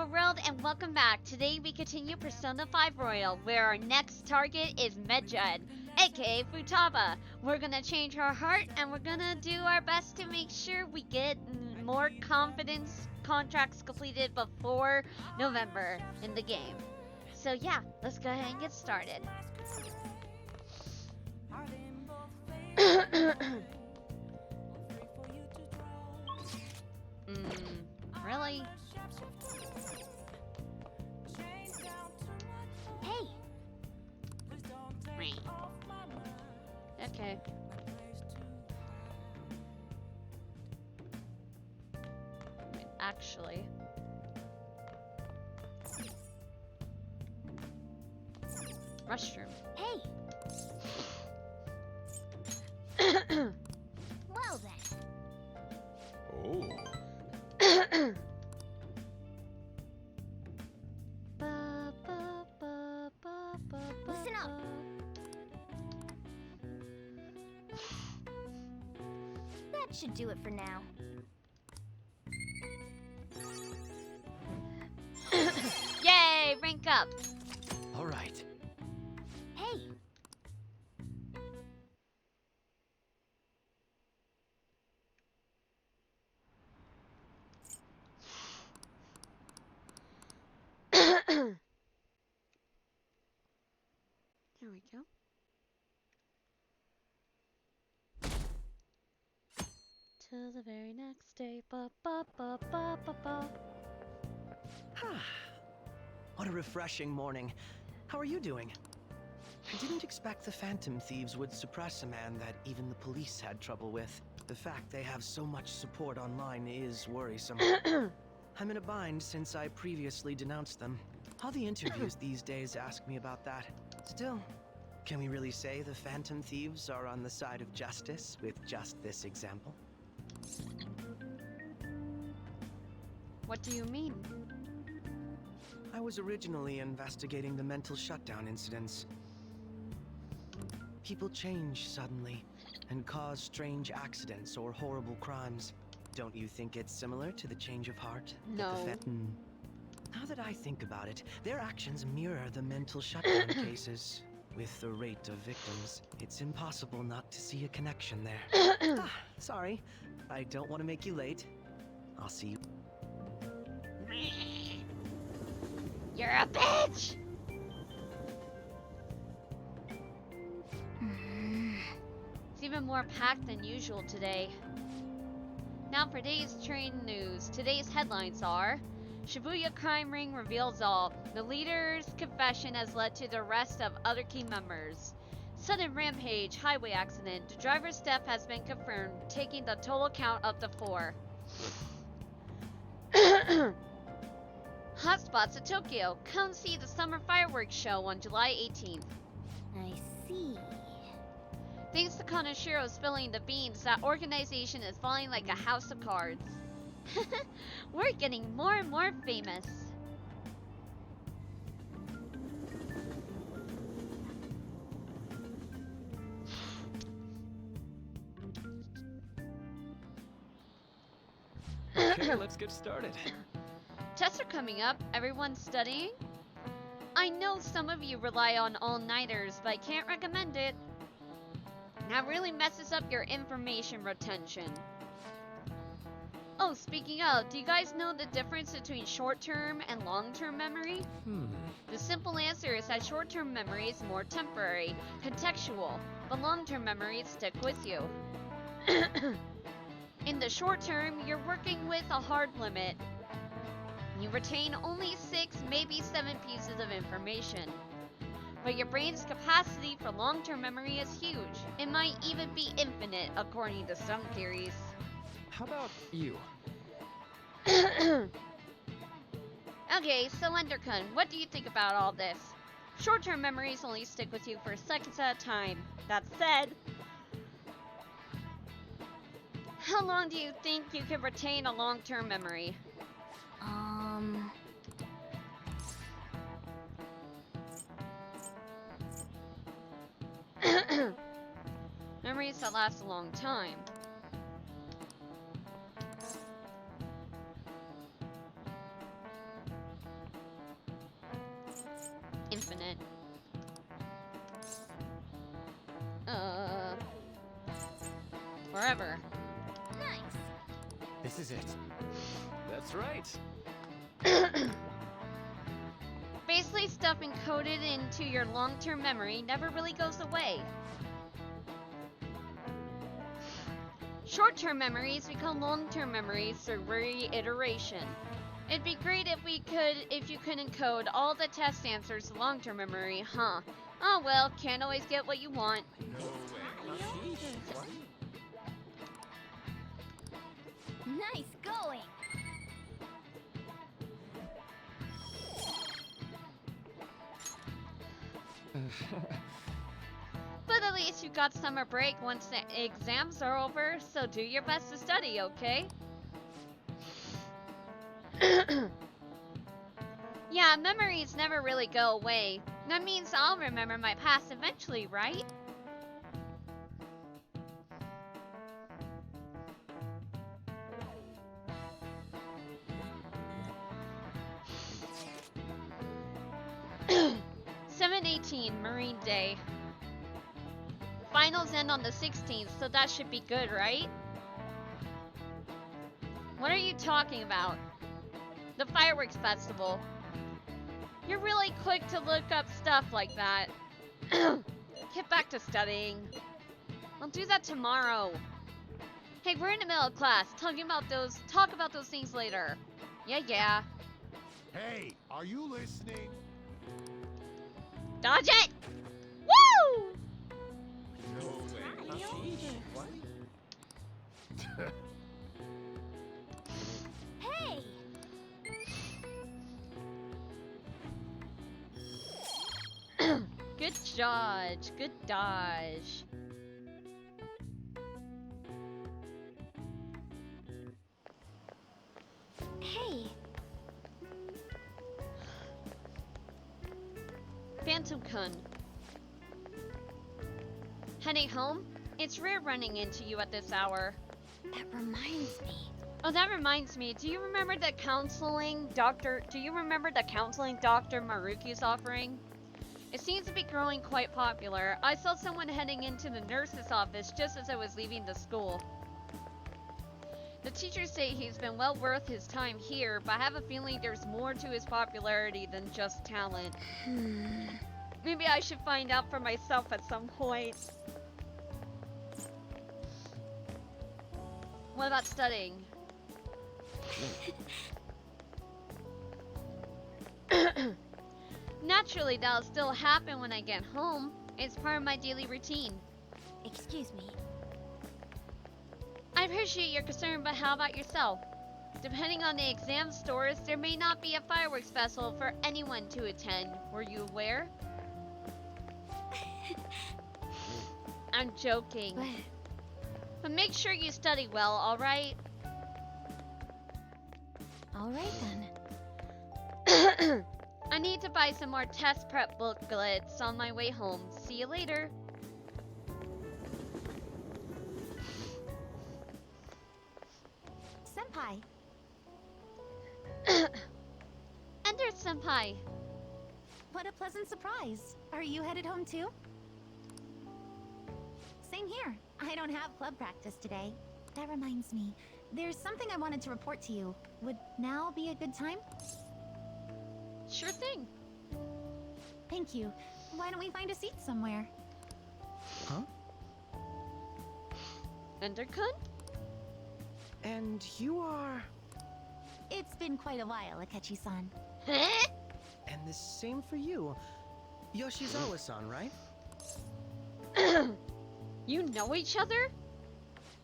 Travel World, and welcome back. Today we continue Persona 5 Royal, where our next target is Medjed, aka Futaba. We're gonna change her heart, and we're gonna do our best to make sure we get more confidence contracts completed before November in the game. So yeah, let's go ahead and get started. Really? Hey! Okay. Wait, actually. Mushroom. Hey! Well then. Oh. Listen up. That should do it for now. Yay! Rank up! All right. Hey! There we go. Till the very next day. Ba ba ba ba ba ba. What a refreshing morning. How are you doing? I didn't expect the Phantom Thieves would suppress a man that even the police had trouble with. The fact they have so much support online is worrisome. I'm in a bind since I previously denounced them. All the interviews these days ask me about that. Still, can we really say the Phantom Thieves are on the side of justice with just this example? What do you mean? I was originally investigating the mental shutdown incidents. People change suddenly and cause strange accidents or horrible crimes. Don't you think it's similar to the change of heart? No. Now that I think about it, their actions mirror the mental shutdown cases. With the rate of victims, it's impossible not to see a connection there. Sorry, I don't want to make you late. I'll see you. You're a bitch! It's even more packed than usual today. Now for today's train news. Today's headlines are: Shibuya crime ring reveals all. The leader's confession has led to the arrest of other key members. Sudden rampage, highway accident. The driver's death has been confirmed, taking the total count up to 4. Hotspots of Tokyo. Come see the summer fireworks show on July 18th. I see. Thanks to Kaneshiro spilling the beans, that organization is falling like a house of cards. We're getting more and more famous. Okay, let's get started. Tests are coming up. Everyone's studying. I know some of you rely on all-nighters, but I can't recommend it. That really messes up your information retention. Oh, speaking of, do you guys know the difference between short-term and long-term memory? The simple answer is that short-term memory is more temporary, contextual, but long-term memories stick with you. In the short term, you're working with a hard limit. You retain only 6, maybe 7 pieces of information. But your brain's capacity for long-term memory is huge. It might even be infinite, according to some theories. How about you? Okay, so Enderkun, what do you think about all this? Short-term memories only stick with you for seconds at a time. That said, how long do you think you can retain a long-term memory? Memories that last a long time. forever. Nice. This is it. That's right. Basically, stuff encoded into your long-term memory never really goes away. Short-term memories become long-term memories through reiteration. It'd be great if you could encode all the test answers to long-term memory, huh? Oh well, can't always get what you want. Nice going. But at least you got summer break once the exams are over, so do your best to study, okay? Yeah, memories never really go away. That means I'll remember my past eventually, right? Marine Day. Finals end on the 16th, so that should be good, right? What are you talking about? The fireworks festival. You're really quick to look up stuff like that. Get back to studying. I'll do that tomorrow. Hey, we're in the middle of class. Talk about those things later. Yeah. Hey, are you listening? Dodge it! Woo! No way. What? Hey! Good dodge. Good dodge. Hey! Phantom-kun. Heading home? It's rare running into you at this hour. That reminds me. Oh, that reminds me. Do you remember the counseling Dr. Maruki's offering? It seems to be growing quite popular. I saw someone heading into the nurse's office just as I was leaving the school. The teachers say he's been well worth his time here, but I have a feeling there's more to his popularity than just talent. Maybe I should find out for myself at some point. What about studying? Naturally, that'll still happen when I get home. It's part of my daily routine. Excuse me. I appreciate your concern, but how about yourself? Depending on the exam scores, there may not be a fireworks festival for anyone to attend. Were you aware? I'm joking. But make sure you study well, alright? Alright then. I need to buy some more test prep booklets on my way home. See you later. Senpai. Enter, senpai. What a pleasant surprise. Are you headed home too? Same here. I don't have club practice today. That reminds me. There's something I wanted to report to you. Would now be a good time? Sure thing. Thank you. Why don't we find a seat somewhere? Huh? Ender-kun? And you are... It's been quite a while, Akechi-san. Huh? And the same for you. Yoshizawa-san, right? You know each other?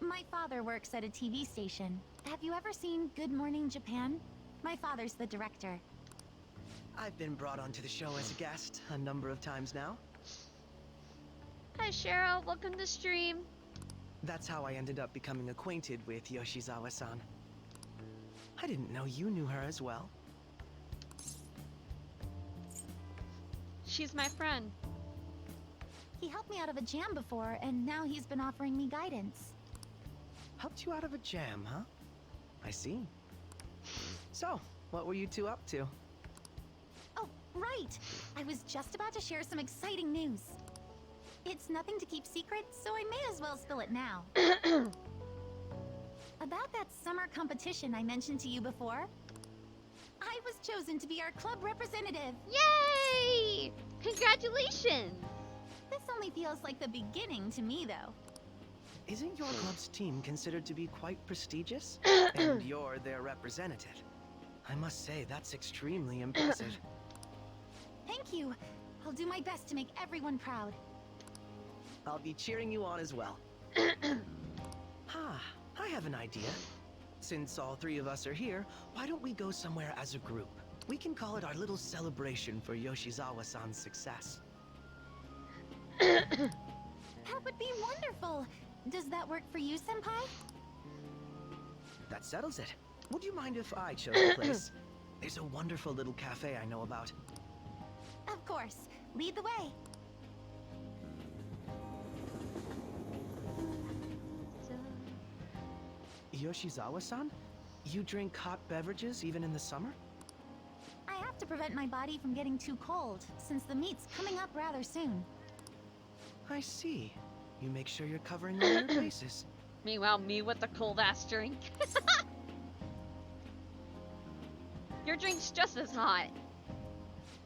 My father works at a TV station. Have you ever seen Good Morning Japan? My father's the director. I've been brought onto the show as a guest a number of times now. Hi Cheryl, welcome to stream. That's how I ended up becoming acquainted with Yoshizawa-san. I didn't know you knew her as well. She's my friend. He helped me out of a jam before, and now he's been offering me guidance. Helped you out of a jam, huh? I see. So, what were you two up to? Oh, right! I was just about to share some exciting news. It's nothing to keep secret, so I may as well spill it now. About that summer competition I mentioned to you before. I was chosen to be our club representative. Yay! Congratulations! This only feels like the beginning to me, though. Isn't your club's team considered to be quite prestigious? And you're their representative. I must say, that's extremely impressive. Thank you. I'll do my best to make everyone proud. I'll be cheering you on as well. I have an idea. Since all three of us are here, why don't we go somewhere as a group? We can call it our little celebration for Yoshizawa-san's success. That would be wonderful. Does that work for you, Senpai? That settles it. Would you mind if I chose the place? There's a wonderful little cafe I know about. Of course. Lead the way. Yoshizawa-san? You drink hot beverages even in the summer? I have to prevent my body from getting too cold, since the meet's coming up rather soon. I see. You make sure you're covering all your bases. Meanwhile, me with the cold ass drink. Your drink's just as hot.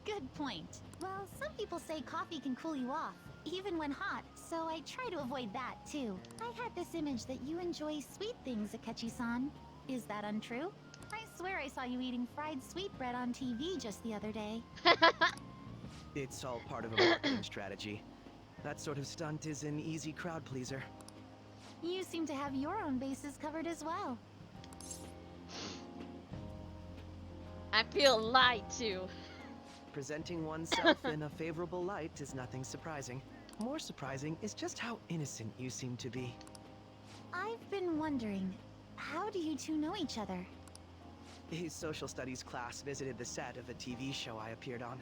Good point. Well, some people say coffee can cool you off, even when hot, so I try to avoid that, too. I had this image that you enjoy sweet things, Akechi-san. Is that untrue? I swear I saw you eating fried sweetbread on TV just the other day. It's all part of a marketing strategy. That sort of stunt is an easy crowd pleaser. You seem to have your own bases covered as well. I feel lied to. Presenting oneself in a favorable light is nothing surprising. More surprising is just how innocent you seem to be. I've been wondering, how do you two know each other? His social studies class visited the set of a TV show I appeared on.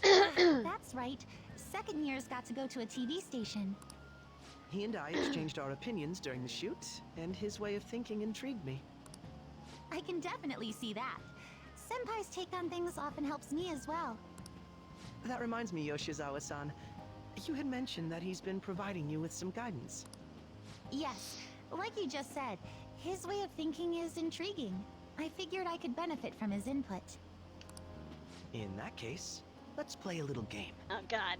That's right. Second years got to go to a TV station. He and I exchanged our opinions during the shoot, and his way of thinking intrigued me. I can definitely see that. Senpai's take on things often helps me as well. That reminds me, Yoshizawa-san. You had mentioned that he's been providing you with some guidance. Yes, like you just said, his way of thinking is intriguing. I figured I could benefit from his input. In that case, let's play a little game. Oh god.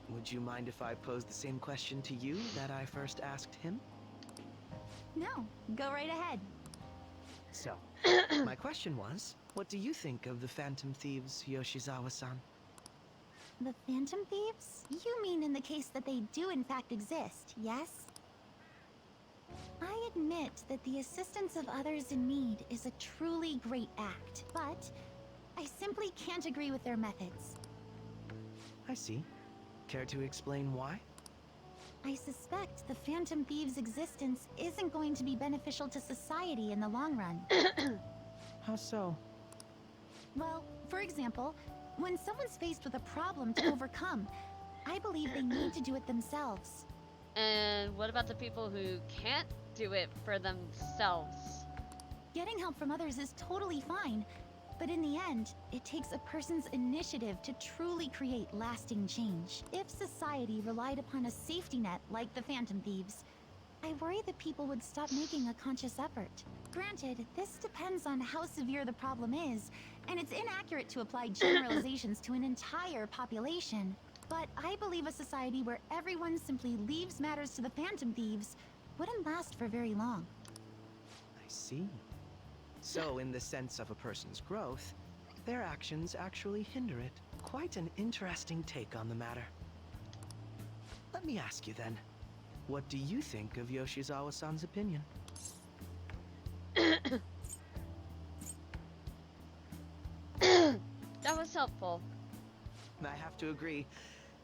Would you mind if I posed the same question to you that I first asked him? No, go right ahead. So, my question was, what do you think of the Phantom Thieves, Yoshizawa-san? The Phantom Thieves? You mean in the case that they do in fact exist, yes? I admit that the assistance of others in need is a truly great act, but I simply can't agree with their methods. I see. Care to explain why? I suspect the Phantom Thieves' existence isn't going to be beneficial to society in the long run. How so? Well, for example, when someone's faced with a problem to overcome, I believe they need to do it themselves. And what about the people who can't do it for themselves? Getting help from others is totally fine, but in the end, it takes a person's initiative to truly create lasting change. If society relied upon a safety net like the Phantom Thieves, I worry that people would stop making a conscious effort. Granted, this depends on how severe the problem is, and it's inaccurate to apply generalizations to an entire population. But I believe a society where everyone simply leaves matters to the Phantom Thieves wouldn't last for very long. I see. So, in the sense of a person's growth, their actions actually hinder it. Quite an interesting take on the matter. Let me ask you then, what do you think of Yoshizawa-san's opinion? That was helpful. I have to agree,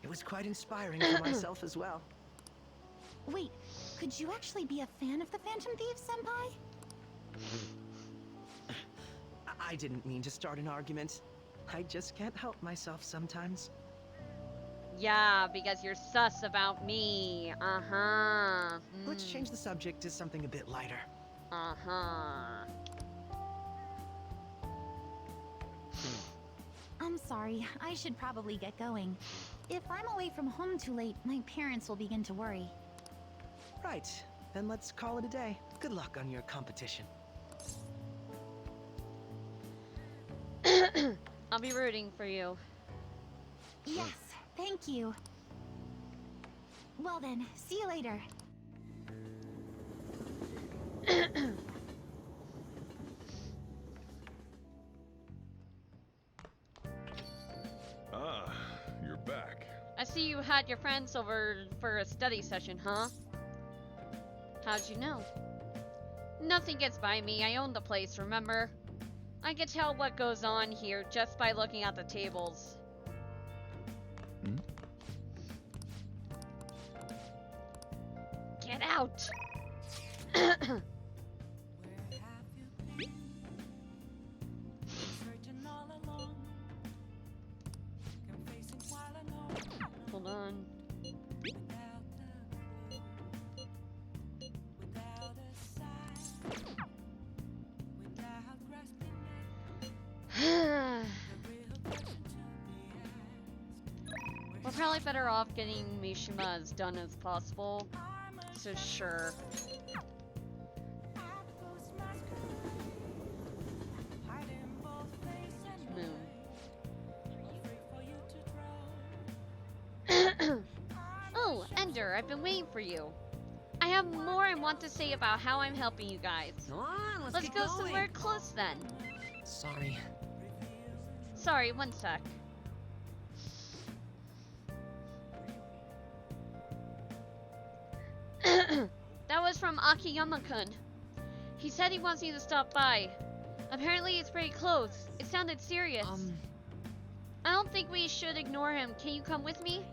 it was quite inspiring for myself as well. Wait, could you actually be a fan of the Phantom Thieves, Senpai? I didn't mean to start an argument. I just can't help myself sometimes. Yeah, because you're sus about me. Uh-huh. Let's change the subject to something a bit lighter. Uh-huh. I'm sorry, I should probably get going. If I'm away from home too late, my parents will begin to worry. Right. then let's call it a day. Good luck on your competition. I'll be rooting for you. Yes, thank you. Well then, see you later. Ah, you're back. I see you had your friends over for a study session, huh? How'd you know? Nothing gets by me. I own the place, remember? I can tell what goes on here just by looking at the tables. Hmm? Get out! Hold on. We're probably better off getting Mishima as done as possible. So sure. Moon. Oh, Ender, I've been waiting for you. I have more I want to say about how I'm helping you guys. Come on, Let's get go going. somewhere close then. Sorry. Sorry, one sec. That was from Akiyama-kun. He said he wants you to stop by. Apparently it's pretty close. It sounded serious. I don't think we should ignore him. Can you come with me?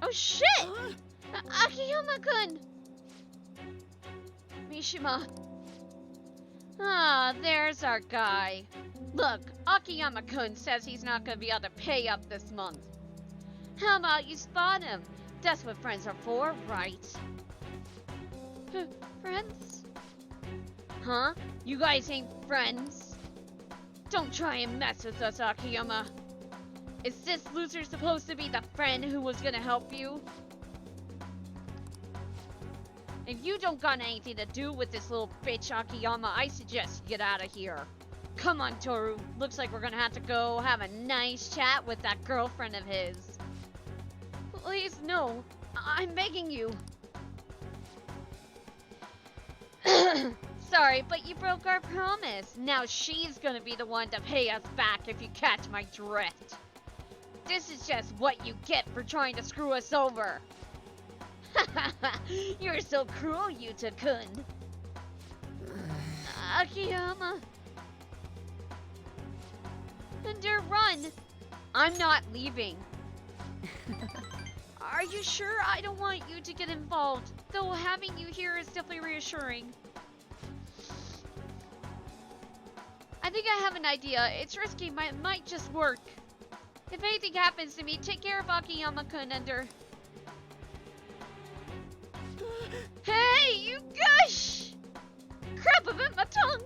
Oh shit! Akiyama-kun! Mishima. Ah, there's our guy. Look, Akiyama-kun says he's not gonna be able to pay up this month. How about you spot him? That's what friends are for, right? Friends? Huh? You guys ain't friends? Don't try and mess with us, Akiyama. Is this loser supposed to be the friend who was gonna help you? If you don't got anything to do with this little bitch Akiyama, I suggest you get out of here. Come on, Toru. Looks like we're gonna have to go have a nice chat with that girlfriend of his. Please, no. I'm begging you. Sorry, but you broke our promise. Now she's gonna be the one to pay us back if you catch my drift. This is just what you get for trying to screw us over. You're so cruel, Yuta-kun. Akiyama. Ender, run! I'm not leaving. Are you sure? I don't want you to get involved. Though having you here is definitely reassuring. I think I have an idea. It's risky, but it might just work. If anything happens to me, take care of Akiyama-kun, Ender. Hey, you gush! Crap, I bit my tongue!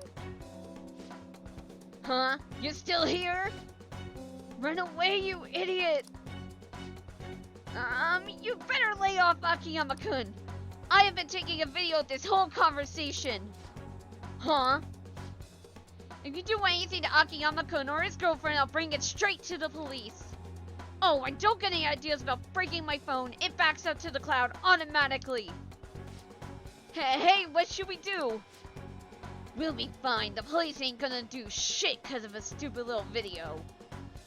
Huh? You still here? Run away, you idiot! You better lay off, Akiyama-kun. I have been taking a video of this whole conversation. Huh? If you do anything to Akiyama-kun or his girlfriend, I'll bring it straight to the police. Oh, and don't get any ideas about breaking my phone. It backs up to the cloud automatically. Hey, what should we do? We'll be fine. The police ain't gonna do shit because of a stupid little video.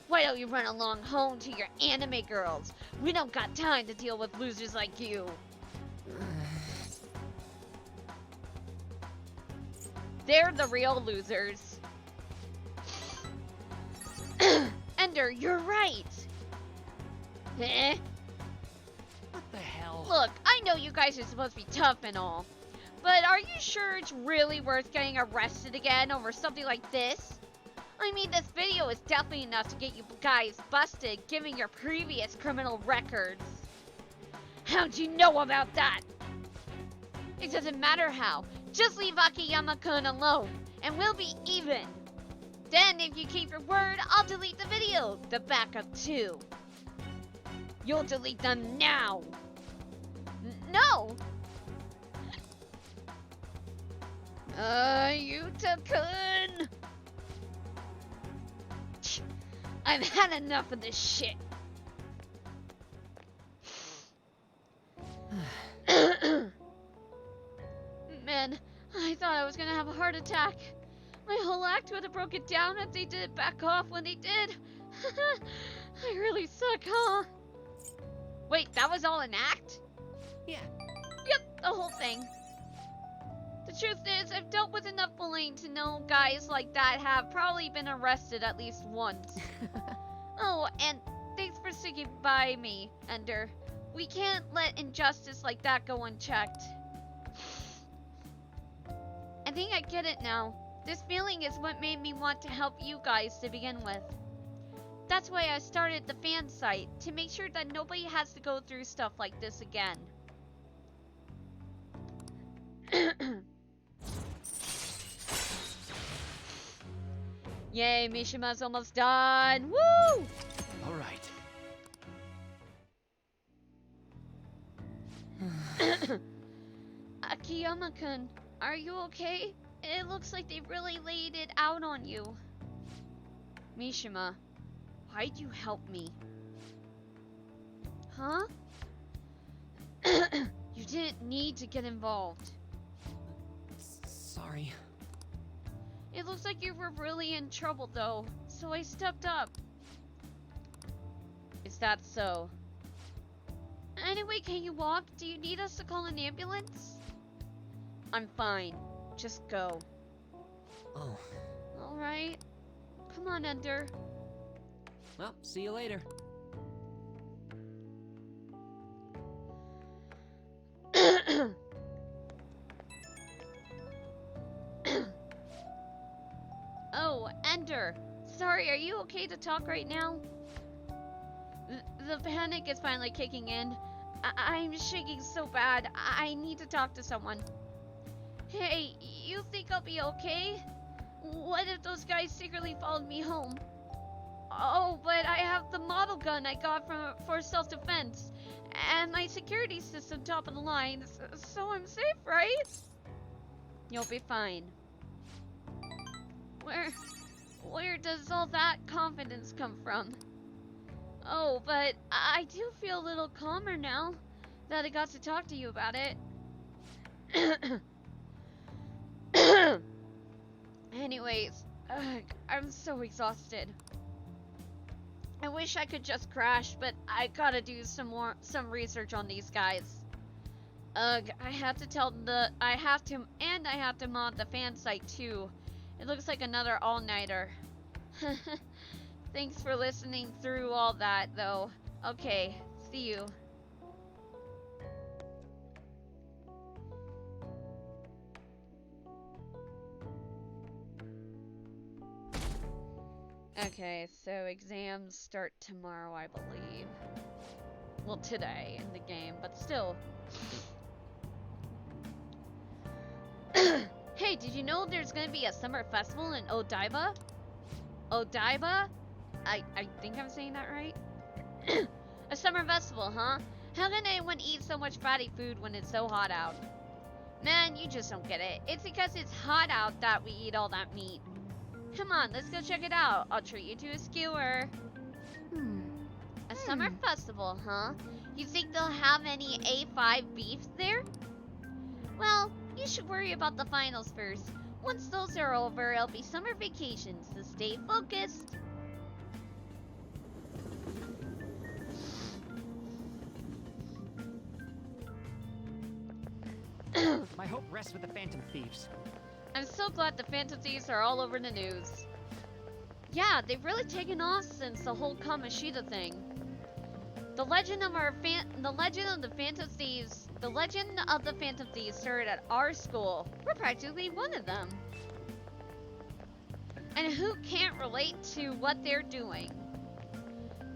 Why don't you run along home to your anime girls? We don't got time to deal with losers like you. They're the real losers. Ender, you're right. Eh? What the hell? Look, I know you guys are supposed to be tough and all, but are you sure it's really worth getting arrested again over something like this? I mean, this video is definitely enough to get you guys busted, given your previous criminal records. How'd you know about that? It doesn't matter how. Just leave Akiyama-kun alone, and we'll be even. Then, if you keep your word, I'll delete the video. The backup, too. You'll delete them now! No! Yuta-kun! I've had enough of this shit. Man, I thought I was gonna have a heart attack. My whole act would have broken down if they didn't back off when they did. I really suck, huh? Wait, that was all an act? Yeah. Yep, the whole thing. The truth is, I've dealt with enough bullying to know guys like that have probably been arrested at least once. Oh, and thanks for sticking by me, Ender. We can't let injustice like that go unchecked. I think I get it now. This feeling is what made me want to help you guys to begin with. That's why I started the fan site, to make sure that nobody has to go through stuff like this again. Yay, Mishima's almost done! Woo! All right. Akiyama-kun, are you okay? It looks like they really laid it out on you. Mishima, why'd you help me? Huh? You didn't need to get involved. Sorry. It looks like you were really in trouble though, so I stepped up. Is that so? Anyway, can you walk? Do you need us to call an ambulance? I'm fine. Just go. Oh. Alright. Come on, Ender. Well, see you later. Oh, Ender. Sorry, are you okay to talk right now? The panic is finally kicking in. I'm shaking so bad. I need to talk to someone. Hey, you think I'll be okay? What if those guys secretly followed me home? Oh, but I have the model gun I got for self-defense. And my security system top of the line, so I'm safe, right? You'll be fine. Where does all that confidence come from? Oh, but I do feel a little calmer now that I got to talk to you about it. Anyways, I'm so exhausted. I wish I could just crash, but I gotta do some research on these guys. I have to mod the fan site too. It looks like another all-nighter. Thanks for listening through all that, though. Okay, see you. Okay, so exams start tomorrow, I believe. Well, today in the game, but still. Hey, did you know there's gonna be a summer festival in Odaiba? Odaiba? I think I'm saying that right? A summer festival, huh? How can anyone eat so much fatty food when it's so hot out? Man, you just don't get it. It's because it's hot out that we eat all that meat. Come on, let's go check it out. I'll treat you to a skewer. A summer festival, huh? You think they'll have any A5 beef there? Well, you should worry about the finals first. Once those are over, it'll be summer vacations, so stay focused. My hope rests with the Phantom Thieves. I'm so glad the Phantom Thieves are all over the news. Yeah, they've really taken off since the whole Kamoshida thing. The legend of the Phantom Thieves started at our school. We're practically one of them. And who can't relate to what they're doing?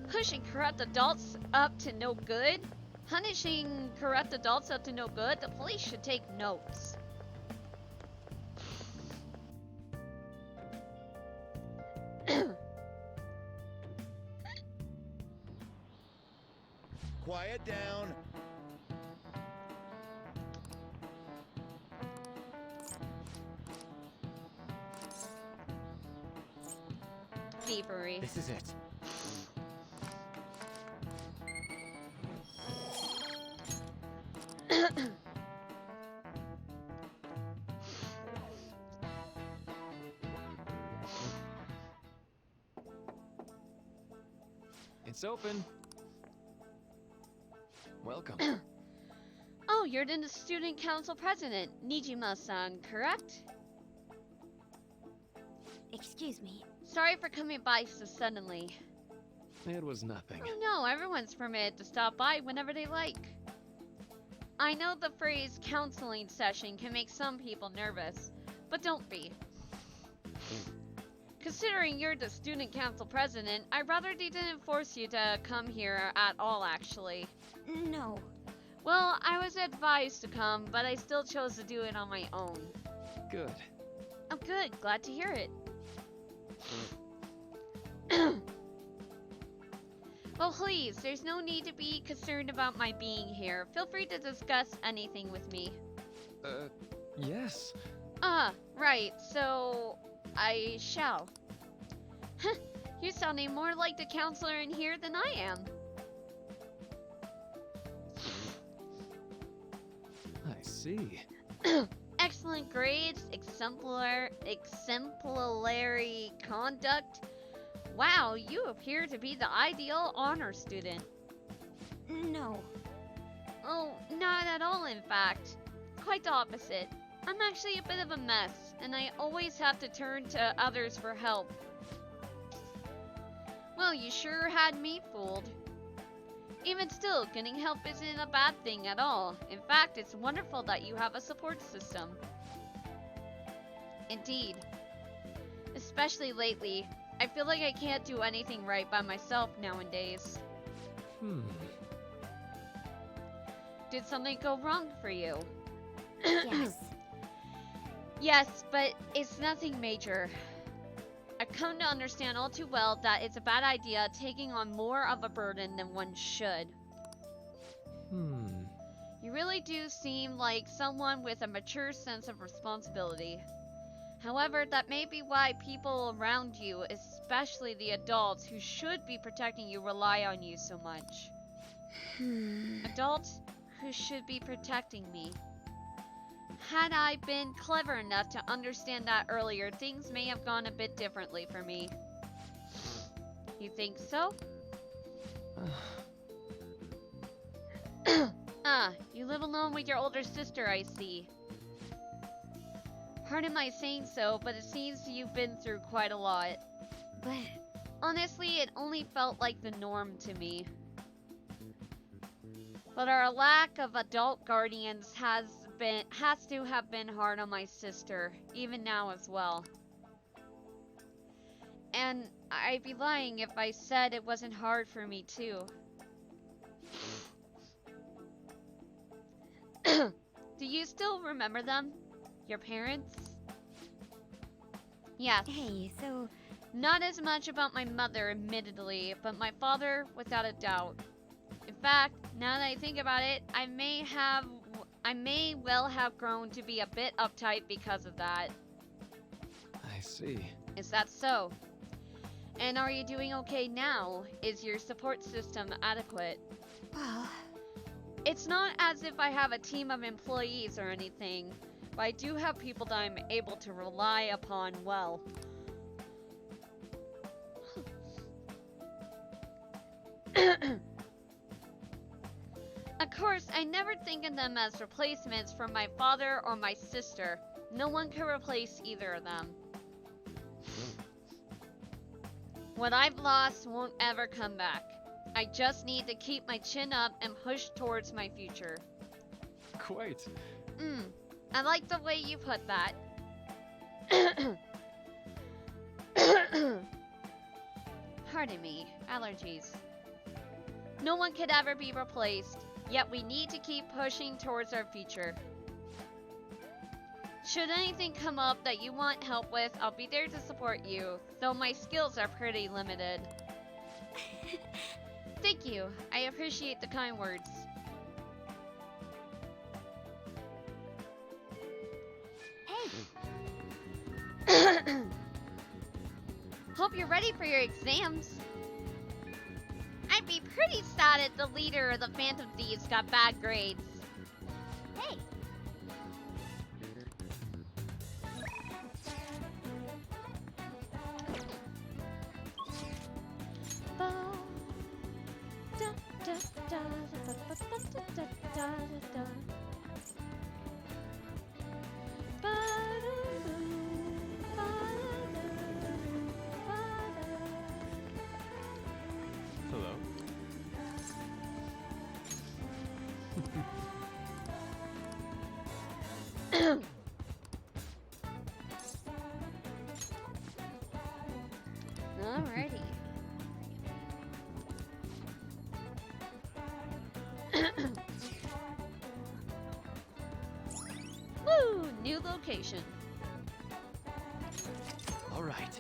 Pushing corrupt adults up to no good? Punishing corrupt adults up to no good? The police should take notes. quiet down. Thievery. This is it. It's open. Welcome. Oh, you're the student council president, Nijima-san, correct? Excuse me. Sorry for coming by so suddenly. It was nothing. Oh no, everyone's permitted to stop by whenever they like. I know the phrase counseling session can make some people nervous, but don't be. Considering you're the student council president, I'd rather they didn't force you to come here at all, actually. No. Well, I was advised to come, but I still chose to do it on my own. Good. Oh good, glad to hear it. Well, please, there's no need to be concerned about my being here. Feel free to discuss anything with me. Yes. Right, so I shall. Huh, you're sounding more like the counselor in here than I am. I see. Excellent grades, exemplary conduct. Wow, you appear to be the ideal honor student. No. Oh, not at all, in fact. Quite the opposite. I'm actually a bit of a mess, and I always have to turn to others for help. Well, you sure had me fooled. Even still, getting help isn't a bad thing at all. In fact, it's wonderful that you have a support system. Indeed. Especially lately. I feel like I can't do anything right by myself nowadays. Did something go wrong for you? Yes. Yes, but it's nothing major. I've come to understand all too well that it's a bad idea taking on more of a burden than one should. You really do seem like someone with a mature sense of responsibility. However, that may be why people around you, especially the adults who should be protecting you, rely on you so much. Adults who should be protecting me. Had I been clever enough to understand that earlier, things may have gone a bit differently for me. You think so? You live alone with your older sister, I see. Pardon my saying so, but it seems you've been through quite a lot. But Honestly, it only felt like the norm to me. But our lack of adult guardians has to have been hard on my sister, even now as well. And I'd be lying if I said it wasn't hard for me too. Do you still remember them? Your parents? Yes. hey, so Not as much about my mother, admittedly, but my father, without a doubt. In fact, now that I think about it, I may well have grown to be a bit uptight because of that. I see. Is that so? And are you doing okay now? Is your support system adequate? well, It's not as if I have a team of employees or anything, but I do have people that I'm able to rely upon well. Of course, I never think of them as replacements for my father or my sister. No one can replace either of them. What I've lost won't ever come back. I just need to keep my chin up and push towards my future. Quite. I like the way you put that. Pardon me, allergies. No one could ever be replaced, yet we need to keep pushing towards our future. Should anything come up that you want help with, I'll be there to support you, though my skills are pretty limited. Thank you. I appreciate the kind words. Hey, Hope you're ready for your exams. I'd be pretty sad if the leader of the Phantom Thieves got bad grades. hey. Hello. Alrighty. Woo! New location. All right.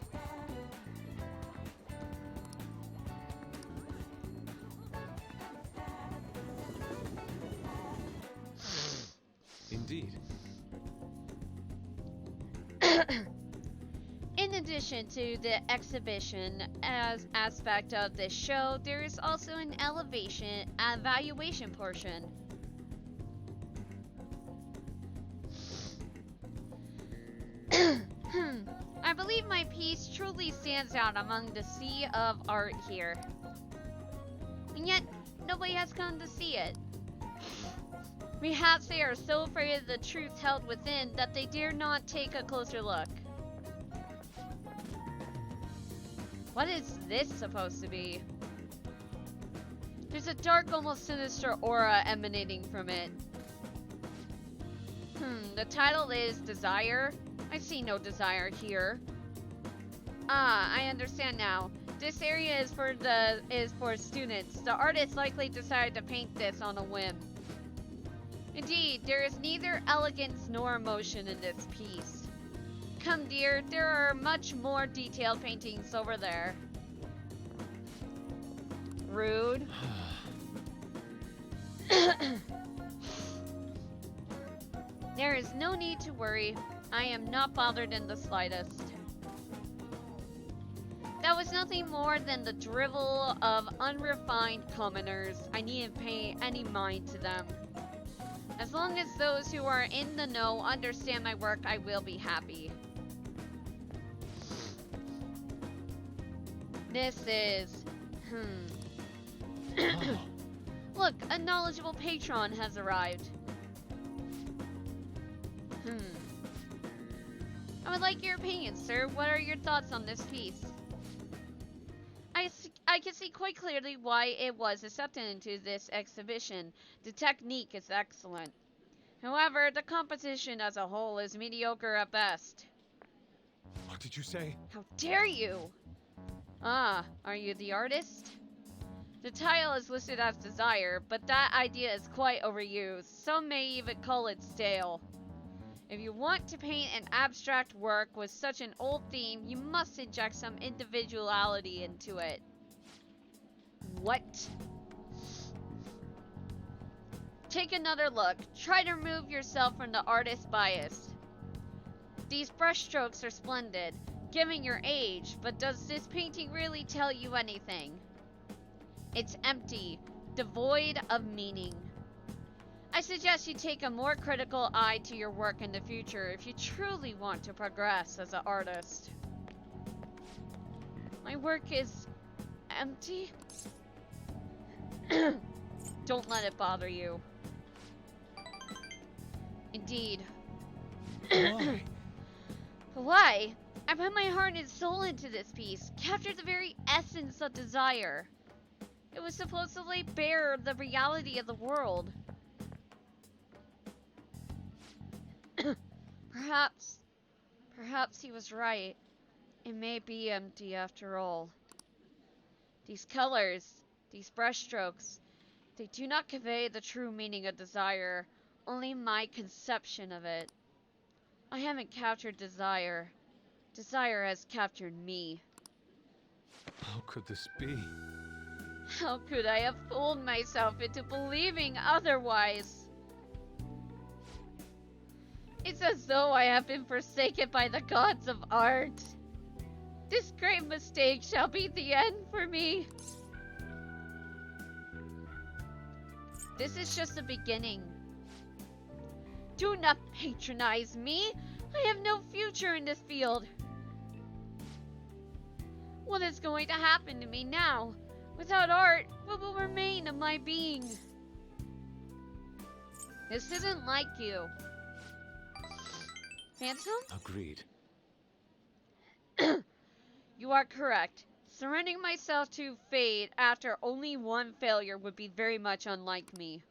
Indeed. In addition to the exhibition as aspect of this show, there is also an evaluation portion. I believe my piece truly stands out among the sea of art here. And yet, nobody has come to see it. Perhaps they are so afraid of the truth held within that they dare not take a closer look. What is this supposed to be? There's a dark, almost sinister aura emanating from it. The title is Desire. I see no desire here. Ah, I understand now. This area is for students. The artist likely decided to paint this on a whim. Indeed, there is neither elegance nor emotion in this piece. Come dear, there are much more detailed paintings over there. Rude. There is no need to worry. I am not bothered in the slightest. That was nothing more than the drivel of unrefined commoners. I needn't pay any mind to them. As long as those who are in the know understand my work, I will be happy. This is... Look, a knowledgeable patron has arrived. I would like your opinion, sir. What are your thoughts on this piece? I can see quite clearly why it was accepted into this exhibition. The technique is excellent. However, the composition as a whole is mediocre at best. What did you say? How dare you! Ah, are you the artist? The title is listed as Desire, but that idea is quite overused. Some may even call it stale. If you want to paint an abstract work with such an old theme, you must inject some individuality into it. What? Take another look. Try to remove yourself from the artist's bias. These brushstrokes are splendid, given your age, but does this painting really tell you anything? It's empty, devoid of meaning. I suggest you take a more critical eye to your work in the future if you truly want to progress as an artist. My work is empty? Don't let it bother you. Indeed. Why? Why? I put my heart and soul into this piece, captured the very essence of desire. It was supposedly bear the reality of the world. Perhaps he was right. It may be empty after all. These colors, these brushstrokes, they do not convey the true meaning of desire, only my conception of it. I haven't captured desire. Desire has captured me. How could this be? How could I have fooled myself into believing otherwise? It's as though I have been forsaken by the gods of art. This great mistake shall be the end for me. This is just the beginning. Do not patronize me. I have no future in this field. What is going to happen to me now? Without art, what will remain of my being? This isn't like you. Phantom? Agreed. You are correct. Surrendering myself to fate after only one failure would be very much unlike me.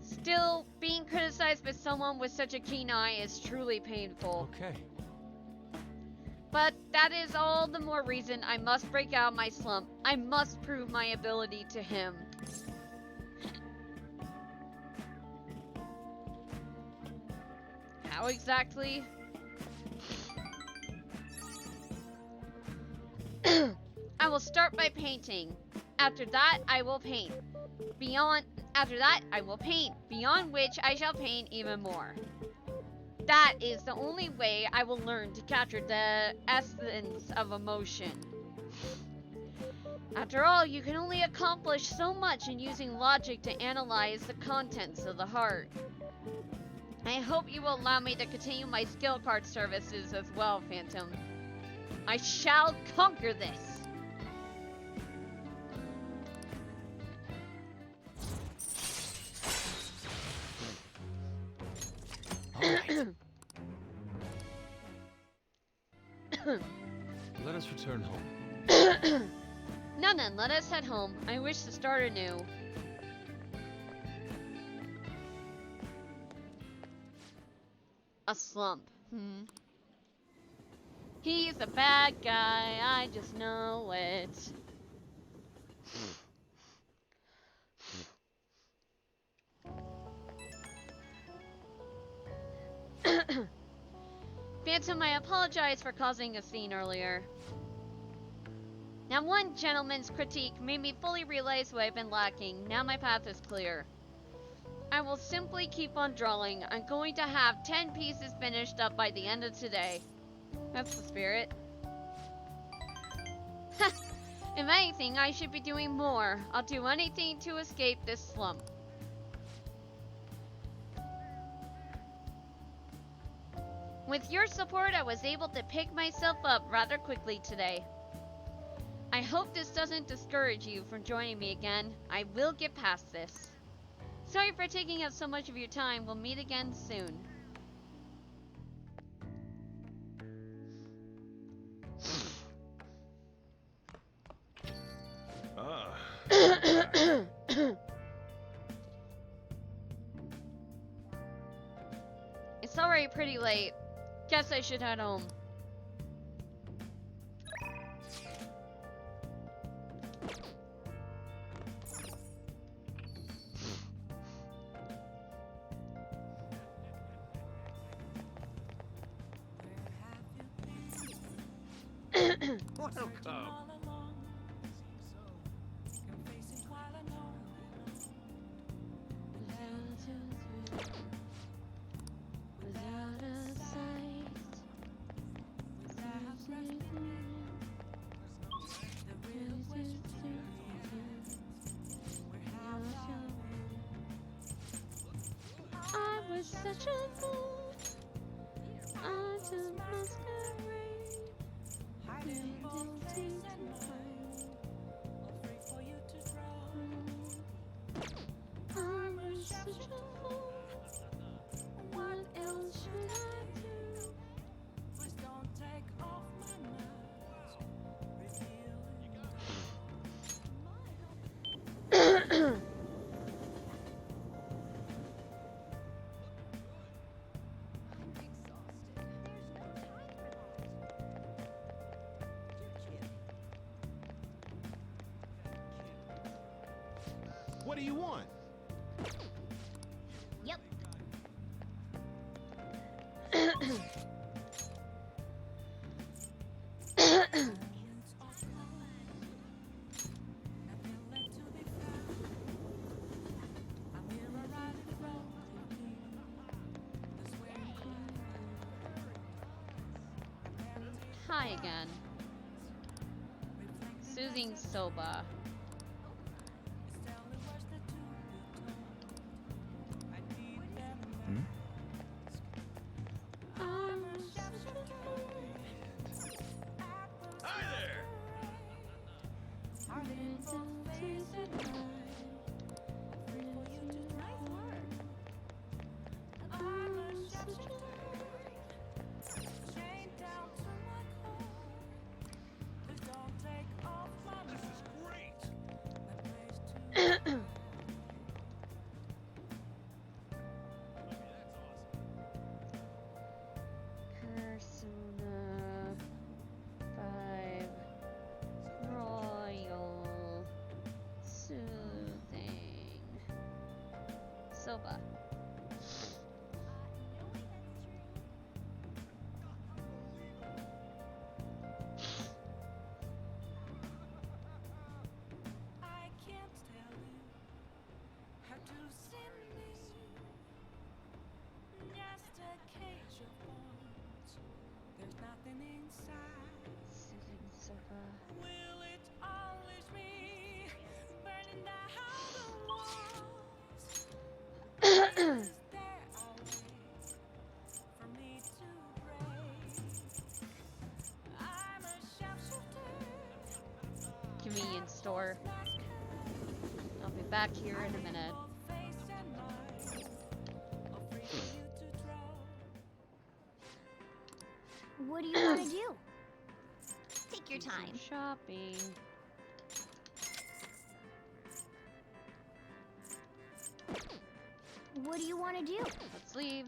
Still, being criticized by someone with such a keen eye is truly painful. Okay. But that is all the more reason I must break out of my slump. I must prove my ability to him. How exactly? I will start by painting. After that, I will paint. After that, I will paint. Beyond which, I shall paint even more. That is the only way I will learn to capture the essence of emotion. After all, you can only accomplish so much in using logic to analyze the contents of the heart. I hope you will allow me to continue my skill card services as well, Phantom. I shall conquer this! Alright. Let us return home. Now then, let us head home. I wish to start anew. A slump. He's a bad guy, I just know it. Phantom, I apologize for causing a scene earlier. Now, one gentleman's critique made me fully realize what I've been lacking. Now my path is clear. I will simply keep on drawing. I'm going to have 10 pieces finished up by the end of today. That's the spirit. If anything, I should be doing more. I'll do anything to escape this slump. With your support, I was able to pick myself up rather quickly today. I hope this doesn't discourage you from joining me again. I will get past this. Sorry for taking up so much of your time. We'll meet again soon. It's already pretty late. Guess I should head home. I was such a fool. I took masquerade. I was such a fool. What else should I do? Please don't take off my mask. What do you want? Yep. Hi again. Soothing Soba. Hmm? Hi there! This is great! Persona 5 Royal Soothing Soba. I can't tell you how to send me just a cage of bones. There's nothing inside. Soothing Soba. Will it unleash me, burning down the walls? Is there a way for me to break? I'm a sharpshooter. Convenience store. I'll be back here in a minute. What do you want to do? Take your Some time. shopping. What do you want to do? Let's leave.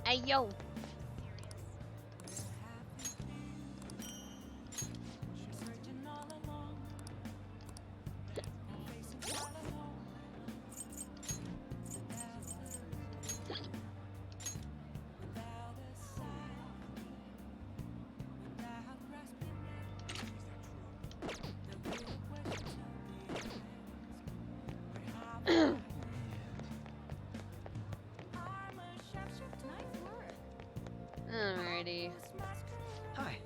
Hey yo. Alrighty. Hi.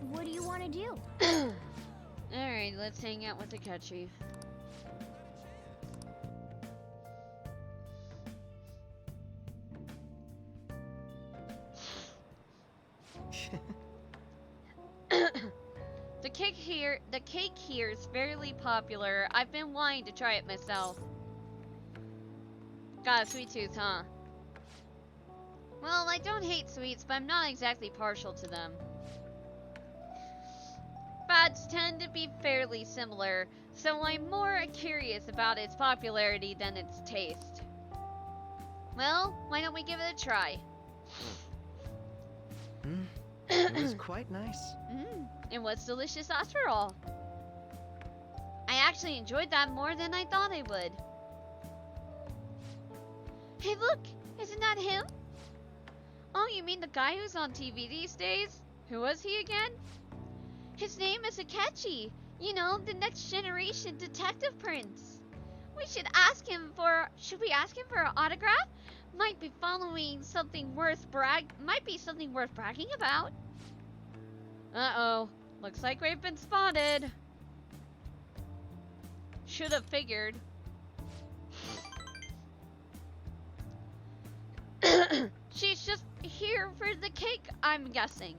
What do you want to do? Alright, let's hang out with Akechi. The cake here is fairly popular. I've been wanting to try it myself. Got a sweet tooth, huh? Well, I don't hate sweets, but I'm not exactly partial to them. Fads tend to be fairly similar, so I'm more curious about its popularity than its taste. Well, why don't we give it a try? It was quite nice. It was delicious after all. I actually enjoyed that more than I thought I would. Hey look, isn't that him? Oh, you mean the guy who's on TV these days? Who was he again? His name is Akechi. You know, the next generation detective prince. Should we ask him for an autograph? Might be something worth bragging about. Uh-oh. Looks like we've been spotted. Should have figured. She's just here for the cake, I'm guessing.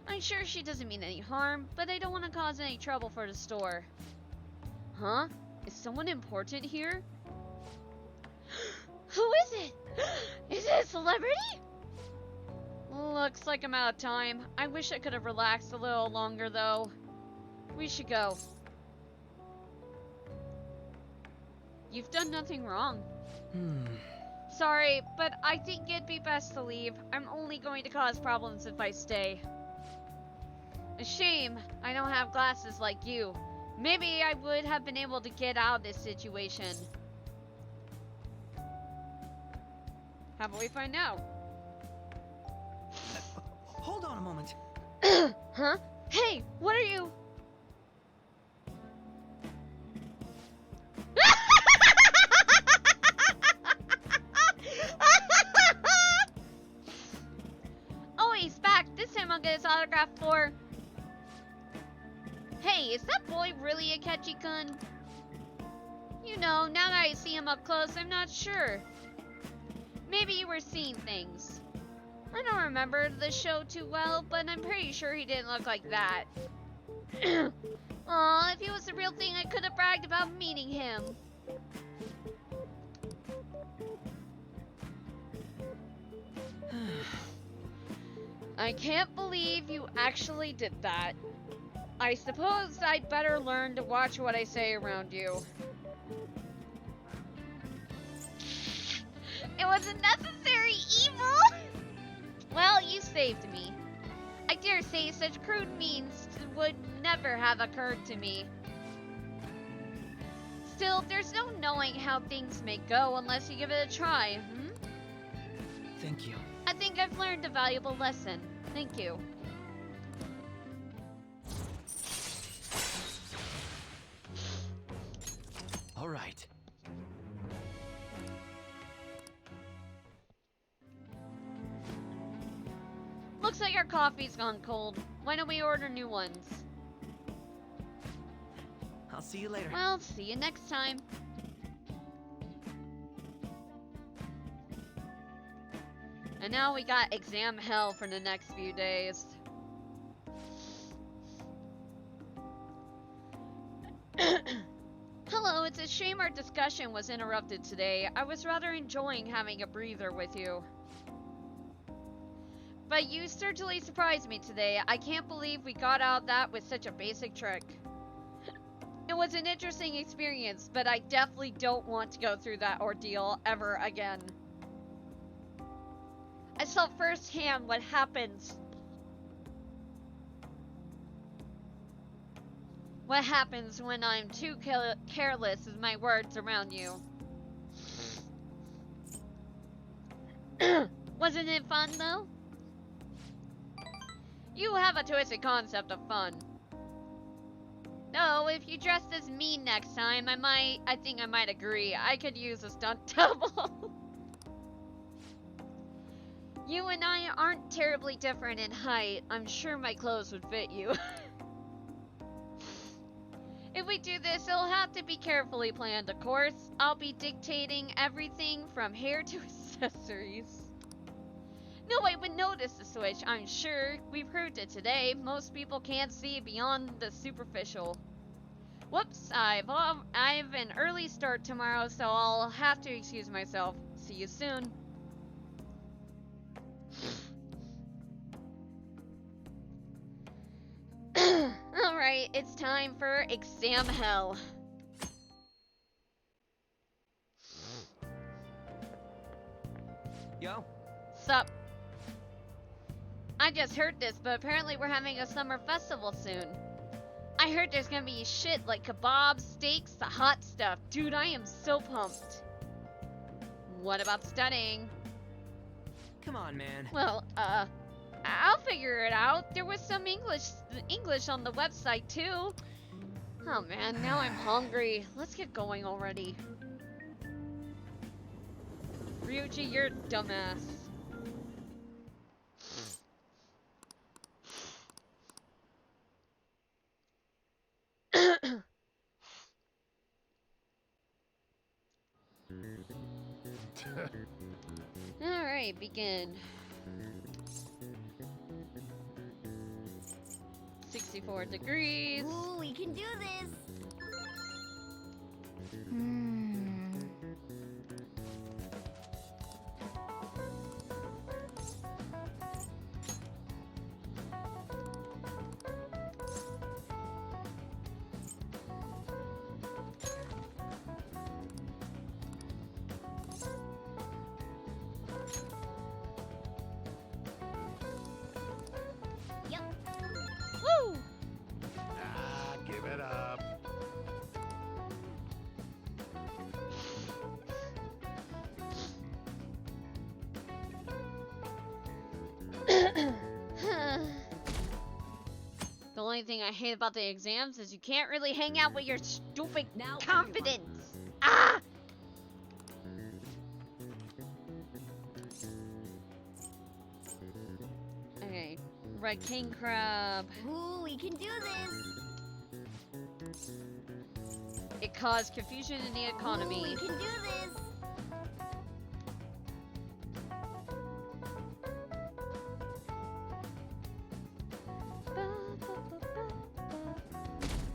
I'm sure she doesn't mean any harm, but I don't want to cause any trouble for the store. Huh? Is someone important here? Who is it? Is it a celebrity? Looks like I'm out of time. I wish I could have relaxed a little longer, though. We should go. You've done nothing wrong. Sorry, but I think it'd be best to leave. I'm only going to cause problems if I stay. A shame I don't have glasses like you. Maybe I would have been able to get out of this situation. How about we find out? Hold on a moment. Huh? Hey, what are you? Oh, he's back. This time I'll get his autograph for... Hey, is that boy really a Akechi-kun? You know, now that I see him up close, I'm not sure. Maybe you were seeing things. I don't remember the show too well, but I'm pretty sure he didn't look like that. Aw, if he was the real thing, I could have bragged about meeting him. I can't believe you actually did that. I suppose I'd better learn to watch what I say around you. It was a necessary evil! Well, you saved me. I dare say such crude means would never have occurred to me. Still, there's no knowing how things may go unless you give it a try, Thank you. I think I've learned a valuable lesson. Thank you. All right. Looks like our coffee's gone cold. Why don't we order new ones? I'll see you later. Well, see you next time. And now we got exam hell for the next few days. Hello, it's a shame our discussion was interrupted today. I was rather enjoying having a breather with you. But you certainly surprised me today. I can't believe we got out of that with such a basic trick. It was an interesting experience, but I definitely don't want to go through that ordeal ever again. I saw firsthand what happens. What happens when I'm too careless with my words around you. Wasn't it fun though? You have a twisted concept of fun. No, if you dressed as me next time, I think I might agree. I could use a stunt double. You and I aren't terribly different in height. I'm sure my clothes would fit you. If we do this, it'll have to be carefully planned, of course. I'll be dictating everything from hair to accessories. No one would notice the switch, I'm sure. We proved it today. Most people can't see beyond the superficial. Whoops, I've an early start tomorrow, so I'll have to excuse myself. See you soon. Alright, it's time for exam hell. Yo. Sup? I just heard this, but apparently we're having a summer festival soon. I heard there's gonna be shit like kebabs, steaks, the hot stuff. Dude, I am so pumped. What about studying? Come on, man. Well, I'll figure it out. There was some English on the website too. Oh man, now I'm hungry. Let's get going already. Ryuji, you're a dumbass. Alright, begin. 64 degrees. Ooh, we can do this. The only thing I hate about the exams is you can't really hang out with your stupid Now confidence. Ah! Okay, Red King Crab. Ooh, we can do this. It caused confusion in the Ooh, economy. we can do this.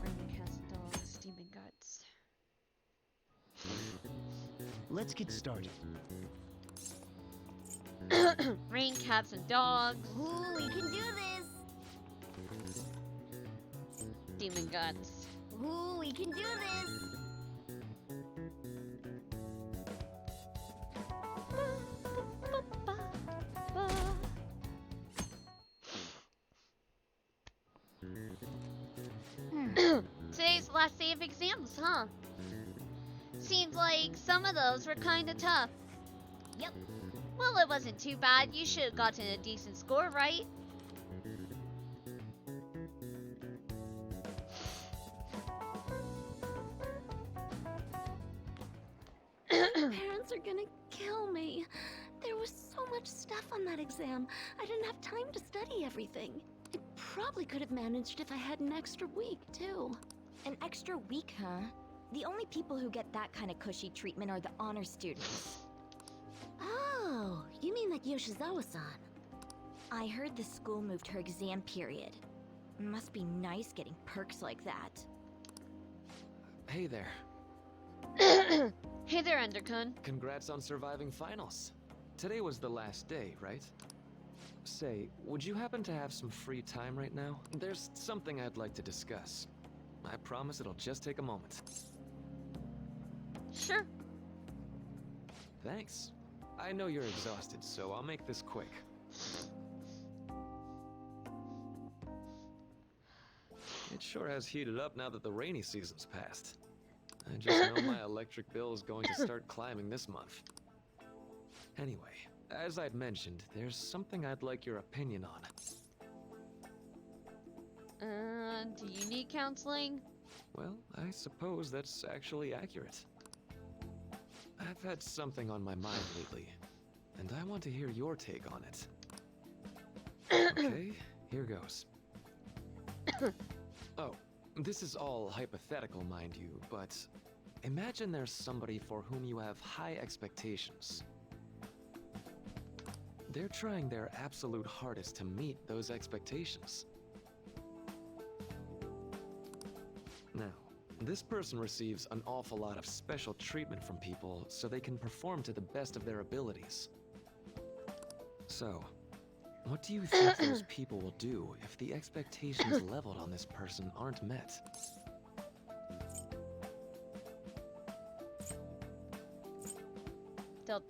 Raining cats and dogs, demon guts. Let's get started. Rain cats and dogs, Ooh, we can do this. demon guts. Ooh, we can do this. Today's the last day of exams, huh? Seems like some of those were kinda tough. Yep. Well, it wasn't too bad. You should have gotten a decent score, right? Parents are gonna kill me. There was so much stuff on that exam. I didn't have time to study everything. I probably could have managed if I had an extra week, too. An extra week, huh? The only people who get that kind of cushy treatment are the honor students. Oh, you mean that Yoshizawa-san? I heard the school moved her exam period. Must be nice getting perks like that. Hey there. Hey there, Enderkun. Congrats on surviving finals. Today was the last day, right? Say, would you happen to have some free time right now? There's something I'd like to discuss. I promise it'll just take a moment. Sure. Thanks. I know you're exhausted, so I'll make this quick. It sure has heated up now that the rainy season's passed. I just know my electric bill is going to start climbing this month. Anyway, as I'd mentioned, there's something I'd like your opinion on. Do you need counseling? Well, I suppose that's actually accurate. I've had something on my mind lately, and I want to hear your take on it. Okay, here goes. Oh, this is all hypothetical, mind you, but imagine there's somebody for whom you have high expectations. They're trying their absolute hardest to meet those expectations. Now, this person receives an awful lot of special treatment from people so they can perform to the best of their abilities. So, what do you think those people will do if the expectations leveled on this person aren't met? They'll...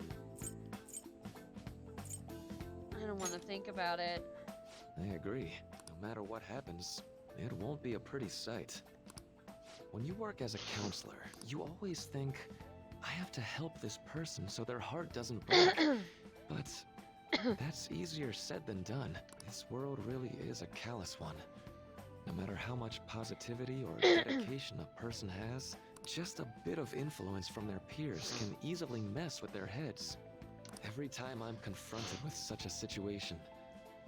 I don't want to think about it. I agree. No matter what happens, it won't be a pretty sight. When you work as a counselor, you always think, I have to help this person so their heart doesn't break. But that's easier said than done. This world really is a callous one. No matter how much positivity or dedication a person has, just a bit of influence from their peers can easily mess with their heads. Every time I'm confronted with such a situation,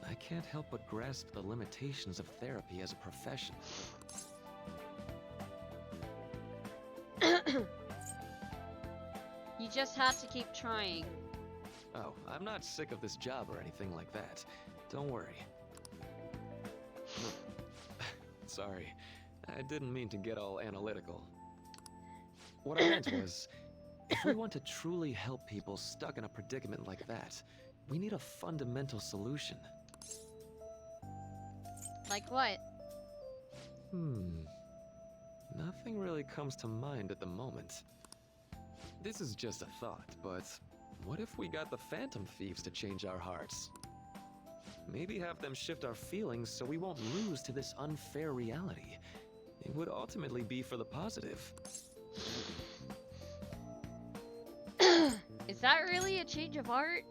I can't help but grasp the limitations of therapy as a profession. You just have to keep trying. Oh, I'm not sick of this job or anything like that. Don't worry. Sorry, I didn't mean to get all analytical. What I meant was, if we want to truly help people stuck in a predicament like that, we need a fundamental solution. Like what? Nothing really comes to mind at the moment. This is just a thought, but what if we got the Phantom Thieves to change our hearts? Maybe have them shift our feelings so we won't lose to this unfair reality. It would ultimately be for the positive. Is that really a change of heart?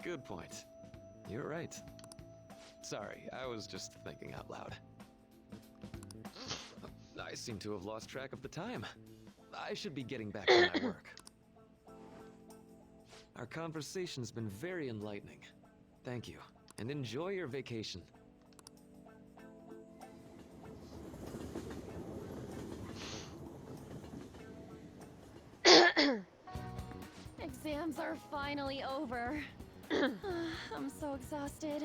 Good point. You're right. Sorry, I was just thinking out loud. I seem to have lost track of the time. I should be getting back to my work. Our conversation's been very enlightening. Thank you, and enjoy your vacation. Exams are finally over. I'm so exhausted.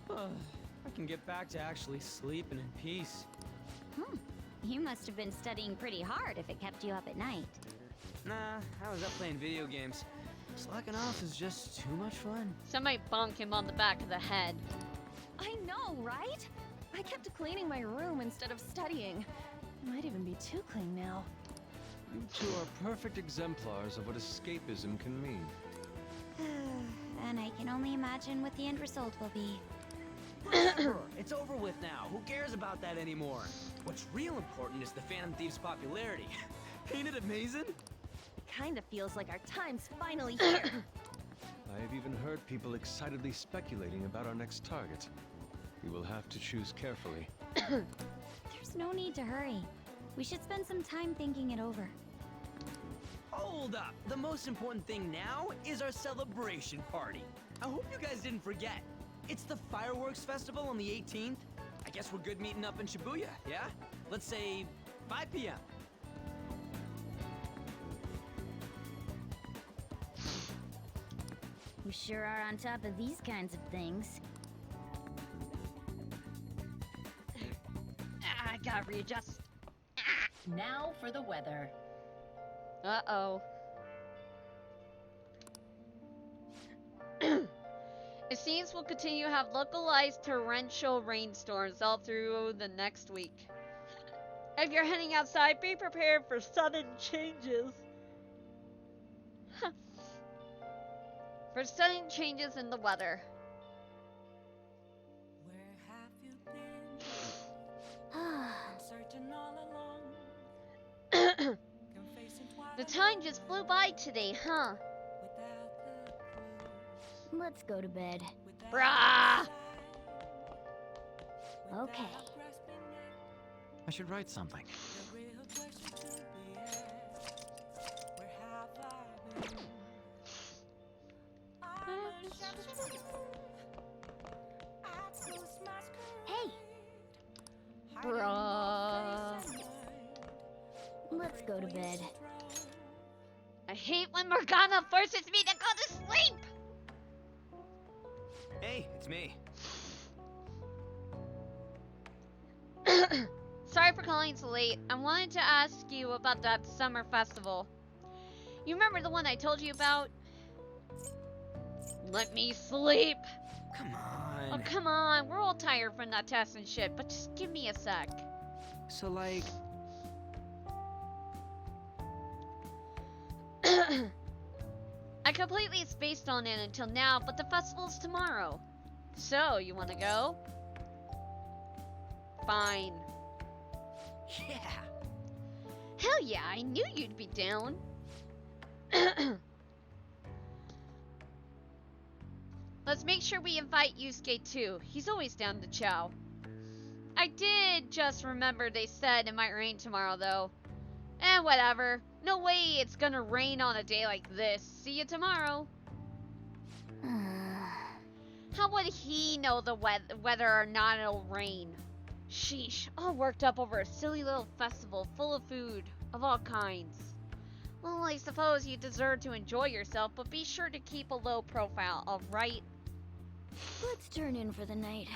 I can get back to actually sleeping in peace. You must have been studying pretty hard if it kept you up at night. Nah, I was up playing video games. Slacking off is just too much fun. Somebody bonk him on the back of the head. I know, right? I kept cleaning my room instead of studying. It might even be too clean now. You two are perfect exemplars of what escapism can mean. And I can only imagine what the end result will be. Whatever. It's over with now. Who cares about that anymore? What's real important is the Phantom Thieves' popularity. Ain't it amazing? Kinda feels like our time's finally here. I have even heard people excitedly speculating about our next target. We will have to choose carefully. There's no need to hurry. We should spend some time thinking it over. Hold up. The most important thing now is our celebration party. I hope you guys didn't forget. It's the fireworks festival on the 18th. I guess we're good meeting up in Shibuya, yeah? Let's say 5 p.m. You sure are on top of these kinds of things. I gotta readjust. Now for the weather. Uh-oh. It seems we'll continue to have localized torrential rainstorms all through the next week. If you're heading outside, be prepared for sudden changes. For sudden changes in the weather. Where have you been? I'm searching all along. Confessing The time just flew by today, huh? without the clue, Let's go to bed. without Brah! the sign, Okay. without grasping at I should write something. the real question to be asked. Where have I been? I'm unsure. I chose masquerade. Hey, Hiding Bruh. my face and mind. let's go to bed. I hate when Morgana forces me to go to sleep! Hey, it's me. Sorry for calling so late. I wanted to ask you about that summer festival. You remember the one I told you about? Let me sleep! Come Oh, on. come on. We're all tired from that test and shit, but just give me a sec. So, like, I completely spaced on it until now, but the festival's tomorrow. So, you wanna go? Fine. yeah. Hell yeah, I knew you'd be down. Let's make sure we invite Yusuke too. He's always down to chow. I did just remember they said it might rain tomorrow though. Whatever. No way it's gonna rain on a day like this. See you tomorrow. How would he know the whether or not it'll rain? Sheesh, all worked up over a silly little festival full of food of all kinds. Well, I suppose you deserve to enjoy yourself, but be sure to keep a low profile, alright? Let's turn in for the night.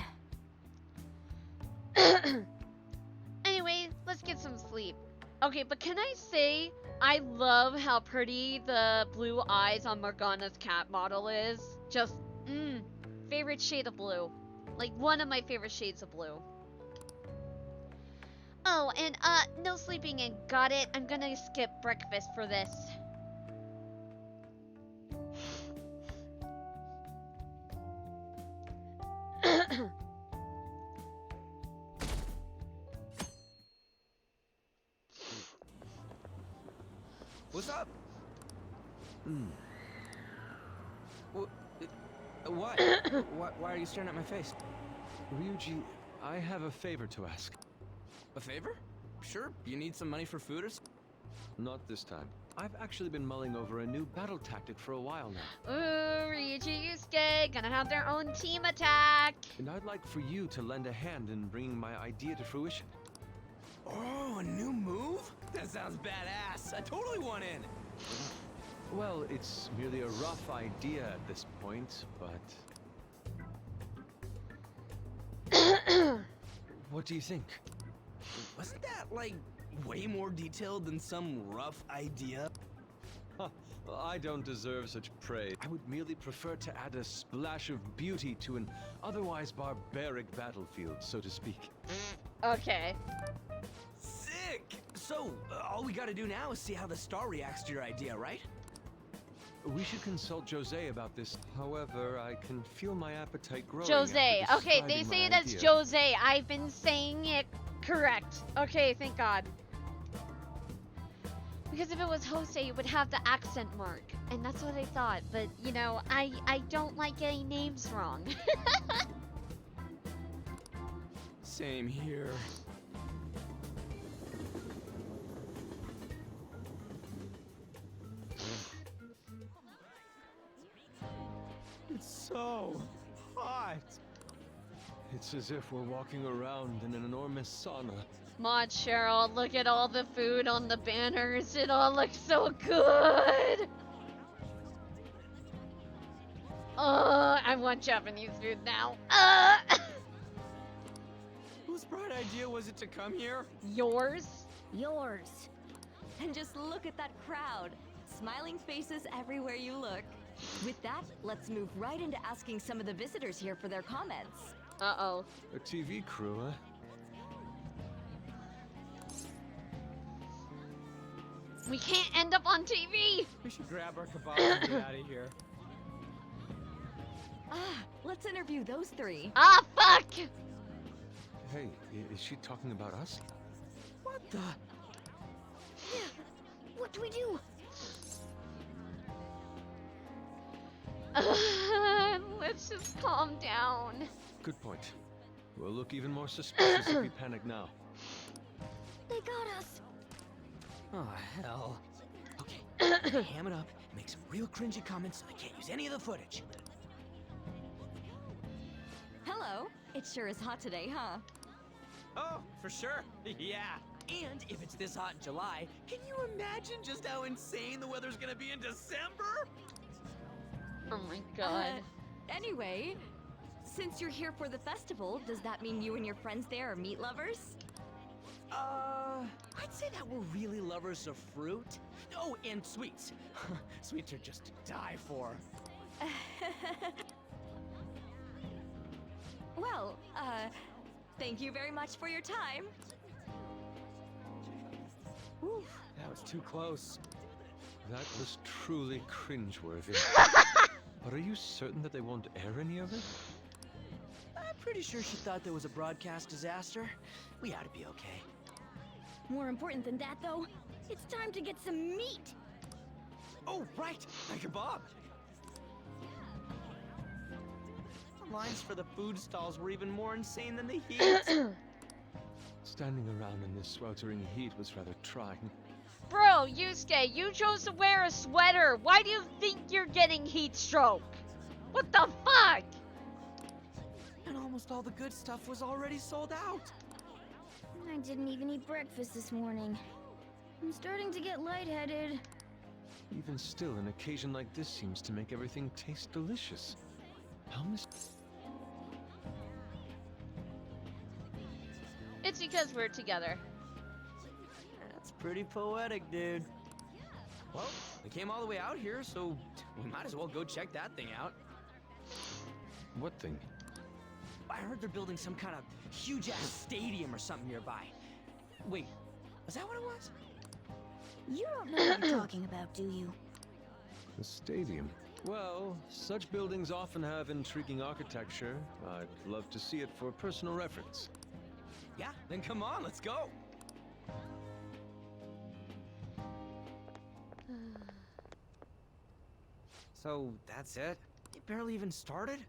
Anyway, let's get some sleep. Okay, but can I say, I love how pretty the blue eyes on Morgana's cat model is. Just, favorite shade of blue. Like, one of my favorite shades of blue. Oh, and, no sleeping in, got it? I'm gonna skip breakfast for this. What's up? What? Why are you staring at my face? Ryuji, I have a favor to ask. A favor? Sure, you need some money for food or Not this time. I've actually been mulling over a new battle tactic for a while now. Ooh, Ryuji Yusuke gonna have their own team attack. And I'd like for you to lend a hand in bringing my idea to fruition. Oh, a new move? That sounds badass. I totally want in. Well, it's merely a rough idea at this point, but... What do you think? Wasn't that, like, way more detailed than some rough idea? Huh, well, I don't deserve such praise. I would merely prefer to add a splash of beauty to an otherwise barbaric battlefield, so to speak. Okay. Sick! So, all we gotta do now is see how the star reacts to your idea, right? We should consult Jose about this. However, I can feel my appetite growing. Jose. after Okay, they describing say my that's idea. Jose. I've been saying it correct. Okay, thank God. Because if it was Jose, it would have the accent mark. And that's what I thought. But, you know, I don't like getting names wrong. Same here. It's so hot. It's as if we're walking around in an enormous sauna. Mod Cheryl, look at all the food on the banners. It all looks so good. I want Japanese food now. Whose bright idea was it to come here? Yours? Yours. And just look at that crowd. Smiling faces everywhere you look. With that, let's move right into asking some of the visitors here for their comments. Uh-oh. A TV crew, huh? We can't end up on TV. We should grab our kebab and get out of here. Let's interview those three. Ah, fuck! Hey, is she talking about us? What the? What do we do? Let's just calm down. Good point. We'll look even more suspicious if we panic now. They got us. Oh, hell. Okay, ham it up and make some real cringy comments so they can't use any of the footage. Hello. It sure is hot today, huh? Oh, for sure. Yeah. And if it's this hot in July, can you imagine just how insane the weather's gonna be in December? Oh my god. Anyway, since you're here for the festival, does that mean you and your friends there are meat lovers? I'd say that we're really lovers of fruit. Oh, and sweets. Sweets are just to die for. Well, thank you very much for your time. Oof, that was too close. That was truly cringeworthy. But are you certain that they won't air any of it? I'm pretty sure she thought there was a broadcast disaster. We ought to be okay. More important than that, though, it's time to get some meat. Oh, right! My kebab! The lines for the food stalls were even more insane than the heat. Standing around in this sweltering heat was rather trying. Bro, Yusuke, you chose to wear a sweater. Why do you think you're getting heat stroke? What the fuck? And almost all the good stuff was already sold out. I didn't even eat breakfast this morning. I'm starting to get lightheaded. Even still, an occasion like this seems to make everything taste delicious. How It's because we're together. That's pretty poetic, dude. Well, we came all the way out here, so we might as well go check that thing out. What thing? I heard they're building some kind of huge-ass stadium or something nearby. Wait, was that what it was? You don't know what you're talking about, do you? A stadium. Well, such buildings often have intriguing architecture. I'd love to see it for personal reference. Yeah, then come on, let's go. So, that's it? It barely even started?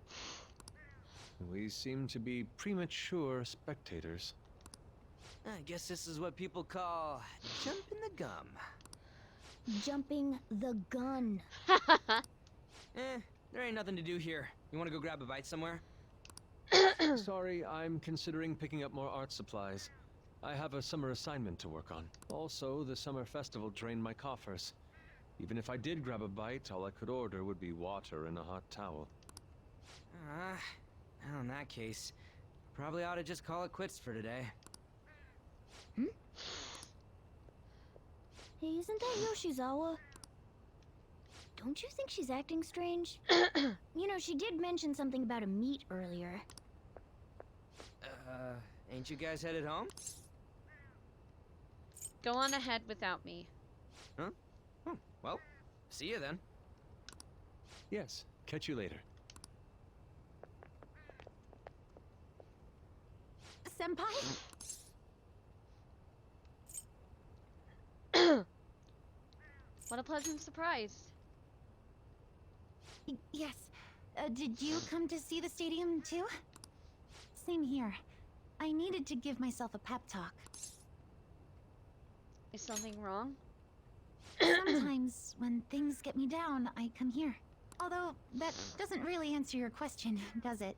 We seem to be premature spectators. I guess this is what people call jumping the gum. Jumping the gun. There ain't nothing to do here. You want to go grab a bite somewhere? Sorry, I'm considering picking up more art supplies. I have a summer assignment to work on. Also, the summer festival drained my coffers. Even if I did grab a bite, all I could order would be water and a hot towel. Well, in that case, probably ought to just call it quits for today. Hey, isn't that Yoshizawa? Don't you think she's acting strange? You know, she did mention something about a meet earlier. Ain't you guys headed home? Go on ahead without me. Huh? Well, see you then. Yes, catch you later. Senpai? What a pleasant surprise. Yes. Did you come to see the stadium too? Same here. I needed to give myself a pep talk. Is something wrong? Sometimes, when things get me down, I come here. Although, that doesn't really answer your question, does it?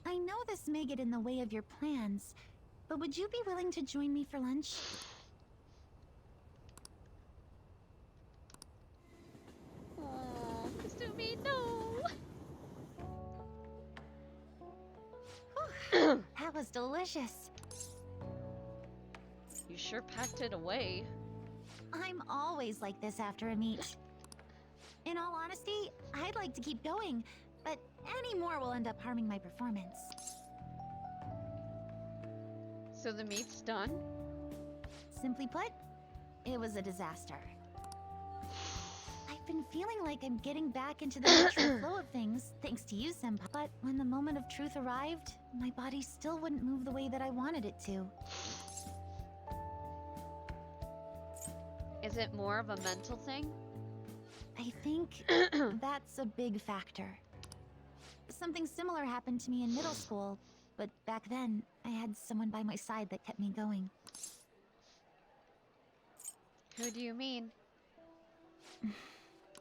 I know this may get in the way of your plans, but would you be willing to join me for lunch? Oh, Kasumi, no! That was delicious. You sure packed it away. I'm always like this after a meet. In all honesty, I'd like to keep going, but any more will end up harming my performance. So the meet's done? Simply put, it was a disaster. I've been feeling like I'm getting back into the natural flow of things, thanks to you, Senpai. But when the moment of truth arrived, my body still wouldn't move the way that I wanted it to. Is it more of a mental thing? I think that's a big factor. Something similar happened to me in middle school, but back then, I had someone by my side that kept me going. Who do you mean?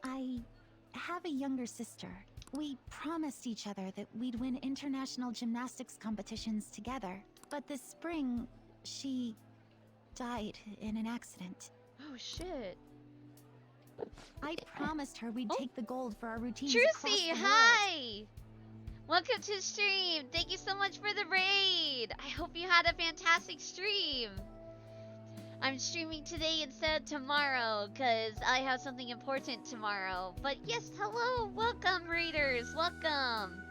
I have a younger sister. We promised each other that we'd win international gymnastics competitions together. But this spring, she died in an accident. Oh, shit. I promised her we'd take the gold for our routines. Trucy, hi! Welcome to the stream. Thank you so much for the raid. I hope you had a fantastic stream. I'm streaming today instead of tomorrow because I have something important tomorrow. But yes, hello, welcome raiders, welcome.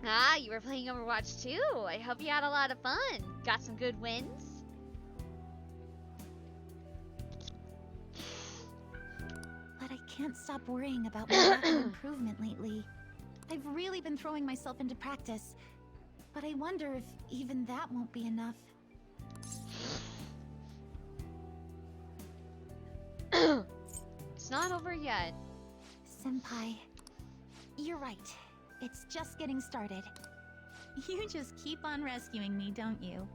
Ah, you were playing Overwatch too. I hope you had a lot of fun. Got some good wins. But I can't stop worrying about my lack of improvement lately. I've really been throwing myself into practice, but I wonder if even that won't be enough. It's not over yet. Senpai, you're right. It's just getting started. You just keep on rescuing me, don't you?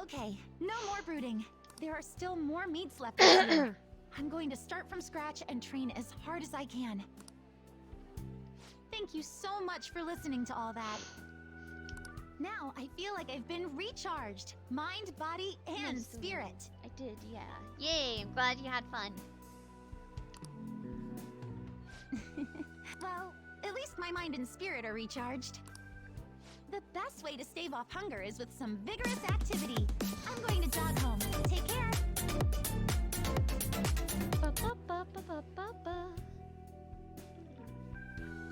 Okay, no more brooding. There are still more meets left this year. I'm going to start from scratch and train as hard as I can. Thank you so much for listening to all that. Now I feel like I've been recharged. Mind, body, and Yes, spirit. I did, yeah. Yay, I'm glad you had fun. Well, at least my mind and spirit are recharged. The best way to stave off hunger is with some vigorous activity. I'm going to jog home. Take care. Ba-ba-ba-ba-ba-ba.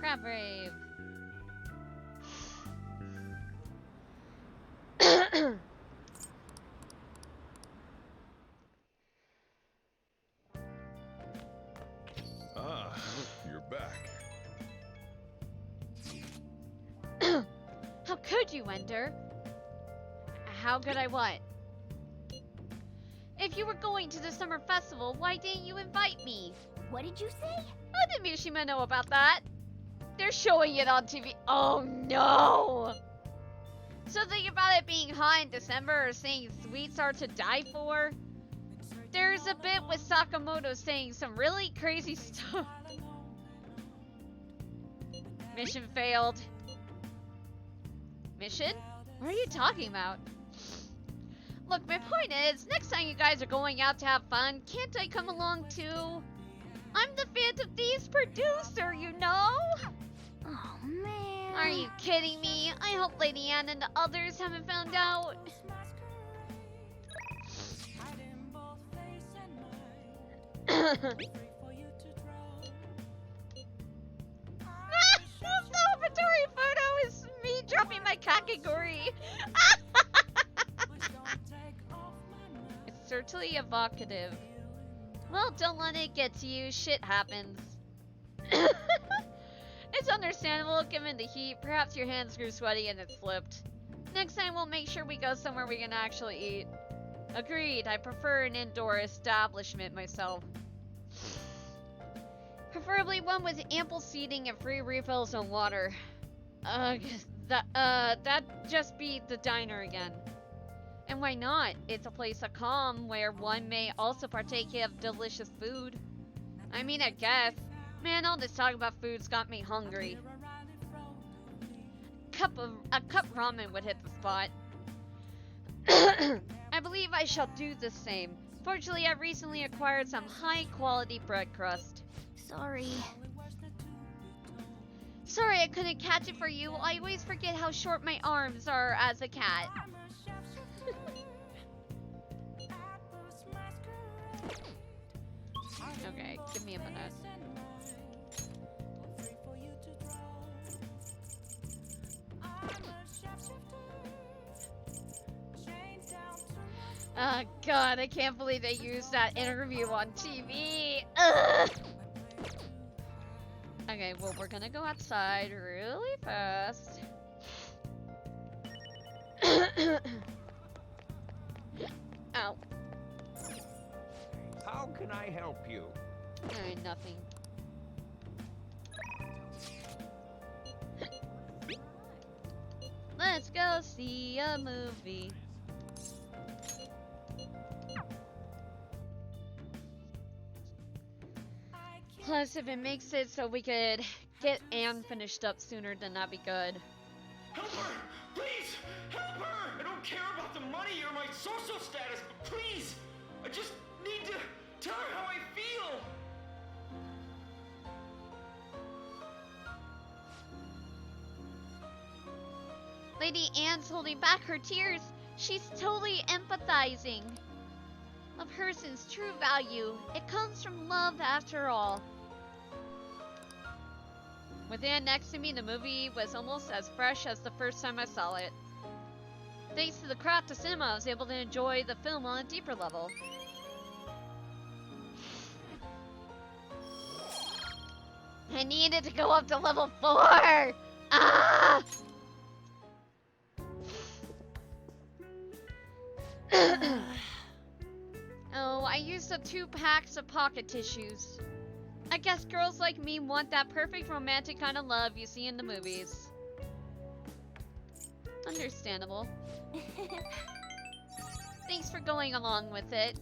Crab Rave. Ah, you're back. How could you, Ender? How could I what? If you were going to the summer festival, why didn't you invite me? What did you say? How did Mishima know about that? They're showing it on TV. Oh no! Something about it being hot in December or saying sweets are to die for. There's a bit with Sakamoto saying some really crazy stuff. Mission failed. Mission? What are you talking about? Look, my point is, next time you guys are going out to have fun, can't I come along too? I'm the Phantom Thieves producer, you know? Oh man. Are you kidding me? I hope Lady Anne and the others haven't found out. The celebratory photo is me dropping my kakigori. It's certainly evocative. Well, don't let it get to you. Shit happens. It's understandable given the heat. Perhaps your hands grew sweaty and it slipped. Next time we'll make sure we go somewhere we can actually eat. Agreed, I prefer an indoor establishment myself. Preferably one with ample seating and free refills on water. That'd just be the diner again. And why not? It's a place of calm where one may also partake of delicious food. I mean, I guess. Man, all this talk about food's got me hungry. A cup ramen would hit the spot. I believe I shall do the same. Fortunately, I recently acquired some high-quality bread crust. Sorry. Sorry I couldn't catch it for you. I always forget how short my arms are as a cat. Okay, give me a minute. Oh god, I can't believe they used that interview on TV. Ugh. Okay, well, we're gonna go outside really fast. Ow. How can I help you? Alright, nothing. Let's go see a movie. Plus, if it makes it so we could get Anne finished up sooner, then that'd be good. Help her! Please! Help her! I don't care about the money or my social status, but please! I just need to tell her how I feel! Lady Anne's holding back her tears. She's totally empathizing. A person's true value. It comes from love after all. With Anne next to me, the movie was almost as fresh as the first time I saw it. Thanks to the craft of cinema, I was able to enjoy the film on a deeper level. I needed to go up to level 4! Ah! Oh, I used up 2 packs of pocket tissues. I guess girls like me want that perfect romantic kind of love you see in the movies. Understandable. Thanks for going along with it.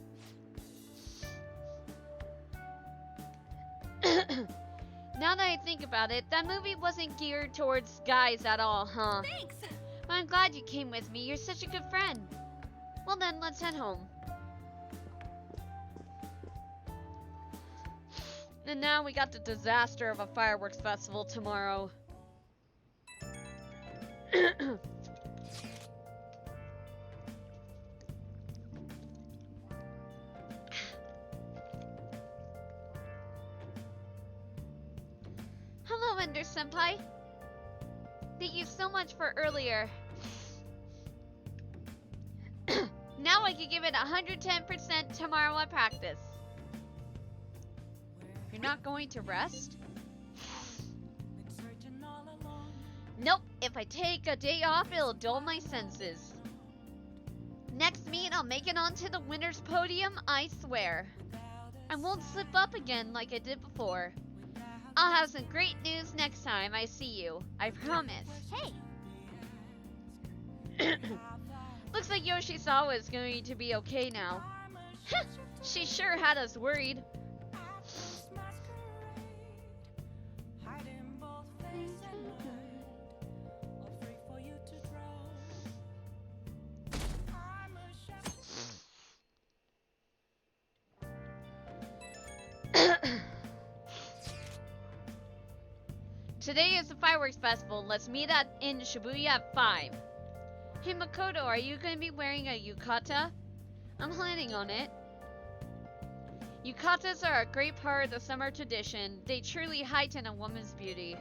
Now that I think about it, that movie wasn't geared towards guys at all, huh? Thanks! But I'm glad you came with me. You're such a good friend. Well then, let's head home. And now we got the disaster of a fireworks festival tomorrow. Hello, Ender Senpai. Thank you so much for earlier. Now I can give it 110% tomorrow at practice. You're not going to rest? Nope, if I take a day off, it'll dull my senses. Next meet, I'll make it onto the winner's podium, I swear. I won't slip up again like I did before. I'll have some great news next time I see you. I promise. Hey, Looks like Yoshizawa is going to be okay now. She sure had us worried. Today is the fireworks festival. Let's meet in Shibuya at 5. Hey Makoto, are you going to be wearing a yukata? I'm planning on it. Yukatas are a great part of the summer tradition. They truly heighten a woman's beauty.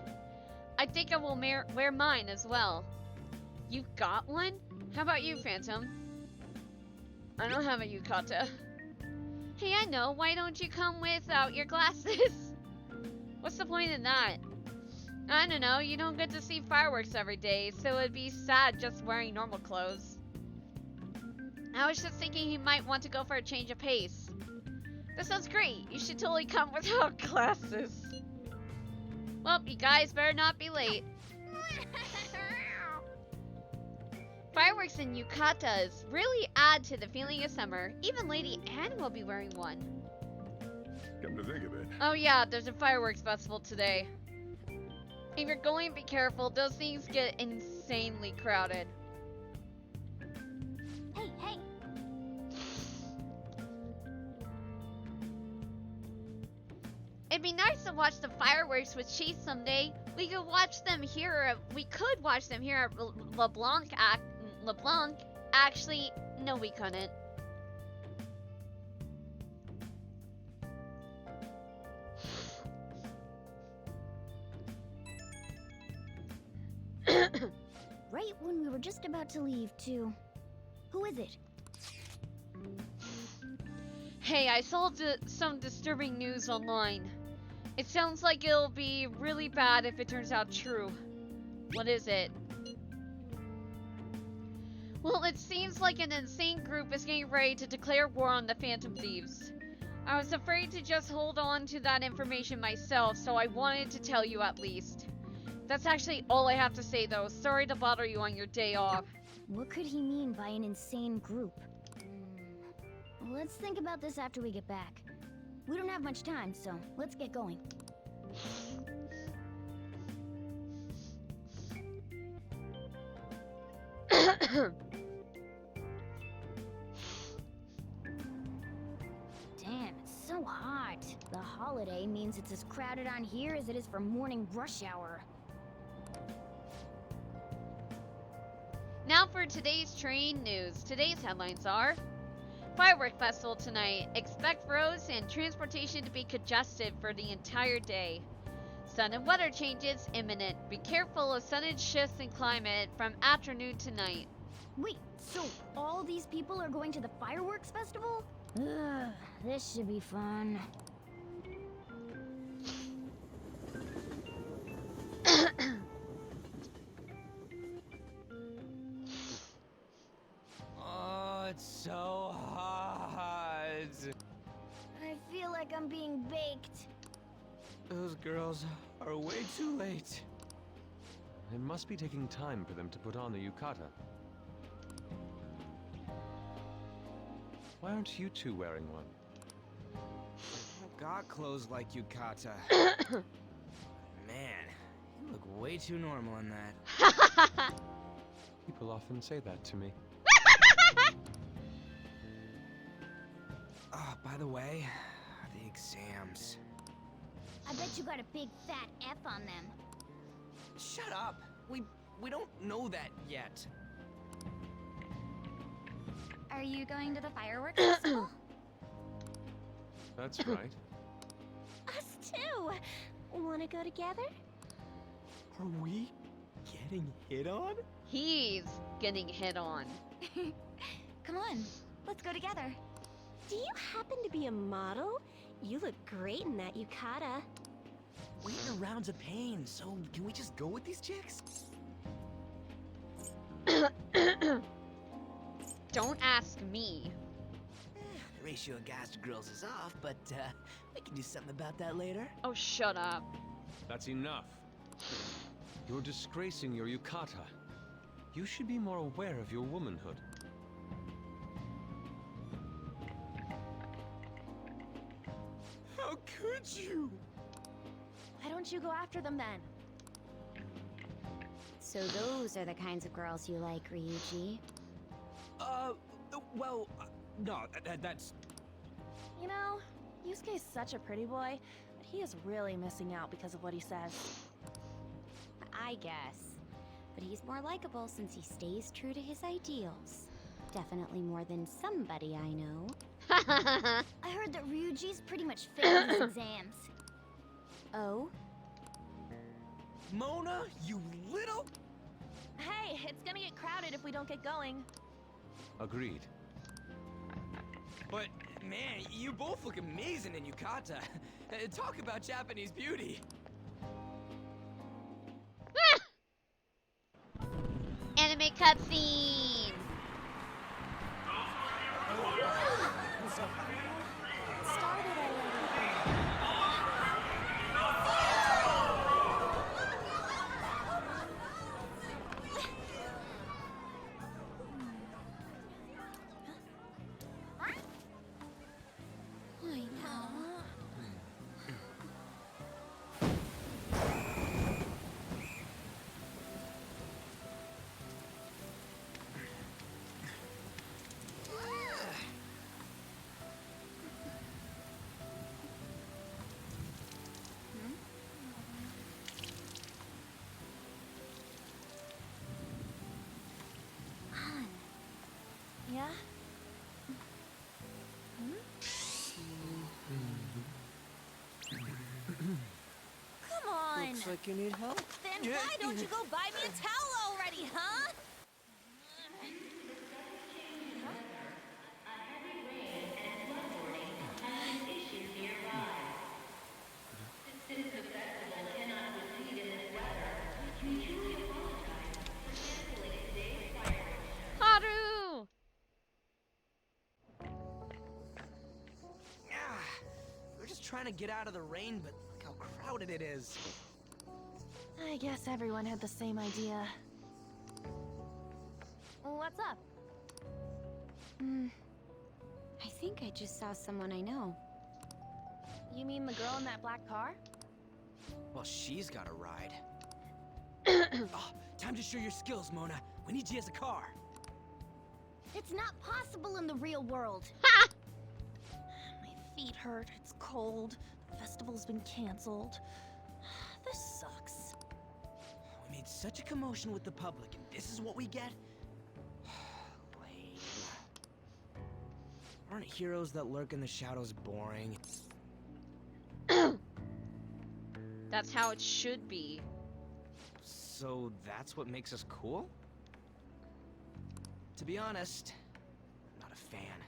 I think I will wear mine as well. You got one? How about you, Phantom? I don't have a yukata. Hey, I know. Why don't you come without your glasses? What's the point in that? I don't know. You don't get to see fireworks every day, so it'd be sad just wearing normal clothes. I was just thinking he might want to go for a change of pace. That sounds great. You should totally come without glasses. Well, you guys better not be late. Fireworks and yukatas really add to the feeling of summer. Even Lady Anne will be wearing one. Come to think of it. Oh yeah, there's a fireworks festival today. If you're going, be careful. Those things get insanely crowded. hey, hey. It'd be nice to watch the fireworks with Chase someday. We could watch them here. We could watch them here at LeBlanc. LeBlanc. Actually, no, we couldn't. Right when we were just about to leave, too. Who is it? Hey, I saw some disturbing news online. It sounds like it'll be really bad if it turns out true. What is it? Well, it seems like an insane group is getting ready to declare war on the Phantom Thieves. I was afraid to just hold on to that information myself, so I wanted to tell you at least. That's actually all I have to say though. Sorry to bother you on your day off. What could he mean by an insane group? Let's think about this after we get back. We don't have much time, so let's get going. Damn, it's so hot. The holiday means it's as crowded on here as it is for morning rush hour. Now for today's train news. Today's headlines are: Firework Festival tonight. Expect roads and transportation to be congested for the entire day. Sudden weather changes imminent. Be careful of sudden shifts in climate from afternoon to night. Wait, so all these people are going to the fireworks festival? Ugh, this should be fun. Oh, it's so hot. I feel like I'm being baked. Those girls are way too late. It must be taking time for them to put on the yukata. Why aren't you two wearing one? I've got clothes like yukata. Man, you look way too normal in that. People often say that to me. Oh, by the way, the exams. I bet you got a big fat F on them. Shut up. We don't know that yet. Are you going to the fireworks festival? That's right. Us too. Wanna go together? Are we getting hit on? He's getting hit on. Come on, let's go together. Do you happen to be a model? You look great in that yukata. Waiting around's a pain, so can we just go with these chicks? Don't ask me. There ratio of guys to girls is off, but we can do something about that later. Oh, shut up. That's enough. You're disgracing your yukata. You should be more aware of your womanhood. How could you? Why don't you go after them then? So those are the kinds of girls you like, Ryuji. Well, no, that's... You know, Yusuke's such a pretty boy, but he is really missing out because of what he says. I guess. But he's more likable since he stays true to his ideals. Definitely more than somebody I know. I heard that Ryuji's pretty much failed his exams. Oh? Mona, you little... Hey, it's gonna get crowded if we don't get going. Agreed. But, man, you both look amazing in yukata. Talk about Japanese beauty. Anime cutscene. Started already. I know. Yeah? Come on! Looks like you need help. Then why don't you go buy me a towel already, huh? Haru! We're just trying to get out of the rain, but look how crowded it is. I guess everyone had the same idea. What's up? I think I just saw someone I know. You mean the girl in that black car? Well, she's got a ride. Oh, time to show your skills, Mona. We need you as a car. It's not possible in the real world. My feet hurt, it's cold, the festival's been canceled. This sucks. We made such a commotion with the public, and this is what we get? Lame. Aren't heroes that lurk in the shadows boring? That's how it should be. So that's what makes us cool? To be honest, I'm not a fan.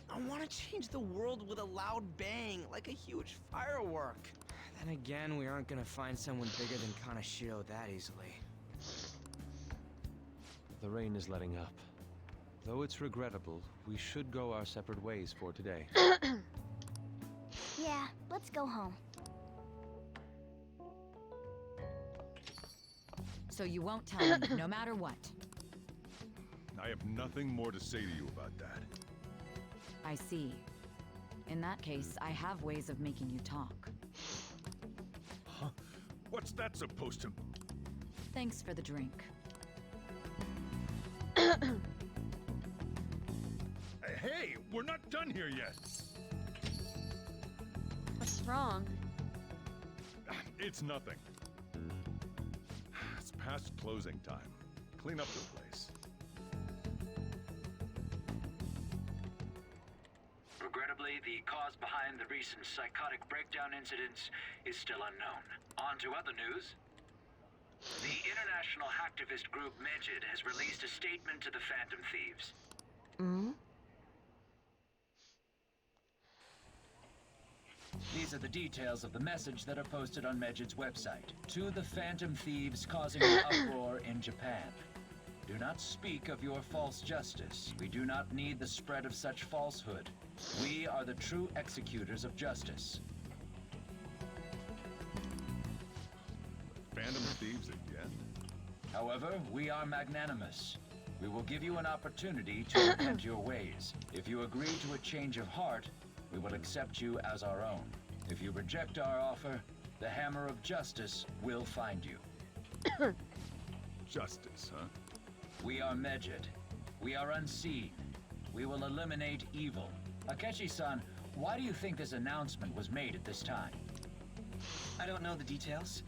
I want to change the world with a loud bang, like a huge firework. Then again, we aren't gonna find someone bigger than Kanashiro that easily. The rain is letting up. Though it's regrettable, we should go our separate ways for today. Yeah, let's go home. So you won't tell me, no matter what. I have nothing more to say to you about that. I see. In that case, I have ways of making you talk. Huh? What's that supposed to... Thanks for the drink. Hey, we're not done here yet. What's wrong? It's nothing. It's past closing time. Clean up the place. Regrettably, the cause behind the recent psychotic breakdown incidents is still unknown. On to other news. The international hacktivist group Megid has released a statement to the Phantom Thieves. These are the details of the message that are posted on Megid's website. To the Phantom Thieves causing an uproar in Japan. Do not speak of your false justice. We do not need the spread of such falsehood. We are the true executors of justice. Phantom thieves again? However, we are magnanimous. We will give you an opportunity to repent your ways. If you agree to a change of heart, we will accept you as our own. If you reject our offer, the hammer of justice will find you. Justice, huh? We are Medjed. We are unseen. We will eliminate evil. Akechi-san, why do you think this announcement was made at this time? I don't know the details,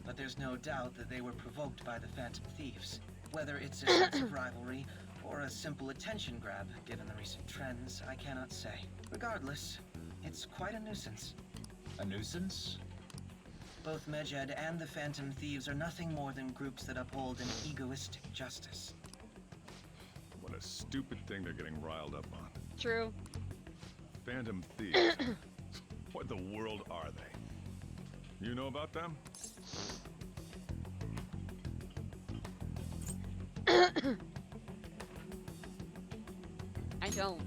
but there's no doubt that they were provoked by the Phantom Thieves. Whether it's a sense of rivalry or a simple attention grab, given the recent trends, I cannot say. Regardless, it's quite a nuisance. A nuisance? Both Medjed and the Phantom Thieves are nothing more than groups that uphold an egoistic justice. What a stupid thing they're getting riled up on. True. Phantom thieves. What the world are they? You know about them? I don't.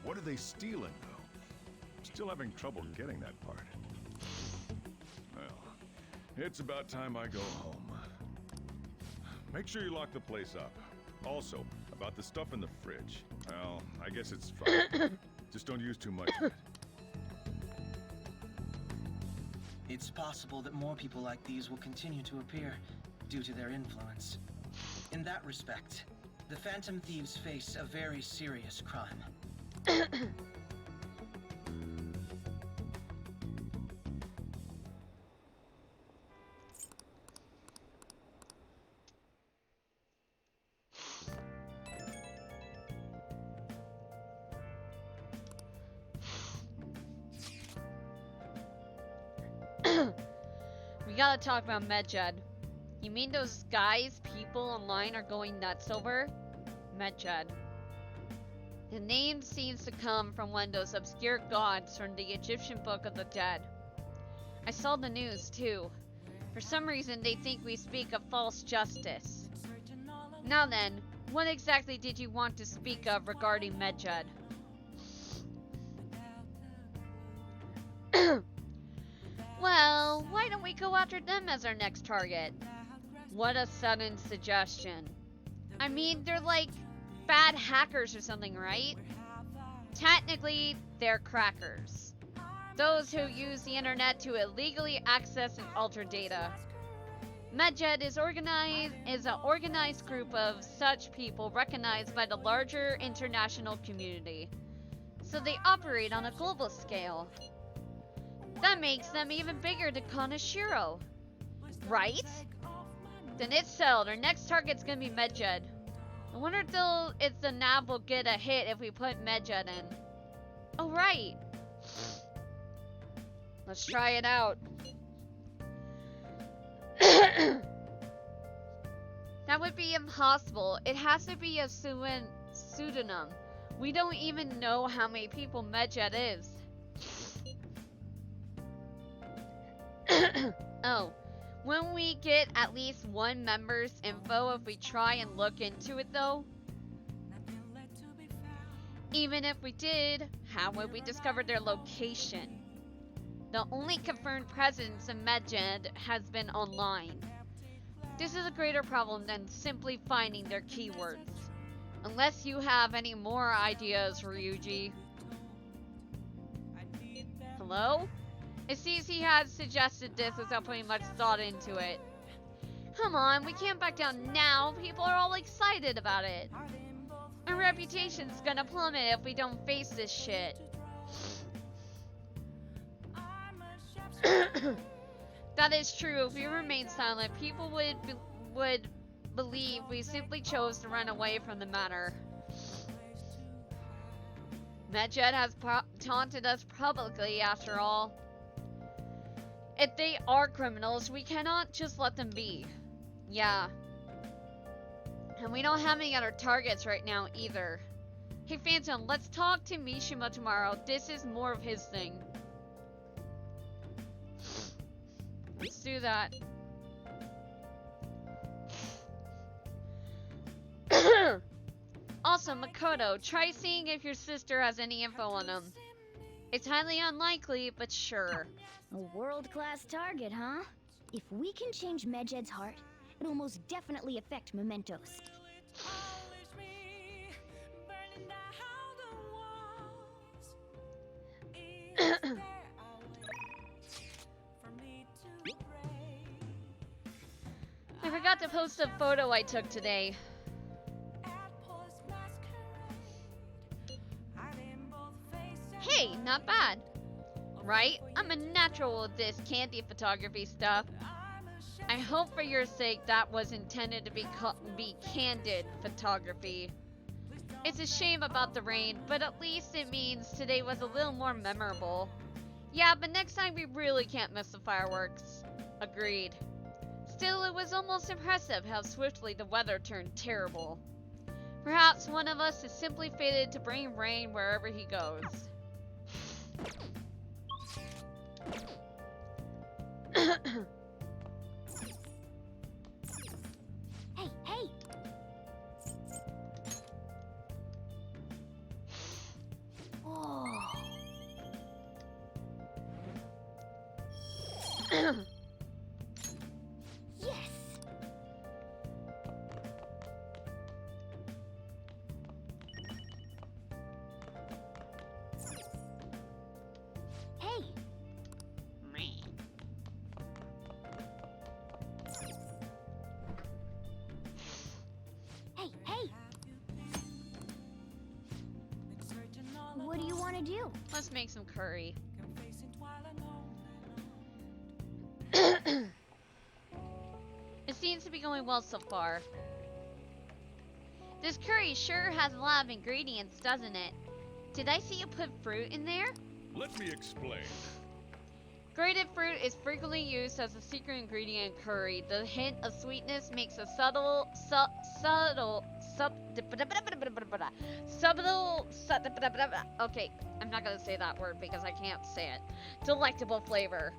What are they stealing, though? Still having trouble getting that part. Well, it's about time I go home. Make sure you lock the place up. Also, about the stuff in the fridge. Well, I guess it's fine. Just don't use too much of it. It's possible that more people like these will continue to appear due to their influence. In that respect, the Phantom Thieves face a very serious crime. We gotta talk about Medjed. You mean those guys people online are going nuts over? Medjed. The name seems to come from one of those obscure gods from the Egyptian Book of the Dead. I saw the news too. For some reason they think we speak of false justice. Now then, what exactly did you want to speak of regarding Medjed? Well, why don't we go after them as our next target? What a sudden suggestion. I mean, they're like bad hackers or something, right? Technically, they're crackers. Those who use the internet to illegally access and alter data. Medjed is an organized group of such people recognized by the larger international community. So they operate on a global scale. That makes them even bigger than Kaneshiro. Right? Then it's settled. Our next target's gonna be Medjed. I wonder if the nav will get a hit if we put Medjed in. Oh, right. Let's try it out. That would be impossible. It has to be a pseudonym. We don't even know how many people Medjed is. Oh, when we get at least one member's info if we try and look into it though? Even if we did, how would we discover their location? The only confirmed presence of Medjed has been online. This is a greater problem than simply finding their keywords. Unless you have any more ideas, Ryuji. Hello? It seems he has suggested this without putting much thought into it. Come on, we can't back down now. People are all excited about it. Our reputation's gonna plummet if we don't face this shit. That is true. If we remain silent, people would believe we simply chose to run away from the matter. Medjed has taunted us publicly, after all. If they are criminals, we cannot just let them be. Yeah. And we don't have any other targets right now either. Hey Phantom, let's talk to Mishima tomorrow. This is more of his thing. Let's do that. Also, Makoto, try seeing if your sister has any info on him. It's highly unlikely, but sure. A world-class target, huh? If we can change Medjed's heart, it'll most definitely affect Mementos. I forgot to post a photo I took today. Hey, not bad. Right? I'm a natural with this candy photography stuff. I hope for your sake that was intended to be candid photography. It's a shame about the rain, but at least it means today was a little more memorable. Yeah, but next time we really can't miss the fireworks. Agreed. Still, it was almost impressive how swiftly the weather turned terrible. Perhaps one of us is simply fated to bring rain wherever he goes. Hey, hey! Oh. Yes! Hey! Hey, hey! What do you want to do? Let's make some curry. It seems to be going well so far. This curry sure has a lot of ingredients, doesn't it? Did I see you put fruit in there? Let me explain. Grated fruit is frequently used as a secret ingredient in curry. The hint of sweetness makes a subtle, okay, I'm not gonna say that word because I can't say it. Delectable flavor.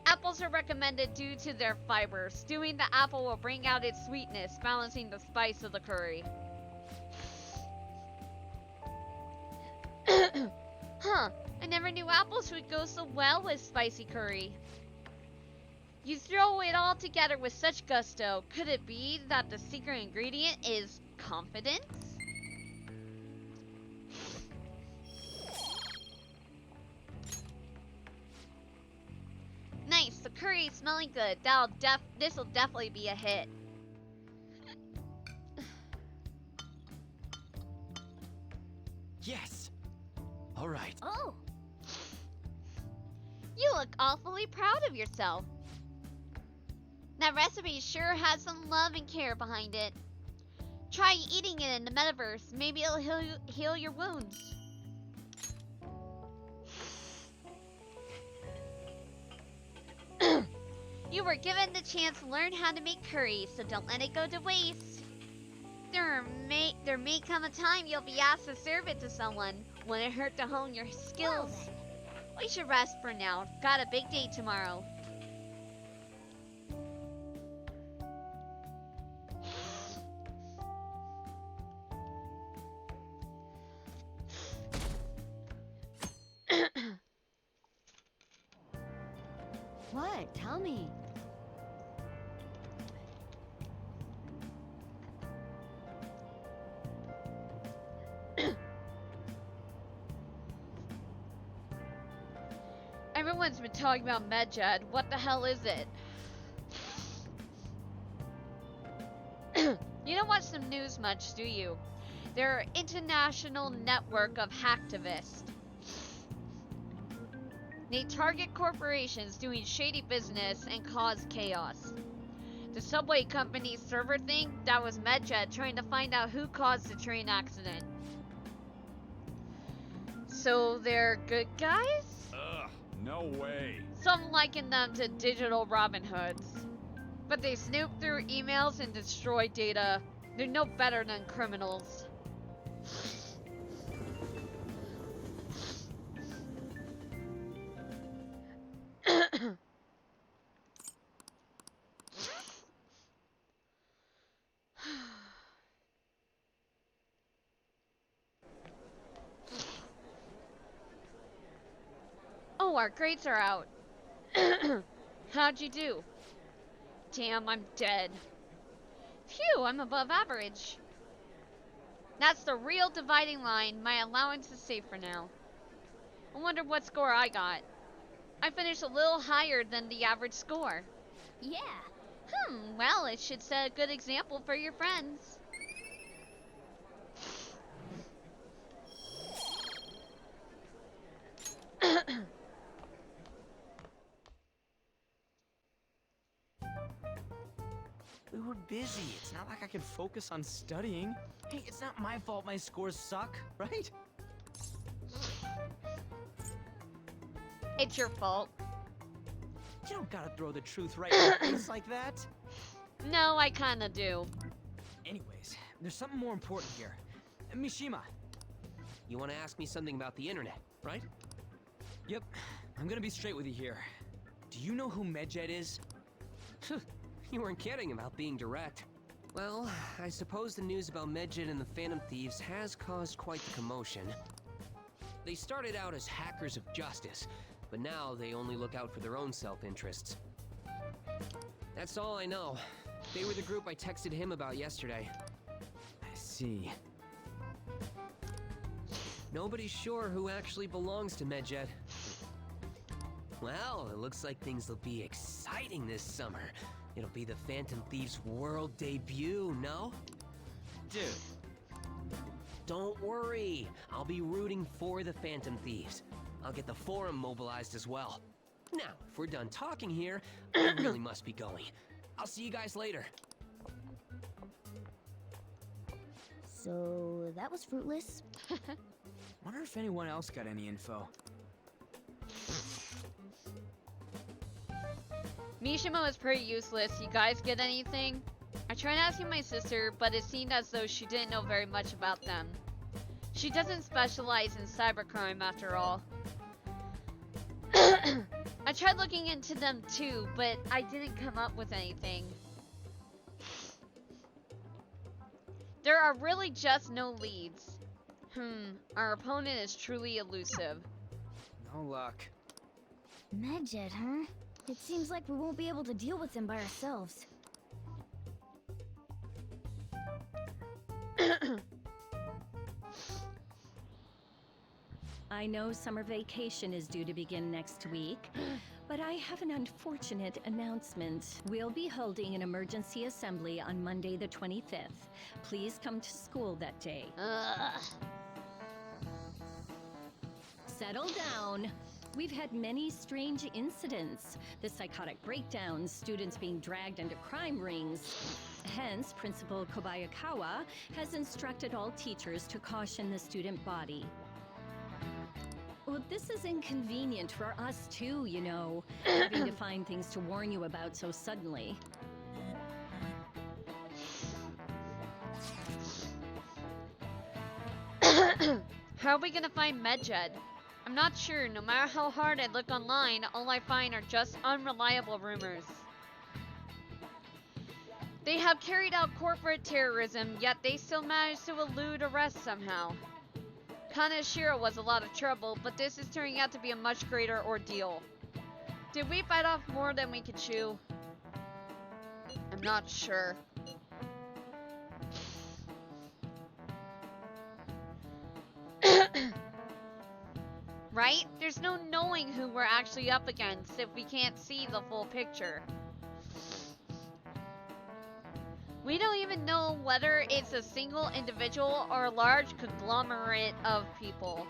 Apples are recommended due to their fiber. Stewing the apple will bring out its sweetness, balancing the spice of the curry. Huh, I never knew apples would go so well with spicy curry. You throw it all together with such gusto. Could it be that the secret ingredient is confidence? Nice, the curry is smelling good. This'll definitely be a hit. Yes! Alright. Oh! You look awfully proud of yourself. That recipe sure has some love and care behind it. Try eating it in the metaverse. Maybe it'll heal your wounds. You were given the chance to learn how to make curry, so don't let it go to waste. There may come a time you'll be asked to serve it to someone. Won't it hurt to hone your skills? We should rest for now. Got a big day tomorrow. What? Tell me. Everyone's been talking about Medjed. What the hell is it? You don't watch the news much, do you? They're an international network of hacktivists. They target corporations doing shady business and cause chaos. The subway company's server thing, that was Medjed trying to find out who caused the train accident. So they're good guys? Ugh, no way. Some liken them to digital Robin Hoods. But they snoop through emails and destroy data. They're no better than criminals. our grades are out. How'd you do? Damn, I'm dead. Phew, I'm above average. That's the real dividing line. My allowance is safe for now. I wonder what score I got. I finished a little higher than the average score. Yeah. Well, it should set a good example for your friends. We were busy. It's not like I could focus on studying. Hey, it's not my fault my scores suck, right? It's your fault. You don't gotta throw the truth right in your face like that. No, I kinda do. Anyways, there's something more important here. Mishima. You want to ask me something about the internet, right? Yep. I'm gonna be straight with you here. Do you know who Medjed is? You weren't kidding about being direct. Well, I suppose the news about Medjed and the Phantom Thieves has caused quite the commotion. They started out as hackers of justice, but now they only look out for their own self-interests. That's all I know. They were the group I texted him about yesterday. I see. Nobody's sure who actually belongs to Medjed. Well, it looks like things will be exciting this summer. It'll be the Phantom Thieves world debut, no? Dude. Don't worry. I'll be rooting for the Phantom Thieves. I'll get the forum mobilized as well. Now, if we're done talking here, I really must be going. I'll see you guys later. So, that was fruitless. Wonder if anyone else got any info. Mishima is pretty useless. You guys get anything? I tried asking my sister, but it seemed as though she didn't know very much about them. She doesn't specialize in cybercrime after all. I tried looking into them too, but I didn't come up with anything. There are really just no leads. Our opponent is truly elusive. No luck. Medjed, huh? It seems like we won't be able to deal with him by ourselves. I know summer vacation is due to begin next week, but I have an unfortunate announcement. We'll be holding an emergency assembly on Monday the 25th. Please come to school that day. Settle down. We've had many strange incidents. The psychotic breakdowns, students being dragged into crime rings. Hence, Principal Kobayakawa has instructed all teachers to caution the student body. Well, this is inconvenient for us too, you know, having to find things to warn you about so suddenly. How are we gonna find Medjed? I'm not sure. No matter how hard I look online, all I find are just unreliable rumors. They have carried out corporate terrorism, yet they still managed to elude arrest somehow. Kaneshiro was a lot of trouble, but this is turning out to be a much greater ordeal. Did we bite off more than we could chew? I'm not sure. Right? There's no knowing who we're actually up against if we can't see the full picture. We don't even know whether it's a single individual or a large conglomerate of people.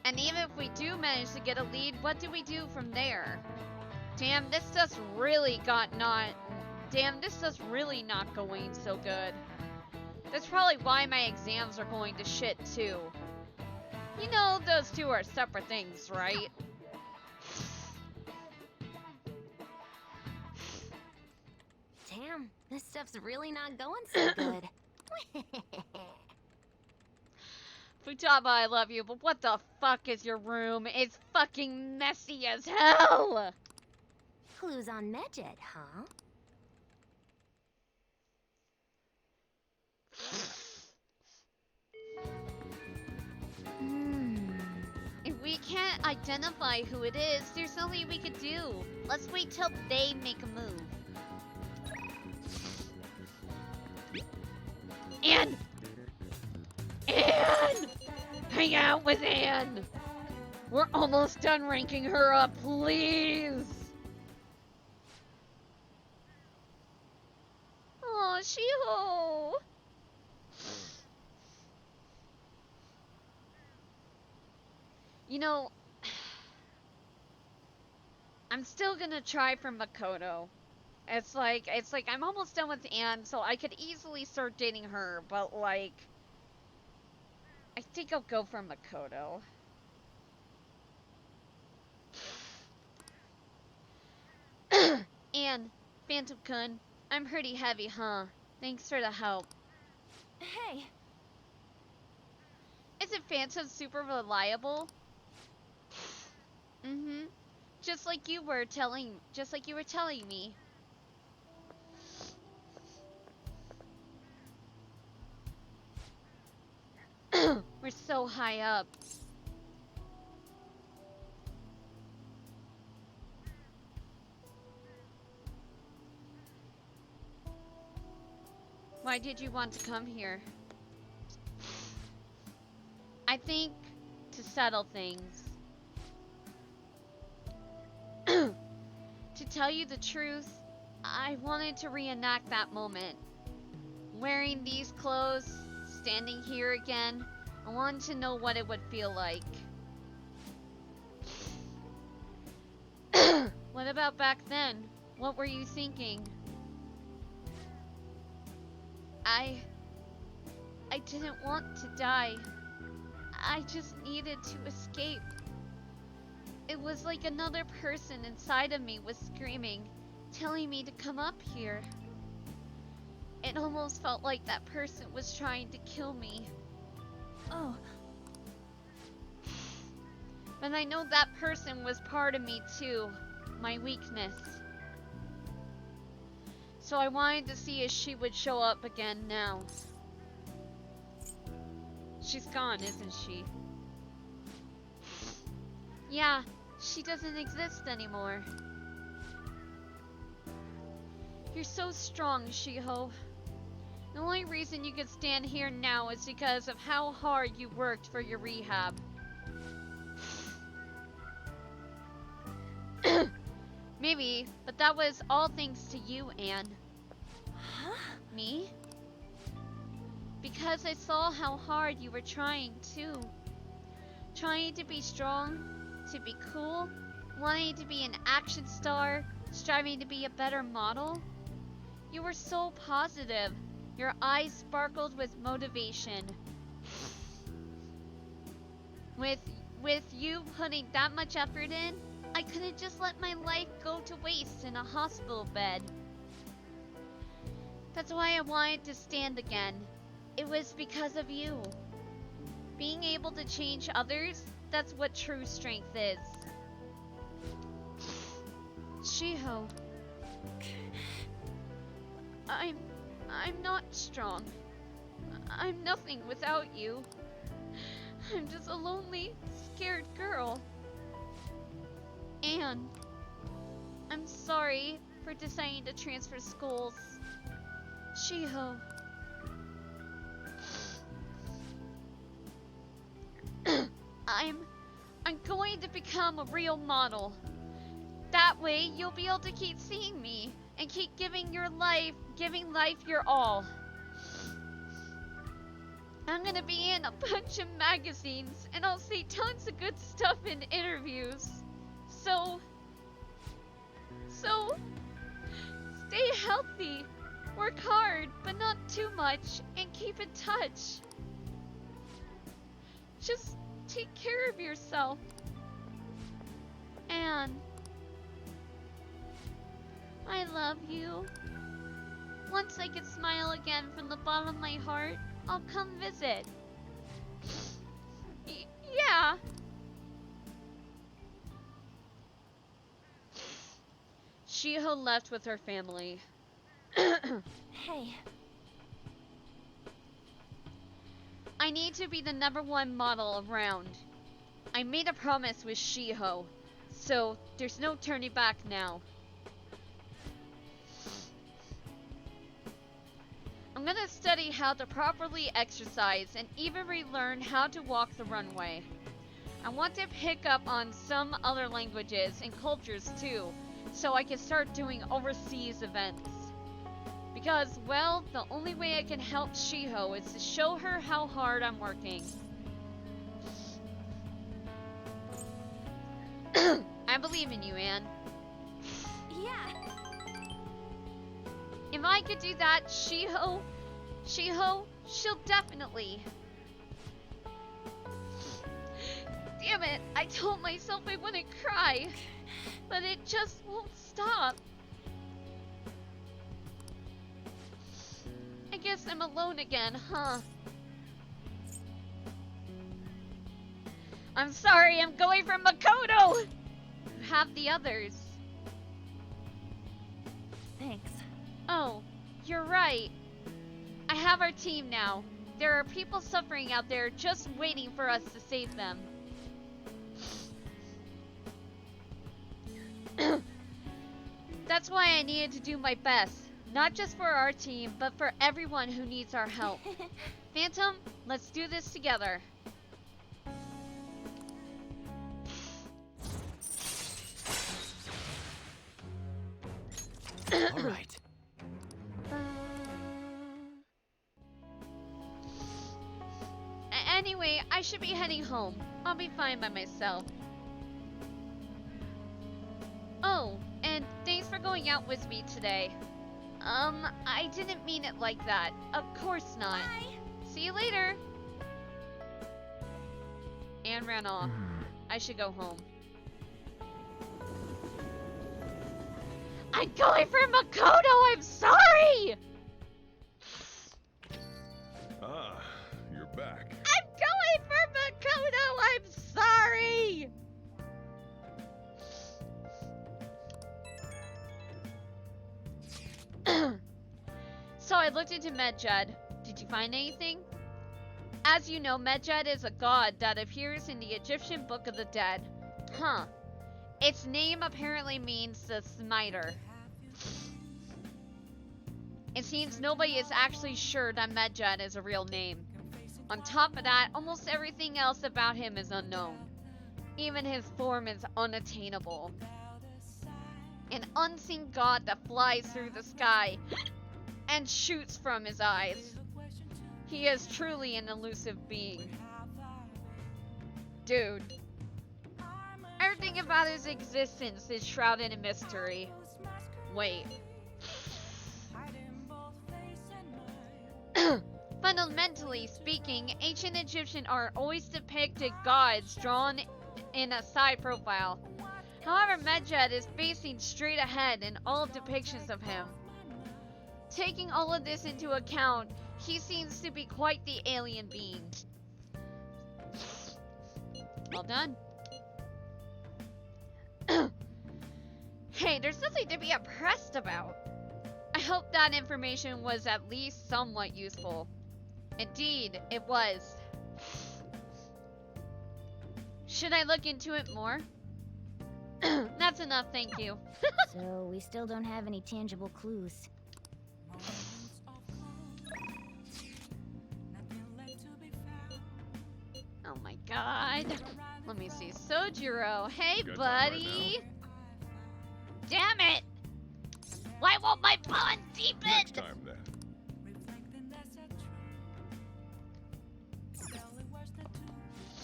And even if we do manage to get a lead, what do we do from there? Damn, this just really not going so good. That's probably why my exams are going to shit too. You know, those two are separate things, right? Damn, this stuff's really not going so good. Futaba, I love you, but what the fuck is your room? It's fucking messy as hell! Clues on Medjed, huh? It we can't identify who it is, there's nothing we could do. Let's wait till they make a move. Anne! Anne! Hang out with Anne! We're almost done ranking her up, please! Oh, Shiho! You know, I'm still gonna try for Makoto. It's like I'm almost done with Anne, so I could easily start dating her, but like, I think I'll go for Makoto. Anne, Phantom-kun, I'm pretty heavy, huh? Thanks for the help. Hey. Isn't Phantom super reliable? Mm-hmm. Just like you were telling me. We're so high up. Why did you want to come here? I think to settle things. To tell you the truth, I wanted to reenact that moment. Wearing these clothes, standing here again, I wanted to know what it would feel like. What about back then? What were you thinking? I didn't want to die. I just needed to escape. It was like another person inside of me was screaming, telling me to come up here. It almost felt like that person was trying to kill me. Oh. But I know that person was part of me too, my weakness. So I wanted to see if she would show up again now. She's gone, isn't she? Yeah, she doesn't exist anymore. You're so strong, Shiho. The only reason you can stand here now is because of how hard you worked for your rehab. Maybe, but that was all thanks to you, Anne. Huh? Me? Because I saw how hard you were trying too. Trying to be strong, to be cool, wanting to be an action star, striving to be a better model. You were so positive. Your eyes sparkled with motivation. With you putting that much effort in, I couldn't just let my life go to waste in a hospital bed. That's why I wanted to stand again. It was because of you. Being able to change others, that's what true strength is. Shiho. I'm not strong. I'm nothing without you. I'm just a lonely, scared girl. Anne, I'm sorry for deciding to transfer schools. Shiho. I'm going to become a real model. That way you'll be able to keep seeing me and keep giving life your all. I'm gonna be in a bunch of magazines and I'll say tons of good stuff in interviews. So stay healthy, work hard, but not too much, and keep in touch. Just take care of yourself. Anne, I love you. Once I can smile again from the bottom of my heart, I'll come visit. Yeah. Shiho left with her family. Hey. I need to be the #1 model around. I made a promise with Shiho, so there's no turning back now. I'm gonna study how to properly exercise and even relearn how to walk the runway. I want to pick up on some other languages and cultures too, so I can start doing overseas events. Because, well, the only way I can help Shiho is to show her how hard I'm working. I believe in you, Anne. Yeah. If I could do that, Shiho, she'll definitely. Damn it, I told myself I wouldn't cry, but it just won't stop. I guess I'm alone again, huh? I'm sorry, I'm going for Makoto! You have the others. Thanks. Oh, you're right. I have our team now. There are people suffering out there just waiting for us to save them. That's why I needed to do my best. Not just for our team, but for everyone who needs our help. Phantom, let's do this together. All right. Anyway, I should be heading home. I'll be fine by myself. Oh, and thanks for going out with me today. I didn't mean it like that. Of course not. Bye. See you later. Anne ran off. I should go home. I'm going for Makoto! I'm sorry! Ah, you're back. I'm going for Makoto! I'm sorry! So I looked into Medjed. Did you find anything? As you know, Medjed is a god that appears in the Egyptian Book of the Dead. Huh. Its name apparently means the Smiter. It seems nobody is actually sure that Medjed is a real name. On top of that, almost everything else about him is unknown. Even his form is unattainable. An unseen god that flies through the sky and shoots from his eyes. He is truly an elusive being. Dude. Everything about his existence is shrouded in mystery. Wait. Fundamentally speaking, ancient Egyptian art always depicted gods drawn in a side profile. However, Medjed is facing straight ahead in all depictions of him. Taking all of this into account, he seems to be quite the alien being. Well done. Hey, there's nothing to be impressed about. I hope that information was at least somewhat useful. Indeed, it was. Should I look into it more? That's enough, thank you. So, we still don't have any tangible clues. Oh my god. Let me see. Sojiro, hey Good time buddy. Damn it! Why won't my bond deepen? Next time, then.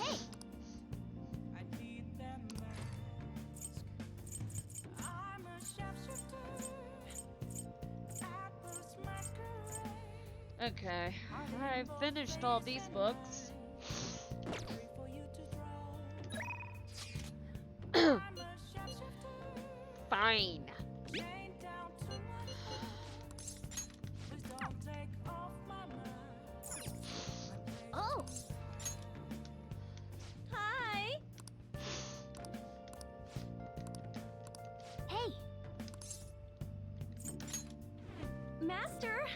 Hey! Okay, I've finished all these books. Fine. Oh. Hi. Hey! Master.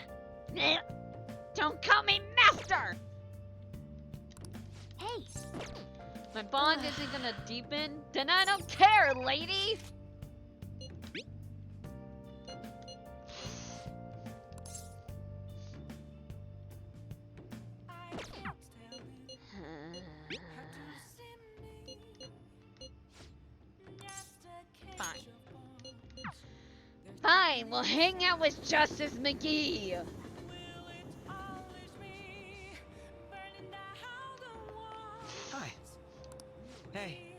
Don't call me master! Hey! My my bond isn't gonna deepen, then I don't care, lady! Fine. Fine, we'll hang out with Justice McGee. Hi. Hey.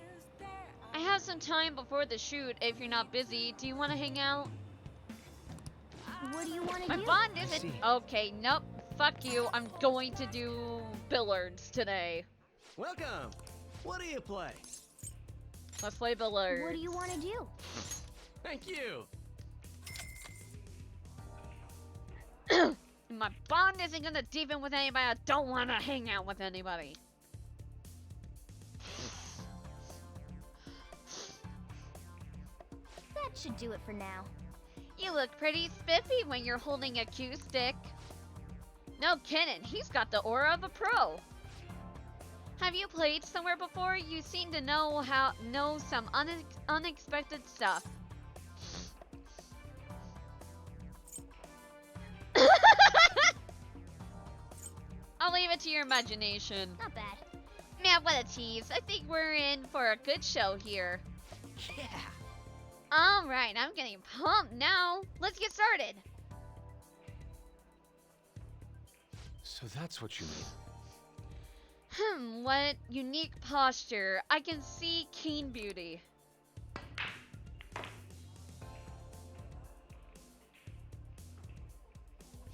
I have some time before the shoot if you're not busy. Do you want to hang out? What do you want to My do? bond isn't. Okay, nope. Fuck you. I'm going to do billiards today. Welcome. What do you play? Let's play billiards. What do you want to do? Thank you. My bond isn't gonna deepen with anybody. I don't want to hang out with anybody. That should do it for now. You look pretty spiffy when you're holding a cue stick. No kidding, he's got the aura of a pro. Have you played somewhere before? You seem to know some unexpected stuff. I'll leave it to your imagination. Not bad. Man, what a tease. I think we're in for a good show here. Yeah. Alright, I'm getting pumped now. Let's get started. So that's what you mean. What unique posture. I can see keen beauty.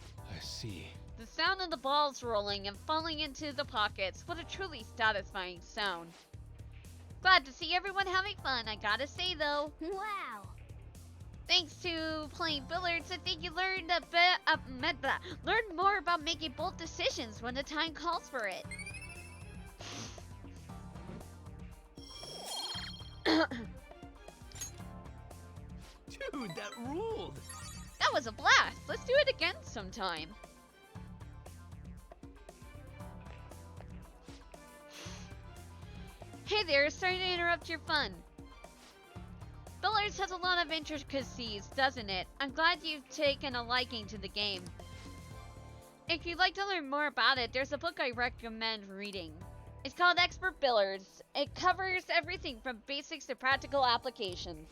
I see. The sound of the balls rolling and falling into the pockets. What a truly satisfying sound. Glad to see everyone having fun, I gotta say though. Wow. Thanks to playing billiards, I think you learned learned more about making bold decisions when the time calls for it. Dude, that ruled. That was a blast. Let's do it again sometime. Hey there, sorry to interrupt your fun. Billiards has a lot of intricacies, doesn't it? I'm glad you've taken a liking to the game. If you'd like to learn more about it, there's a book I recommend reading. It's called Expert Billiards. It covers everything from basics to practical applications.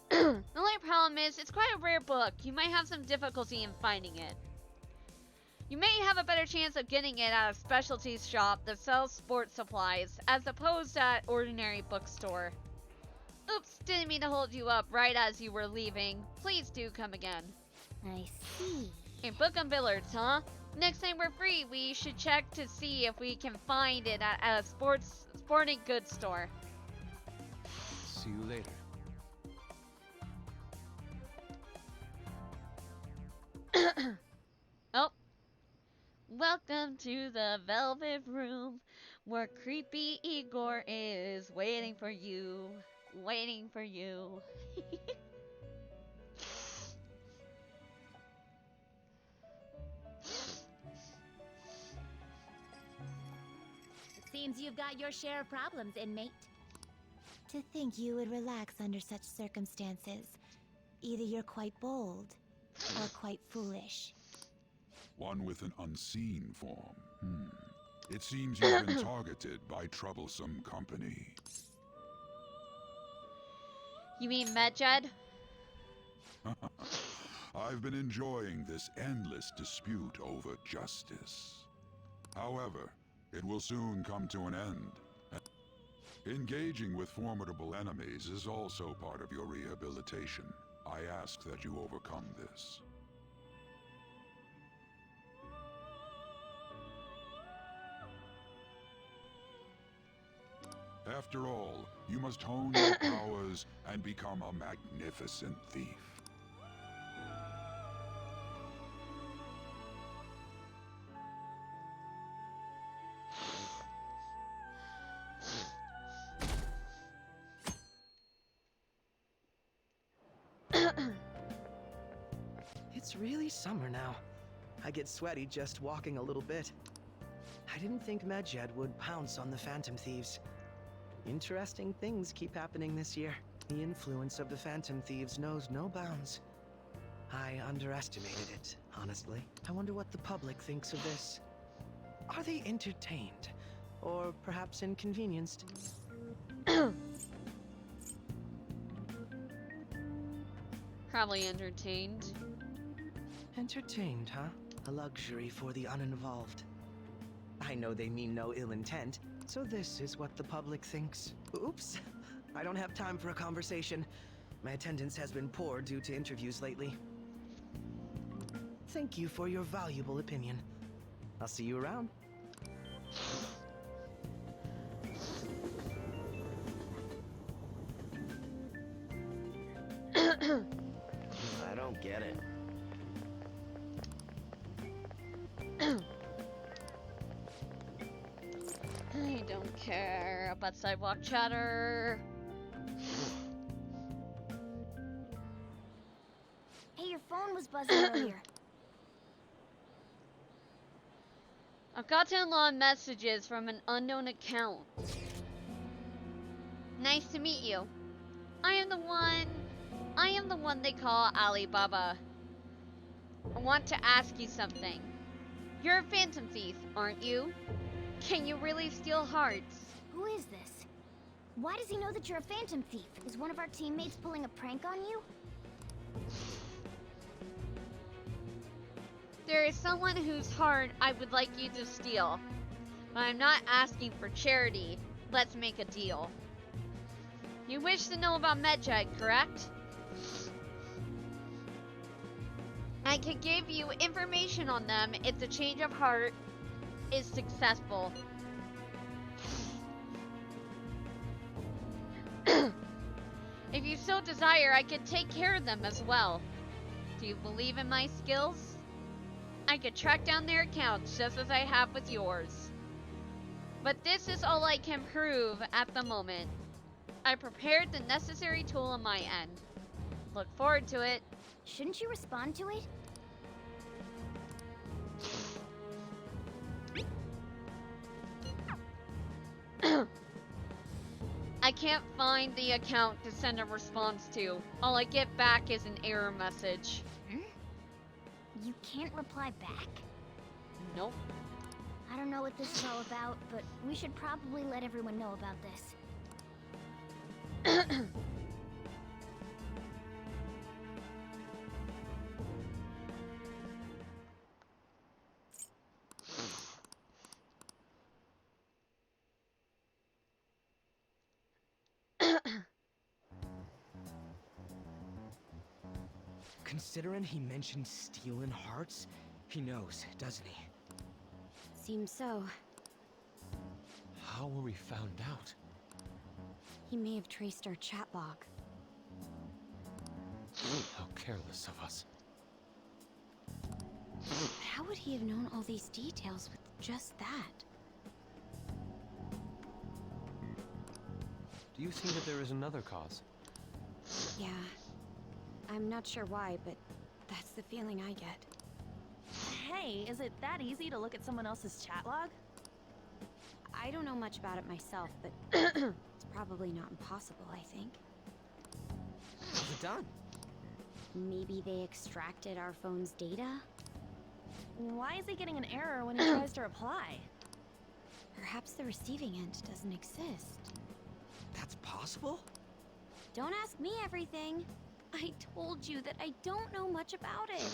The only problem is, it's quite a rare book. You might have some difficulty in finding it. You may have a better chance of getting it at a specialty shop that sells sports supplies, as opposed to an ordinary bookstore. Oops, didn't mean to hold you up right as you were leaving. Please do come again. I see. A book on billiards, huh? Next time we're free, we should check to see if we can find it at a sporting goods store. See you later. Oh. Welcome to the Velvet Room, where creepy Igor is waiting for you. Waiting for you. Seems you've got your share of problems, inmate. To think you would relax under such circumstances. Either you're quite bold, or quite foolish. One with an unseen form. It seems you've been targeted by troublesome company. You mean Medjed? I've been enjoying this endless dispute over justice. However, it will soon come to an end. Engaging with formidable enemies is also part of your rehabilitation. I ask that you overcome this. After all, you must hone your powers and become a magnificent thief. It's really summer now. I get sweaty just walking a little bit. I didn't think Medjed would pounce on the Phantom Thieves. Interesting things keep happening this year. The influence of the Phantom Thieves knows no bounds. I underestimated it, honestly. I wonder what the public thinks of this. Are they entertained? Or perhaps inconvenienced? Probably entertained. Entertained, huh? A luxury for the uninvolved. I know they mean no ill intent, so this is what the public thinks. Oops, I don't have time for a conversation. My attendance has been poor due to interviews lately. Thank you for your valuable opinion. I'll see you around. I don't get it. I don't care about sidewalk chatter. Hey, your phone was buzzing earlier. I've gotten a lot of messages from an unknown account. Nice to meet you. I am the one they call Alibaba. I want to ask you something. You're a phantom thief, aren't you? Can you really steal hearts? Who is this? Why does he know that you're a phantom thief? Is one of our teammates pulling a prank on you? There is someone whose heart I would like you to steal. But I'm not asking for charity. Let's make a deal. You wish to know about Medjed, correct? I can give you information on them if the change of heart is successful. If you so desire, I can take care of them as well. Do you believe in my skills? I could track down their accounts just as I have with yours. But this is all I can prove at the moment. I prepared the necessary tool on my end. Look forward to it. Shouldn't you respond to it? I can't find the account to send a response to. All I get back is an error message. You can't reply back? Nope. I don't know what this is all about, but we should probably let everyone know about this. Considering he mentioned stealing hearts, he knows, doesn't he? Seems so. How were we found out? He may have traced our chat log. How careless of us. How would he have known all these details with just that? Do you think that there is another cause? Yeah. I'm not sure why, but that's the feeling I get. Hey, is it that easy to look at someone else's chat log? I don't know much about it myself, but it's probably not impossible, I think. How's it done? Maybe they extracted our phone's data? Why is he getting an error when he tries to reply? Perhaps the receiving end doesn't exist. That's possible? Don't ask me everything. I told you that I don't know much about it.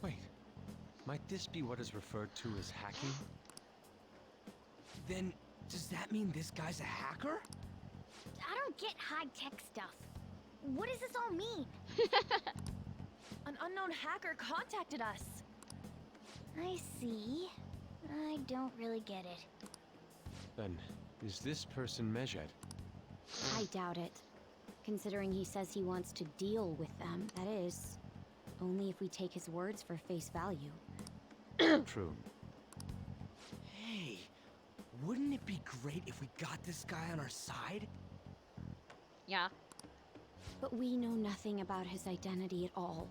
Wait, might this be what is referred to as hacking? Then, does that mean this guy's a hacker? I don't get high-tech stuff. What does this all mean? An unknown hacker contacted us. I see. I don't really get it. Then, is this person Medjed? I doubt it. Considering he says he wants to deal with them, that is. Only if we take his words for face value. True. Hey, wouldn't it be great if we got this guy on our side? Yeah. But we know nothing about his identity at all.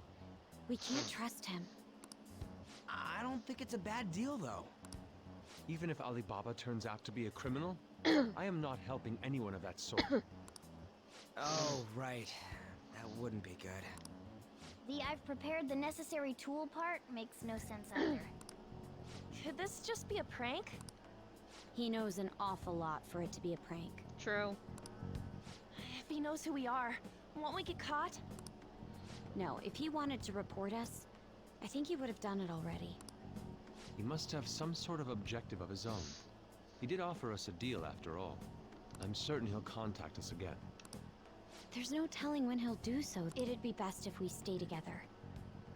We can't trust him. I don't think it's a bad deal, though. Even if Alibaba turns out to be a criminal, I am not helping anyone of that sort. Oh, right. That wouldn't be good. The I've prepared the necessary tool part makes no sense either. Could this just be a prank? He knows an awful lot for it to be a prank. True. If he knows who we are, won't we get caught? No, if he wanted to report us, I think he would have done it already. He must have some sort of objective of his own. He did offer us a deal after all. I'm certain he'll contact us again. There's no telling when he'll do so. It'd be best if we stay together.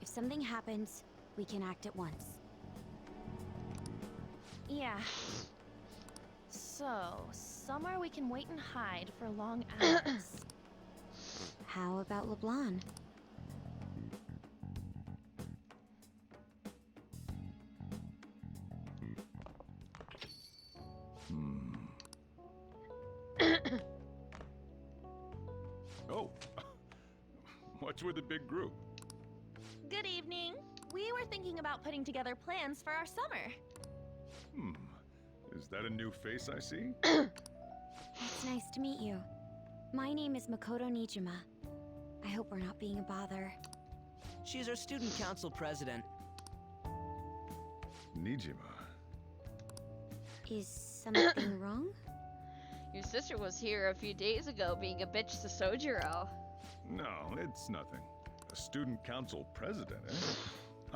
If something happens, we can act at once. Yeah. So, somewhere we can wait and hide for long hours. How about LeBlanc? Oh, what's with the big group? Good evening. We were thinking about putting together plans for our summer. Is that a new face I see? It's nice to meet you. My name is Makoto Nijima. I hope we're not being a bother. She's our student council president. Nijima. Is something wrong? Your sister was here a few days ago being a bitch to Sojiro. No, it's nothing. A student council president, eh?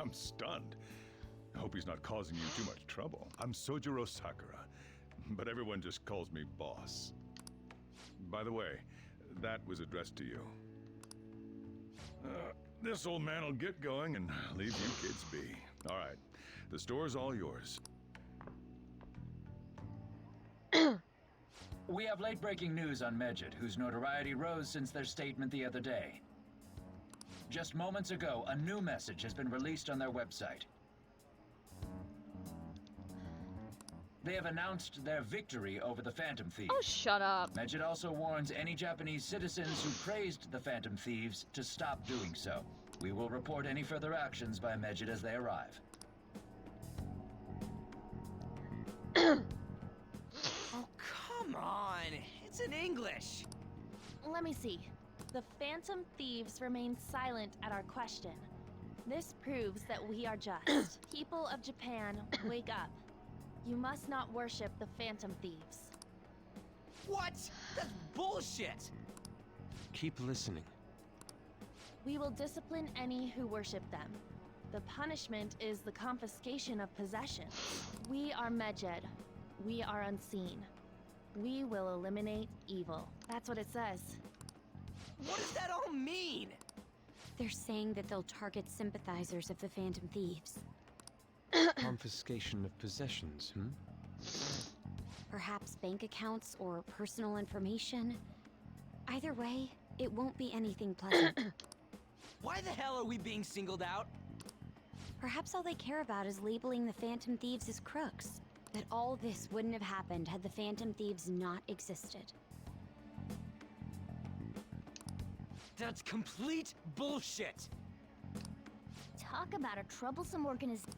I'm stunned. I hope he's not causing you too much trouble. I'm Sojiro Sakura, but everyone just calls me boss. By the way, that was addressed to you. This old man will get going and leave you kids be. All right, the store's all yours. We have late-breaking news on Medjed, whose notoriety rose since their statement the other day. Just moments ago, a new message has been released on their website. They have announced their victory over the Phantom Thieves. Oh, shut up. Medjed also warns any Japanese citizens who praised the Phantom Thieves to stop doing so. We will report any further actions by Medjed as they arrive. Oh, come on! It's in English! Let me see. The Phantom Thieves remain silent at our question. This proves that we are just. People of Japan, wake up. You must not worship the Phantom Thieves. What? That's bullshit! Keep listening. We will discipline any who worship them. The punishment is the confiscation of possessions. We are Medjed. We are unseen. We will eliminate evil. That's what it says. What does that all mean? They're saying that they'll target sympathizers of the Phantom Thieves. Confiscation of possessions, Perhaps bank accounts or personal information. Either way, it won't be anything pleasant. Why the hell are we being singled out? Perhaps all they care about is labeling the Phantom Thieves as crooks. That all this wouldn't have happened had the Phantom Thieves not existed. That's complete bullshit! Talk about a troublesome organization.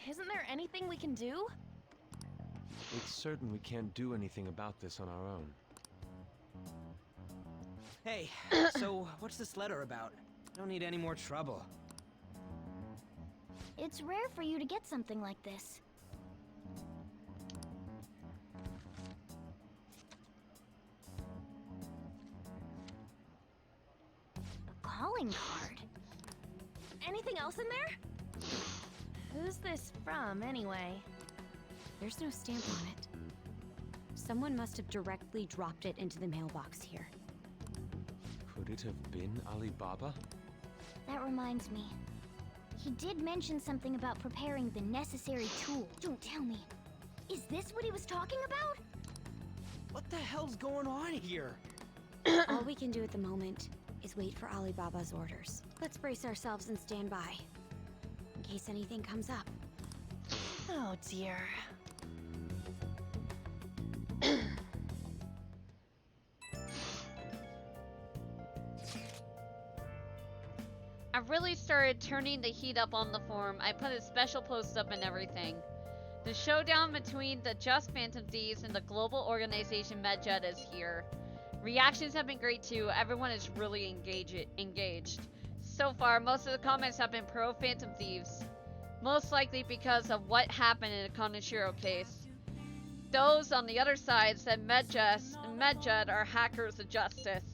Isn't there anything we can do? It's certain we can't do anything about this on our own. Hey, so what's this letter about? I don't need any more trouble. It's rare for you to get something like this. A calling card? Anything else in there? Who's this from, anyway? There's no stamp on it. Someone must have directly dropped it into the mailbox here. Could it have been Alibaba? That reminds me. He did mention something about preparing the necessary tool. Don't tell me. Is this what he was talking about? What the hell's going on here? All we can do at the moment is wait for Alibaba's orders. Let's brace ourselves and stand by. In case anything comes up. Oh dear. I really started turning the heat up on the forum. I put a special post up and everything. The showdown between the Just Phantom Thieves and the global organization Medjed is here. Reactions have been great too. Everyone is really engaged. So far, most of the comments have been pro Phantom Thieves. Most likely because of what happened in the Konoshiro case. Those on the other side said Medjed are hackers of justice.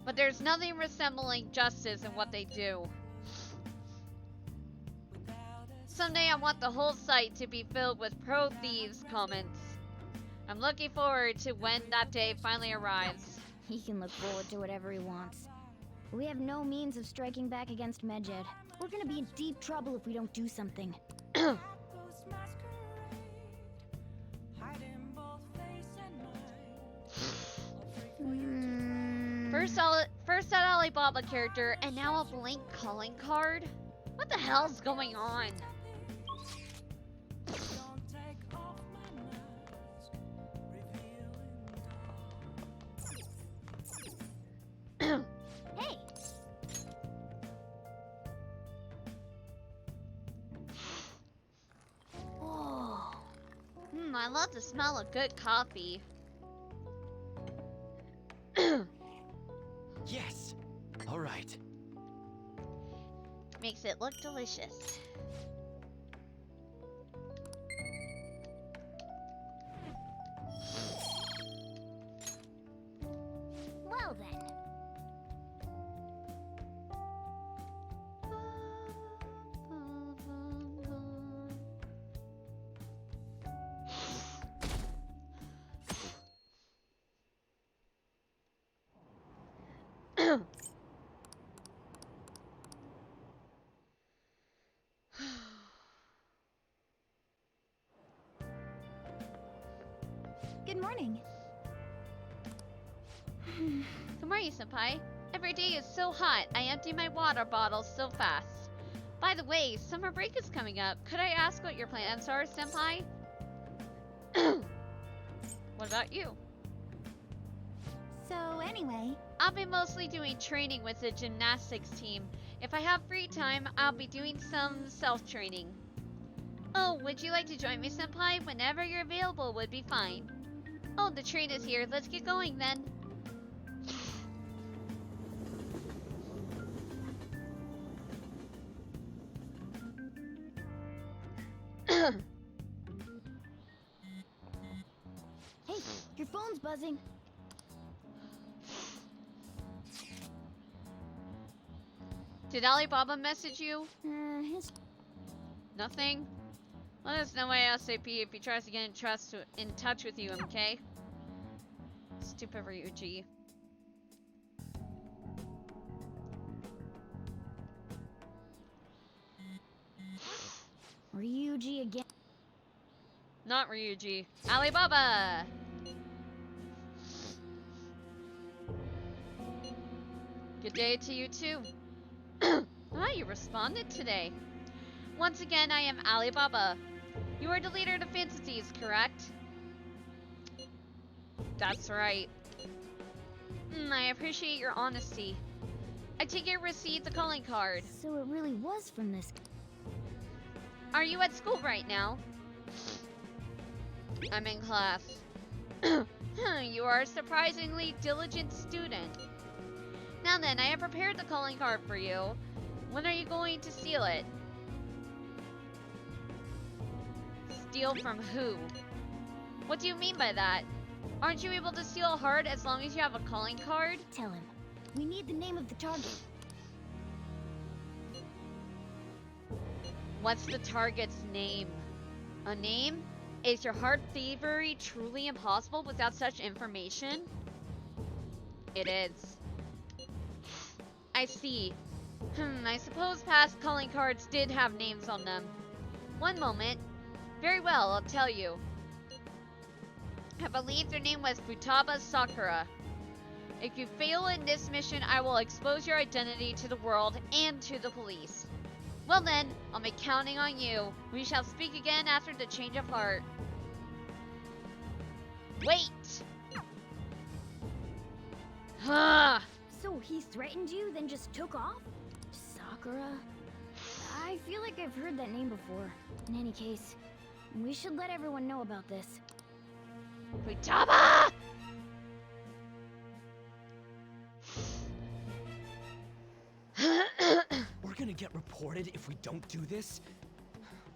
But there's nothing resembling justice in what they do. Someday I want the whole site to be filled with pro-thieves comments. I'm looking forward to when that day finally arrives. He can look forward to whatever he wants. We have no means of striking back against Medjed. We're gonna be in deep trouble if we don't do something. First that Alibaba character, and now a blank calling card? What the hell's going on? Hey! Oh. I love the smell of good coffee. Yes! Alright. Makes it look delicious. Well then. Good morning. Good morning, Senpai. Every day is so hot, I empty my water bottle so fast. By the way, summer break is coming up. Could I ask what your plans are, Senpai? What about you? So anyway, I'll be mostly doing training with the gymnastics team. If I have free time, I'll be doing some self-training. Oh, would you like to join me, Senpai? Whenever you're available would be fine. Oh, the train is here. Let's get going then. Hey, your phone's buzzing. Did Alibaba message you? His... Nothing? Let us know ASAP if he tries to get in touch with you, okay? Stupid Ryuji. Ryuji again. Not Ryuji. Alibaba! Good day to you too. Ah, you responded today. Once again, I am Alibaba. You are the leader of the Fantasies, correct? That's right. I appreciate your honesty. I take it you received the calling card. So it really was from this... Are you at school right now? I'm in class. You are a surprisingly diligent student. Now then, I have prepared the calling card for you. When are you going to steal it? Steal from who? What do you mean by that? Aren't you able to steal a heart as long as you have a calling card? Tell him. We need the name of the target. What's the target's name? A name? Is your heart thievery truly impossible without such information? It is. I see. I suppose past calling cards did have names on them. One moment. Very well, I'll tell you. I believe their name was Futaba Sakura. If you fail in this mission, I will expose your identity to the world and to the police. Well then, I'll be counting on you. We shall speak again after the change of heart. Wait! So he threatened you, then just took off? Sakura? I feel like I've heard that name before. In any case, we should let everyone know about this. Futaba! We're gonna get reported if we don't do this?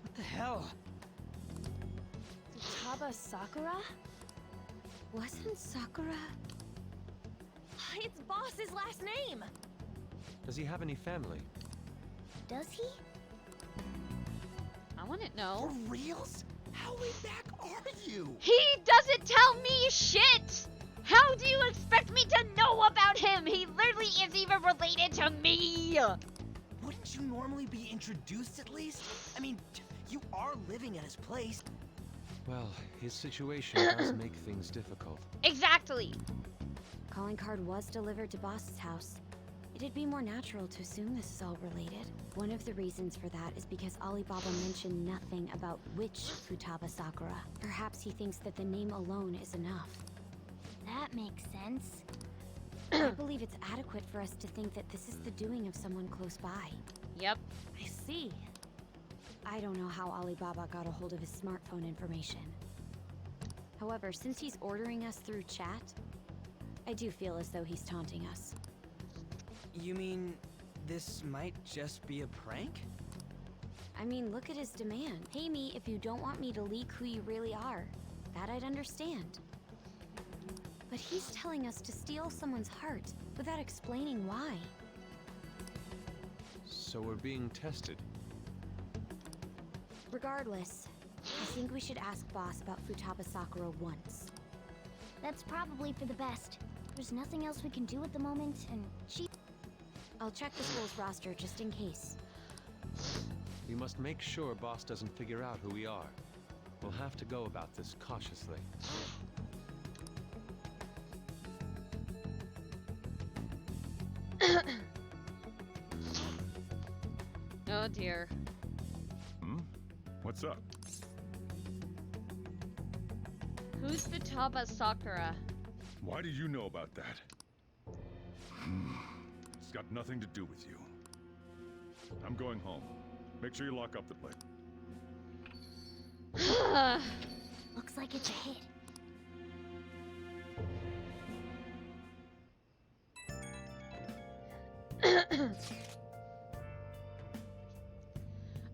What the hell? Futaba Sakura? Wasn't Sakura? It's Boss's last name! Does he have any family? Does he? I want to know. For reals? How way back are you? He doesn't tell me shit! How do you expect me to know about him? He literally isn't even related to me! Wouldn't you normally be introduced at least? I mean, you are living at his place. Well, his situation does make things difficult. Exactly! Calling card was delivered to Boss's house. It'd be more natural to assume this is all related. One of the reasons for that is because Alibaba mentioned nothing about which Futaba Sakura. Perhaps he thinks that the name alone is enough. That makes sense. I believe it's adequate for us to think that this is the doing of someone close by. Yep. I see. I don't know how Alibaba got a hold of his smartphone information. However, since he's ordering us through chat, I do feel as though he's taunting us. You mean this might just be a prank? I mean, look at his demand. Pay me if you don't want me to leak who you really are. That I'd understand. But he's telling us to steal someone's heart without explaining why. So we're being tested. Regardless, I think we should ask Boss about Futaba Sakura once. That's probably for the best. There's nothing else we can do at the moment, and she... I'll check the school's roster just in case. We must make sure Boss doesn't figure out who we are. We'll have to go about this cautiously. Oh dear. What's up? Who's Futaba Sakura? Why do you know about that? It's got nothing to do with you. I'm going home. Make sure you lock up the place. Looks like it's a hit.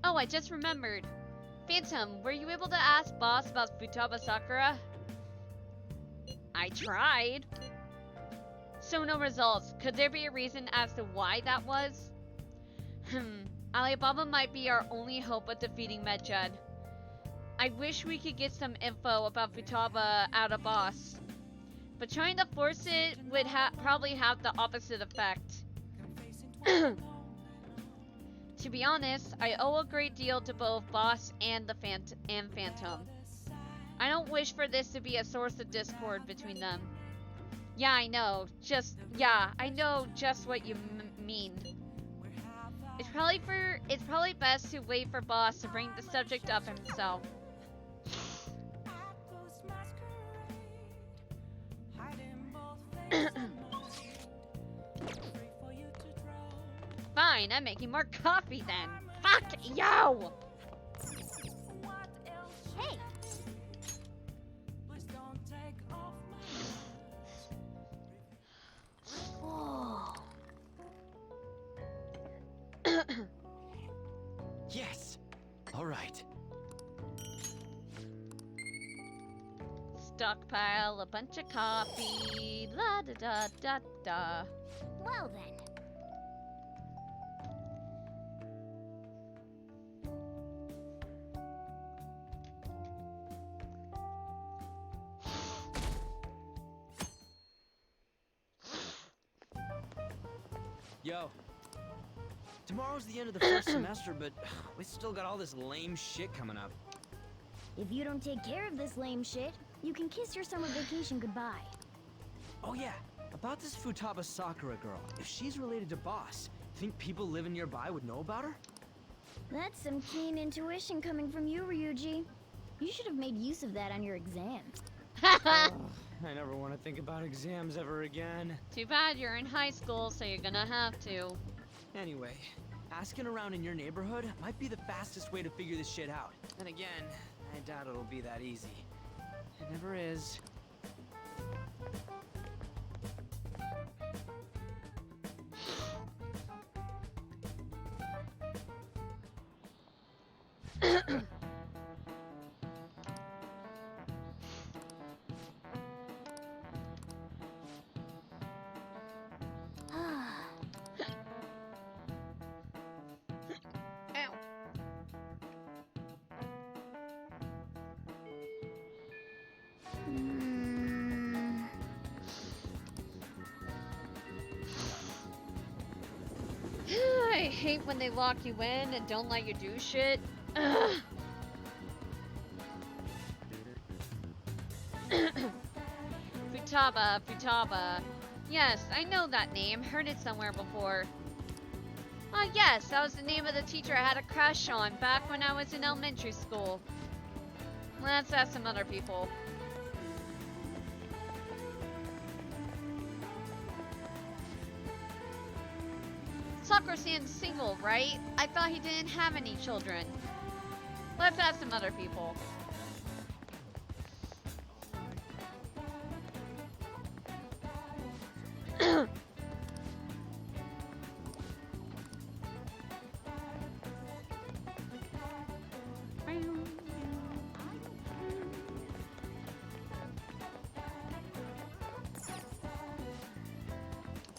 Oh, I just remembered. Phantom, were you able to ask Boss about Futaba Sakura? I tried. So no results. Could there be a reason as to why that was? Alibaba might be our only hope of defeating Medjed. I wish we could get some info about Futaba out of Boss. But trying to force it would probably have the opposite effect. To be honest, I owe a great deal to both Boss and the Phantom. I don't wish for this to be a source of discord between them. Yeah, I know. I know just what you mean. It's probably best to wait for Boss to bring the subject up himself. Fine, I'm making more coffee then. Fuck yo! Hey! Whoa. Yes! Alright. Stockpile a bunch of coffee. La da da da da. Well then. Yo. Tomorrow's the end of the first semester, but we still got all this lame shit coming up. If you don't take care of this lame shit, you can kiss your summer vacation goodbye. Oh yeah, about this Futaba Sakura girl. If she's related to Boss, think people living nearby would know about her? That's some keen intuition coming from you, Ryuji. You should have made use of that on your exams. I never want to think about exams ever again. Too bad you're in high school, so you're gonna have to. Anyway, asking around in your neighborhood might be the fastest way to figure this shit out. And again, I doubt it'll be that easy. It never is. I hate when they lock you in and don't let you do shit. Ugh. Futaba. Yes, I know that name. Heard it somewhere before. Yes, that was the name of the teacher I had a crush on back when I was in elementary school. Let's ask some other people. Sakura-san's single, right? I thought he didn't have any children. Let's ask some other people.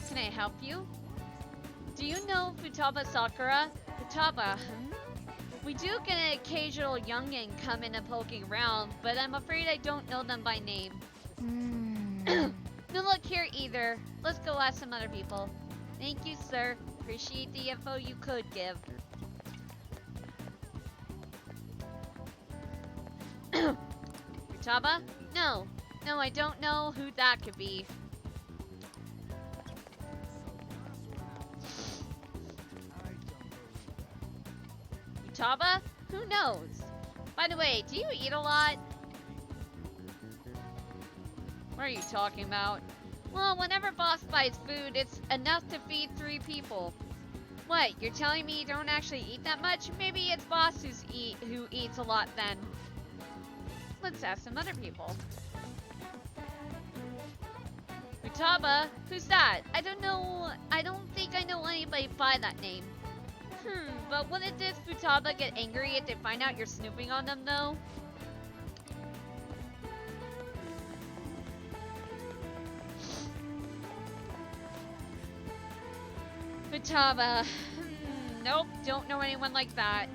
Can I help you? Do you know Futaba Sakura? Futaba, We do get an occasional youngin coming and poking around, but I'm afraid I don't know them by name. No luck here either. Let's go ask some other people. Thank you, sir. Appreciate the info you could give. Futaba? No, I don't know who that could be. Futaba? Who knows? By the way, do you eat a lot? What are you talking about? Well, whenever boss buys food, it's enough to feed 3 people. What, you're telling me you don't actually eat that much? Maybe it's boss who eats a lot then. Let's ask some other people. Futaba? Who's that? I don't know. I don't think I know anybody by that name. But wouldn't this Futaba get angry if they find out you're snooping on them, though? Futaba. Nope, don't know anyone like that.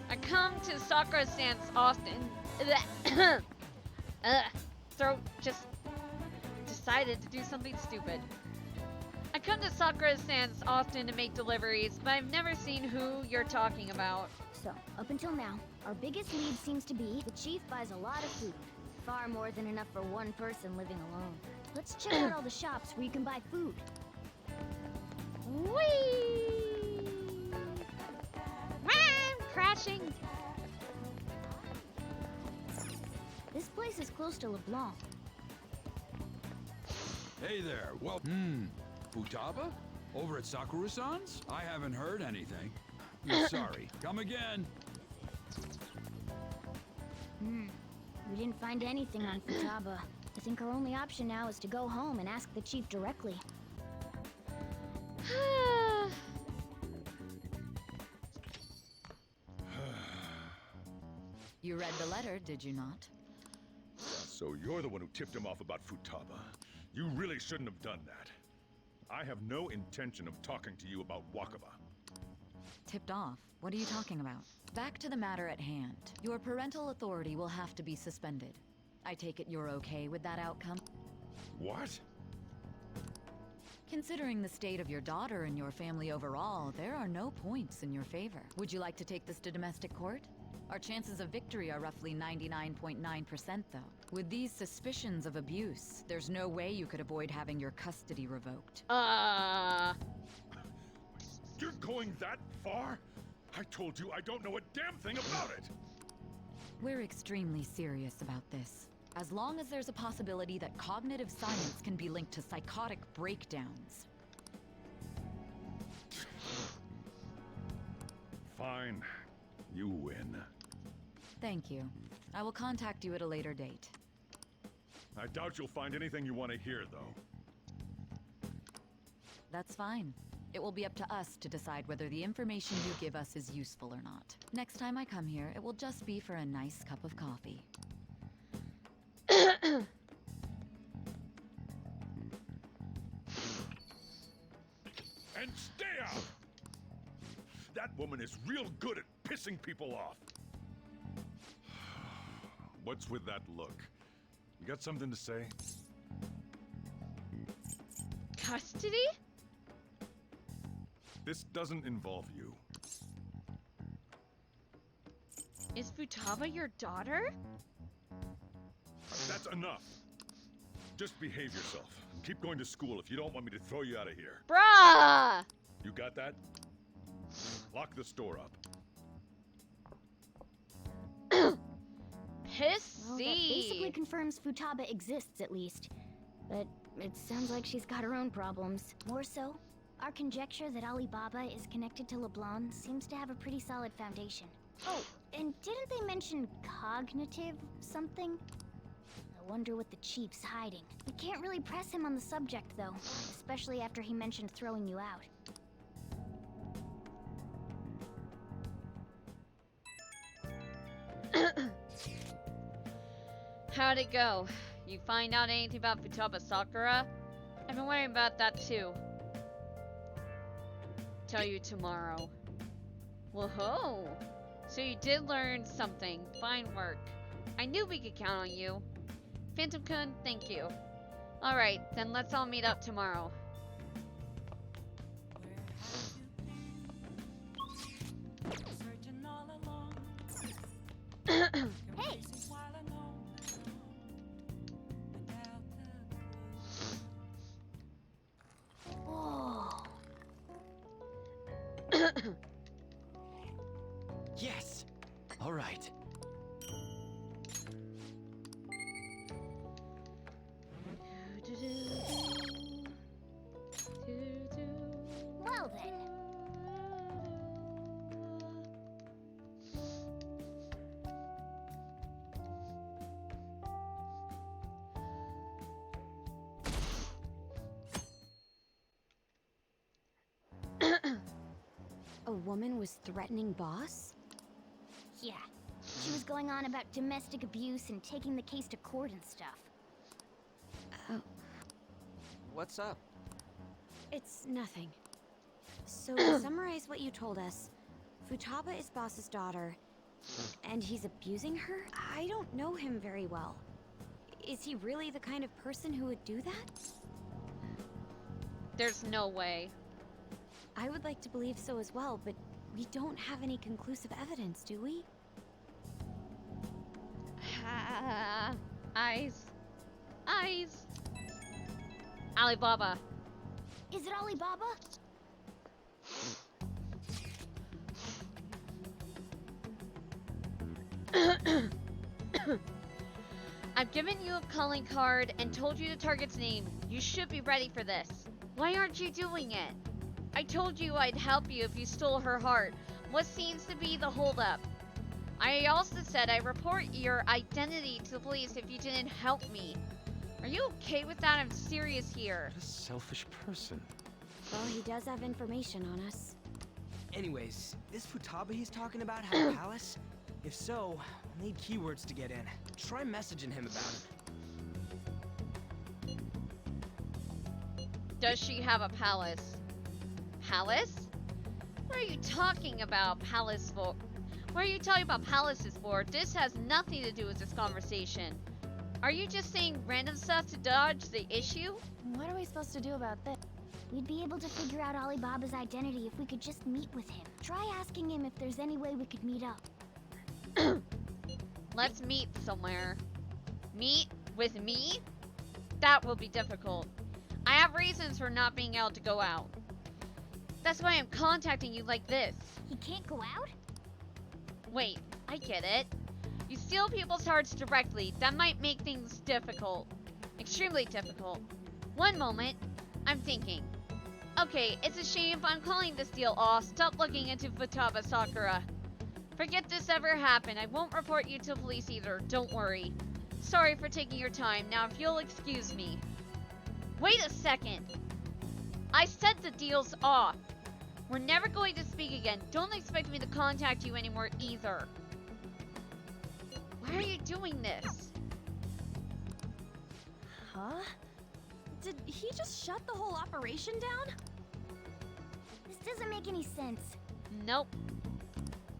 I come to Sakura-san's often. Throat just decided to do something stupid. I come to Sakura-san's often to make deliveries, but I've never seen who you're talking about. So, up until now, our biggest lead seems to be the chief buys a lot of food. Far more than enough for one person living alone. Let's check out all the shops where you can buy food. Whee! I'm crashing. This place is close to LeBlanc. Hey there, well, Futaba? Over at Sakura-san's? I haven't heard anything. Sorry, come again. We didn't find anything on Futaba. I think our only option now is to go home and ask the chief directly. You read the letter, did you not? So you're the one who tipped him off about Futaba. You really shouldn't have done that. I have no intention of talking to you about Wakaba. Tipped off? What are you talking about? Back to the matter at hand. Your parental authority will have to be suspended. I take it you're okay with that outcome? What? Considering the state of your daughter and your family overall, there are no points in your favor. Would you like to take this to domestic court? Our chances of victory are roughly 99.9%, though. With these suspicions of abuse, there's no way you could avoid having your custody revoked. You're going that far? I told you I don't know a damn thing about it! We're extremely serious about this. As long as there's a possibility that cognitive science can be linked to psychotic breakdowns. Fine. You win. Thank you. I will contact you at a later date. I doubt you'll find anything you want to hear, though. That's fine. It will be up to us to decide whether the information you give us is useful or not. Next time I come here, it will just be for a nice cup of coffee. And stay out! That woman is real good at pissing people off. What's with that look? You got something to say? Custody? This doesn't involve you. Is Futaba your daughter? That's enough. Just behave yourself. And keep going to school if you don't want me to throw you out of here. Bruh! You got that? Lock the store up. Pissy. Well, that basically confirms Futaba exists, at least. But it sounds like she's got her own problems. More so, our conjecture that Alibaba is connected to LeBlanc seems to have a pretty solid foundation. Oh, and didn't they mention cognitive something? I wonder what the chief's hiding. We can't really press him on the subject, though, especially after he mentioned throwing you out. How'd it go? You find out anything about Futaba Sakura? I've been worrying about that too. Tell you tomorrow. Whoa! So you did learn something. Fine work. I knew we could count on you. Phantom-kun, thank you. Alright, then let's all meet up tomorrow. Searching all along. Hey! While I know without the Whoa. Yes! Alright. Well then. A woman was threatening Boss? Yeah. She was going on about domestic abuse and taking the case to court and stuff. Oh, What's up? it's nothing. So, to summarize what you told us, Futaba is Boss's daughter, and he's abusing her? I don't know him very well. Is he really the kind of person who would do that? There's no way. I would like to believe so as well, but we don't have any conclusive evidence, do we? Eyes. Eyes. Alibaba. Is it Alibaba? I've given you a calling card and told you the target's name. You should be ready for this. Why aren't you doing it? I told you I'd help you if you stole her heart. What seems to be the holdup? I also said I'd report your identity to the police if you didn't help me. Are you okay with that? I'm serious here. What a selfish person. Well, he does have information on us. Anyways, this Futaba he's talking about have a palace? If so, we'll need keywords to get in. Try messaging him about it. Does she have a palace? Palace? What are you talking about palace for? What are you talking about palaces for? This has nothing to do with this conversation. Are you just saying random stuff to dodge the issue? What are we supposed to do about this? We'd be able to figure out Alibaba's identity if we could just meet with him. Try asking him if there's any way we could meet up. Let's meet somewhere. Meet with me? That will be difficult. I have reasons for not being able to go out. That's why I'm contacting you like this. He can't go out? Wait, I get it. You steal people's hearts directly. That might make things difficult. Extremely difficult. One moment, I'm thinking. Okay, it's a shame, but I'm calling this deal off. Stop looking into Futaba Sakura. Forget this ever happened. I won't report you to police either, don't worry. Sorry for taking your time. Now if you'll excuse me. Wait a second. I said the deal's off. We're never going to speak again. Don't expect me to contact you anymore either. Why are you doing this? Huh? Did he just shut the whole operation down? This doesn't make any sense. Nope.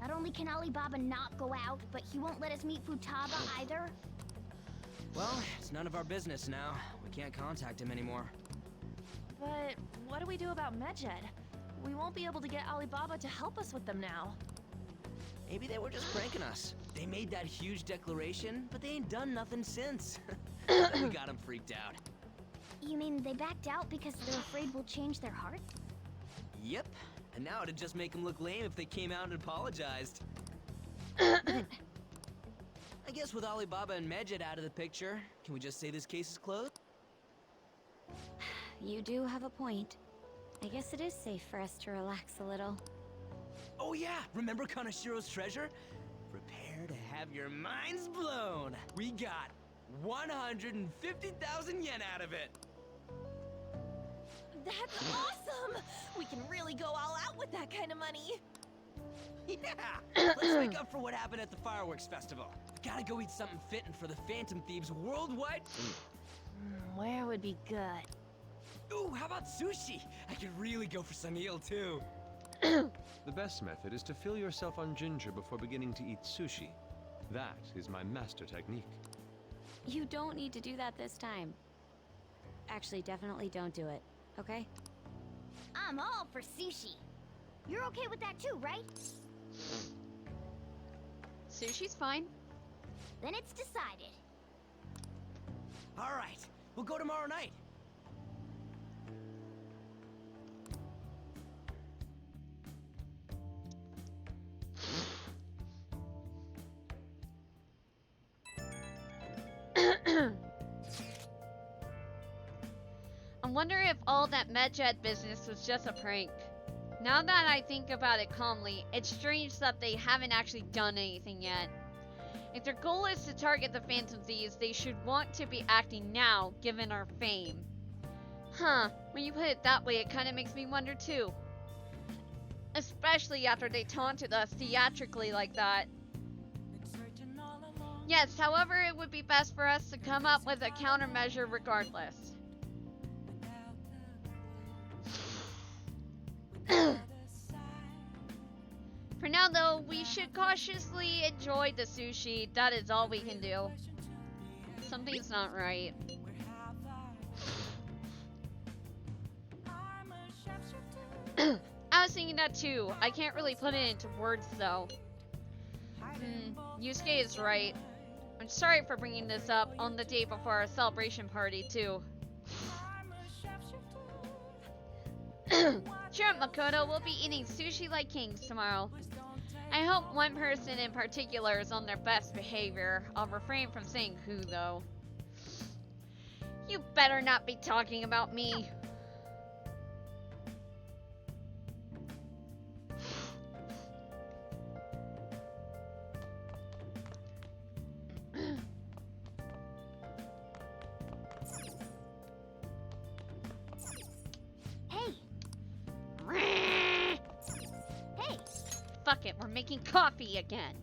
Not only can Alibaba not go out, but he won't let us meet Futaba either. Well, it's none of our business now. We can't contact him anymore. But what do we do about Medjed? We won't be able to get Alibaba to help us with them now. Maybe they were just pranking us. They made that huge declaration, but they ain't done nothing since. We got them freaked out. You mean they backed out because they're afraid we'll change their heart? Yep. And now it'd just make them look lame if they came out and apologized. I guess with Alibaba and Medjed out of the picture, can we just say this case is closed? You do have a point. I guess it is safe for us to relax a little. Oh yeah, remember Kanashiro's treasure? Prepare to have your minds blown. We got 150,000 yen out of it. That's awesome! We can really go all out with that kind of money. Yeah! Let's make up for what happened at the fireworks festival. Gotta go eat something fitting for the Phantom Thieves worldwide. Where would be good? Ooh, how about sushi? I could really go for some eel too. The best method is to fill yourself on ginger before beginning to eat sushi. That is my master technique. You don't need to do that this time. Actually, definitely don't do it, okay? I'm all for sushi. You're okay with that too, right? Sushi's fine. Then it's decided. All right, we'll go tomorrow night. I wonder if all that Medjed business was just a prank. Now that I think about it calmly, it's strange that they haven't actually done anything yet. If their goal is to target the Phantom Thieves, they should want to be acting now, given our fame. Huh, when you put it that way, it kind of makes me wonder too. Especially after they taunted us theatrically like that. Yes, however, it would be best for us to come up with a countermeasure regardless. For now though, we should cautiously enjoy the sushi. That is all we can do. Something's not right. I was thinking that too. I can't really put it into words though. Yusuke is right. I'm sorry for bringing this up on the day before our celebration party too. Sure, Makoto, we'll be eating sushi like kings tomorrow. I hope one person in particular is on their best behavior. I'll refrain from saying who, though. You better not be talking about me. Fuck it, we're making coffee again.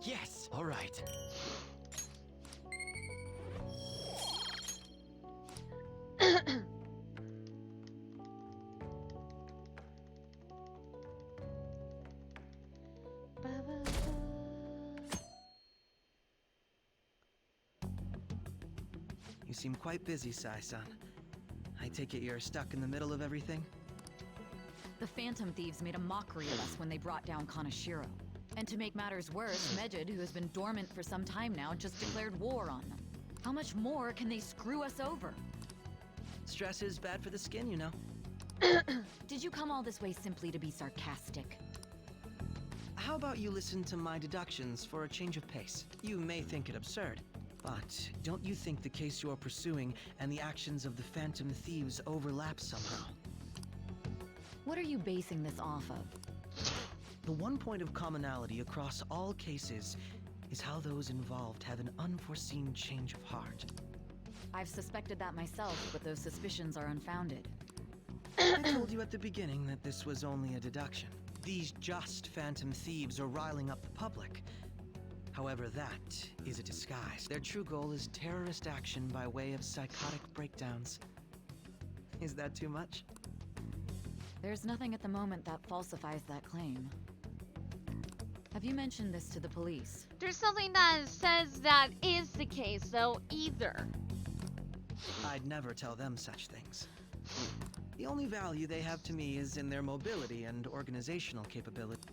Yes, all right. You seem quite busy, Sai-san. I take it you're stuck in the middle of everything? The Phantom Thieves made a mockery of us when they brought down Kanashiro. And to make matters worse, Medjed, who has been dormant for some time now, just declared war on them. How much more can they screw us over? Stress is bad for the skin, you know. Did you come all this way simply to be sarcastic? How about you listen to my deductions for a change of pace? You may think it absurd, But don't you think the case you're pursuing and the actions of the Phantom Thieves overlap somehow? What are you basing this off of? The one point of commonality across all cases is how those involved have an unforeseen change of heart. I've suspected that myself, but those suspicions are unfounded. I told you at the beginning that this was only a deduction. These just Phantom Thieves are riling up the public. However, that is a disguise. Their true goal is terrorist action by way of psychotic breakdowns. Is that too much? There's nothing at the moment that falsifies that claim. Have you mentioned this to the police? There's something that says that is the case, though, either. I'd never tell them such things. The only value they have to me is in their mobility and organizational capability.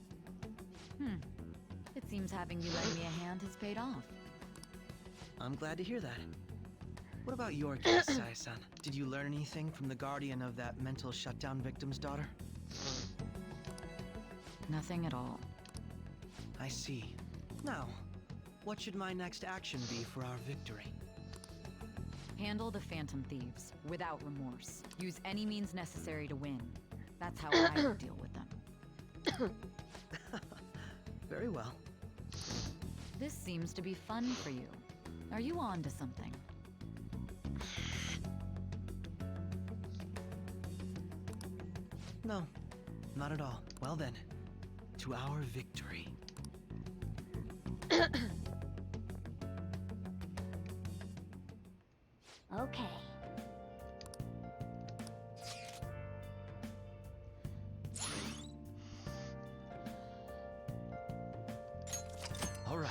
It seems having you lend me a hand has paid off. I'm glad to hear that. What about your case, Sai-san? Did you learn anything from the guardian of that mental shutdown victim's daughter? Nothing at all. I see. Now, what should my next action be for our victory? Handle the Phantom Thieves, without remorse. Use any means necessary to win. That's how I would deal with them. Very well. This seems to be fun for you. Are you on to something? No, not at all. Well then, to our victory. Okay. All right.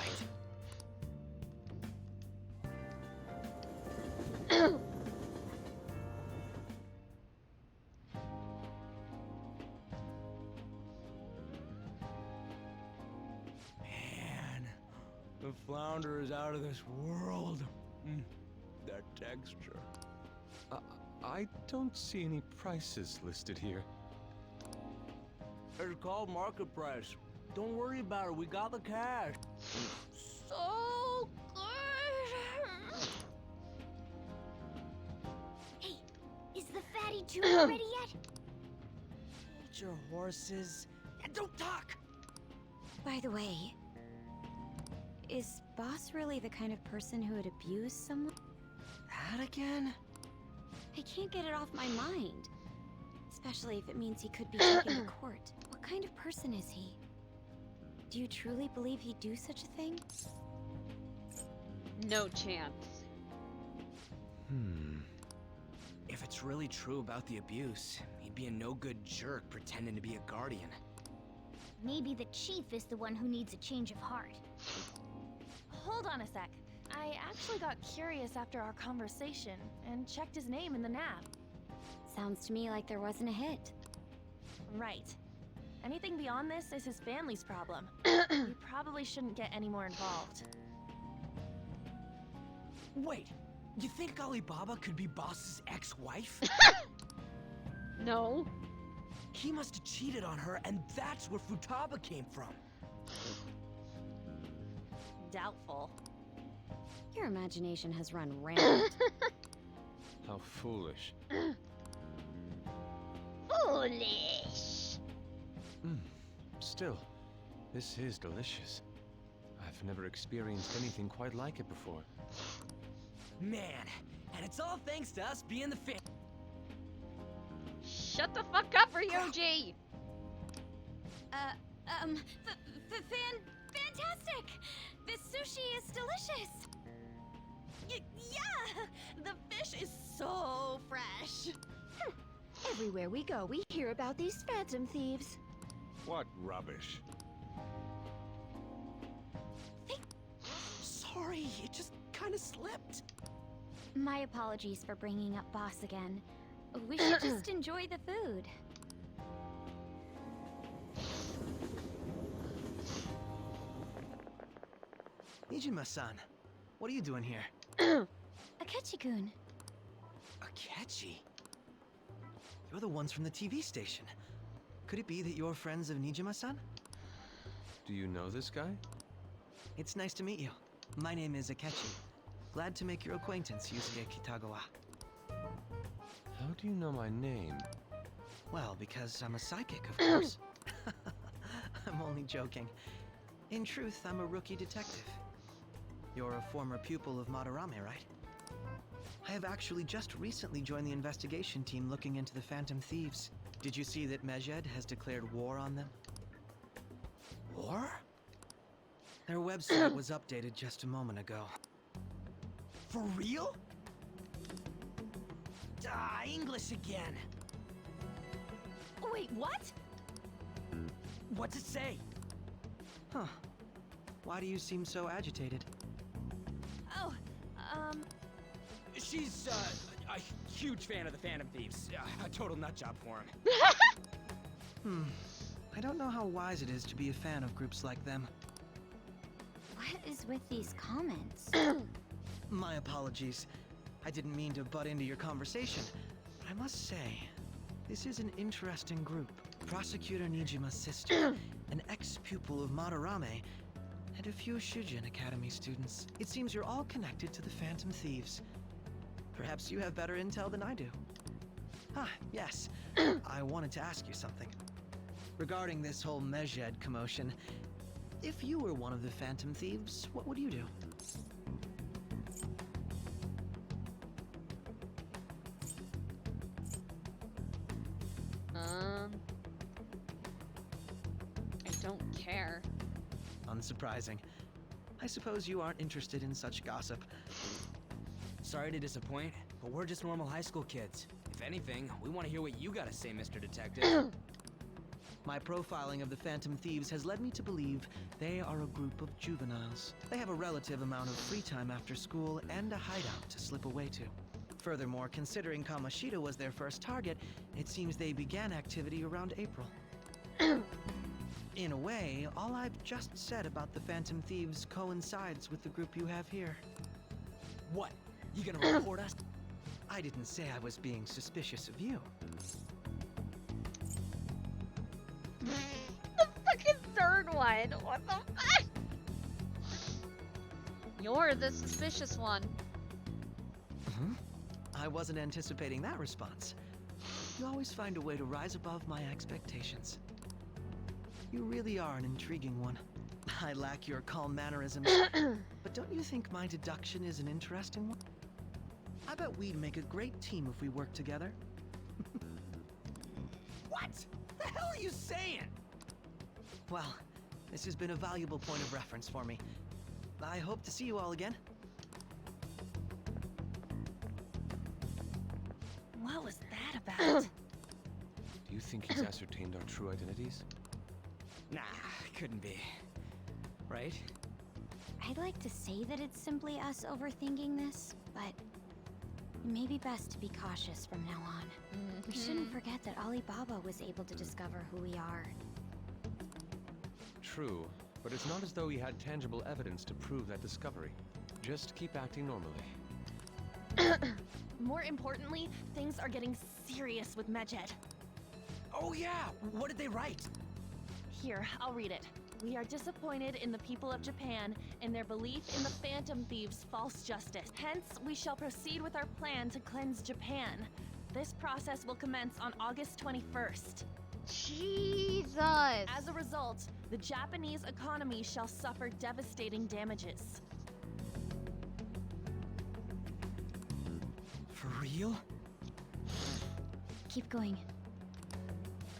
Man, the flounder is out of this world. That texture. I don't see any prices listed here. It's called market price. Don't worry about it. We got the cash. So good. Hey, is the fatty tuna ready yet? Hold your horses and don't talk. By the way, is Boss really the kind of person who would abuse someone? That again? I can't get it off my mind. Especially if it means he could be taken to court. What kind of person is he? Do you truly believe he'd do such a thing? No chance. If it's really true about the abuse, he'd be a no-good jerk pretending to be a guardian. Maybe the chief is the one who needs a change of heart. Hold on a sec. I actually got curious after our conversation and checked his name in the nav. Sounds to me like there wasn't a hit. Right. Anything beyond this is his family's problem. We probably shouldn't get any more involved. Wait, you think Alibaba could be Boss's ex-wife? No. He must have cheated on her, and that's where Futaba came from. Doubtful. Your imagination has run rampant. How foolish. Foolish. Still, this is delicious. I've never experienced anything quite like it before. Man, and it's all thanks to us being the fan. Shut the fuck up, Ryoji! Fantastic! This sushi is delicious! Yeah! The fish is so fresh! Everywhere we go, we hear about these Phantom Thieves. What rubbish. Sorry, it just kind of slipped. My apologies for bringing up Boss again. We should just enjoy the food. Nijima-san, what are you doing here? Akechi-kun. Akechi? You're the ones from the TV station. Could it be that you're friends of Nijima-san? Do you know this guy? It's nice to meet you. My name is Akechi. Glad to make your acquaintance, Yusuke Kitagawa. How do you know my name? Well, because I'm a psychic, of course. I'm only joking. In truth, I'm a rookie detective. You're a former pupil of Madarame, right? I have actually just recently joined the investigation team looking into the Phantom Thieves. Did you see that Medjed has declared war on them? War? Their website was updated just a moment ago. For real? Ah, English again. Wait, what? What's it say? Huh. Why do you seem so agitated? Oh, She's, a huge fan of the Phantom Thieves. A total nutjob for him. I don't know how wise it is to be a fan of groups like them. What is with these comments? My apologies. I didn't mean to butt into your conversation. But I must say, this is an interesting group. Prosecutor Nijima's sister, an ex-pupil of Madarame, and a few Shujin Academy students. It seems you're all connected to the Phantom Thieves. Perhaps you have better intel than I do. Ah, yes. I wanted to ask you something. Regarding this whole Medjed commotion, if you were one of the Phantom Thieves, what would you do? I don't care. Unsurprising. I suppose you aren't interested in such gossip. Sorry to disappoint, but we're just normal high school kids. If anything, we want to hear what you gotta say, Mr. Detective. My profiling of the Phantom Thieves has led me to believe they are a group of juveniles. They have a relative amount of free time after school and a hideout to slip away to. Furthermore, considering Kamoshida was their first target, it seems they began activity around April. In a way, all I've just said about the Phantom Thieves coincides with the group you have here. What? You gonna report us? I didn't say I was being suspicious of you. The fucking third one. What the fuck? You're the suspicious one. I wasn't anticipating that response. You always find a way to rise above my expectations. You really are an intriguing one. I lack your calm mannerisms, but don't you think my deduction is an interesting one? I bet we'd make a great team if we worked together. What? The hell are you saying? Well, this has been a valuable point of reference for me. I hope to see you all again. What was that about? Do you think he's ascertained our true identities? Nah, couldn't be. Right? I'd like to say that it's simply us overthinking this, but it may be best to be cautious from now on. We shouldn't forget that Alibaba was able to discover who we are. True, but it's not as though he had tangible evidence to prove that discovery. Just keep acting normally. More importantly, things are getting serious with Medjed. Oh yeah, what did they write? Here, I'll read it. We are disappointed in the people of Japan and their belief in the Phantom Thieves' false justice. Hence, we shall proceed with our plan to cleanse Japan. This process will commence on August 21st. Jesus! As a result, the Japanese economy shall suffer devastating damages. For real? Keep going.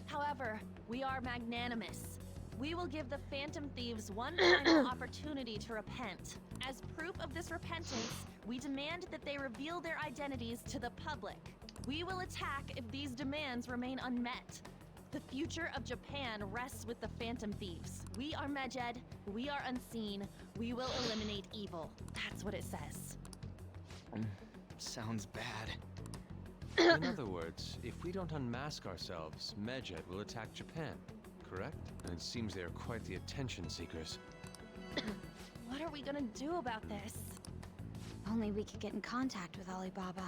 However, we are magnanimous. We will give the Phantom Thieves one final opportunity to repent. As proof of this repentance, we demand that they reveal their identities to the public. We will attack if these demands remain unmet. The future of Japan rests with the Phantom Thieves. We are Medjed, we are unseen, we will eliminate evil. That's what it says. Sounds bad. In other words, if we don't unmask ourselves, Medjed will attack Japan, correct? And it seems they are quite the attention seekers. What are we gonna do about this? Only we could get in contact with Alibaba.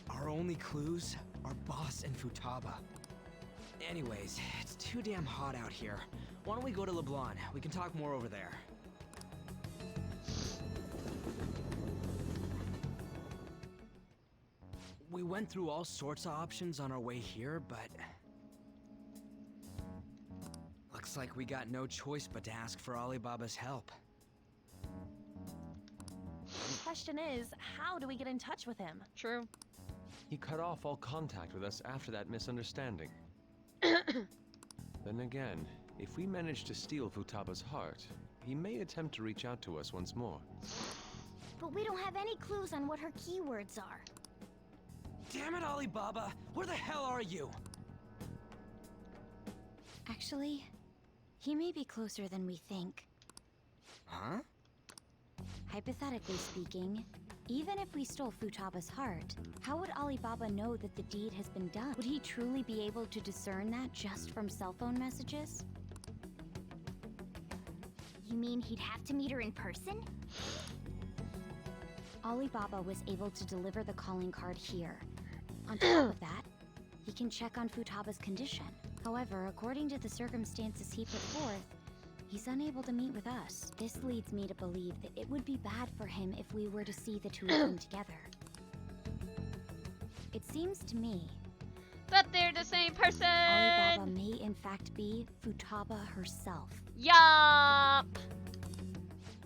Our only clues are Boss and Futaba. Anyways, it's too damn hot out here. Why don't we go to LeBlanc? We can talk more over there. We went through all sorts of options on our way here, but... looks like we got no choice but to ask for Alibaba's help. The question is, how do we get in touch with him? True. He cut off all contact with us after that misunderstanding. Then again, if we manage to steal Futaba's heart, he may attempt to reach out to us once more. But we don't have any clues on what her keywords are. Damn it, Alibaba! Where the hell are you? Actually, he may be closer than we think. Huh? Hypothetically speaking, even if we stole Futaba's heart, how would Alibaba know that the deed has been done? Would he truly be able to discern that just from cell phone messages? You mean he'd have to meet her in person? Alibaba was able to deliver the calling card here. On top of that, he can check on Futaba's condition. However, according to the circumstances he put forth, he's unable to meet with us. This leads me to believe that it would be bad for him if we were to see the two of them together. It seems to me But they're the same person! Alibaba may in fact be Futaba herself. Yup!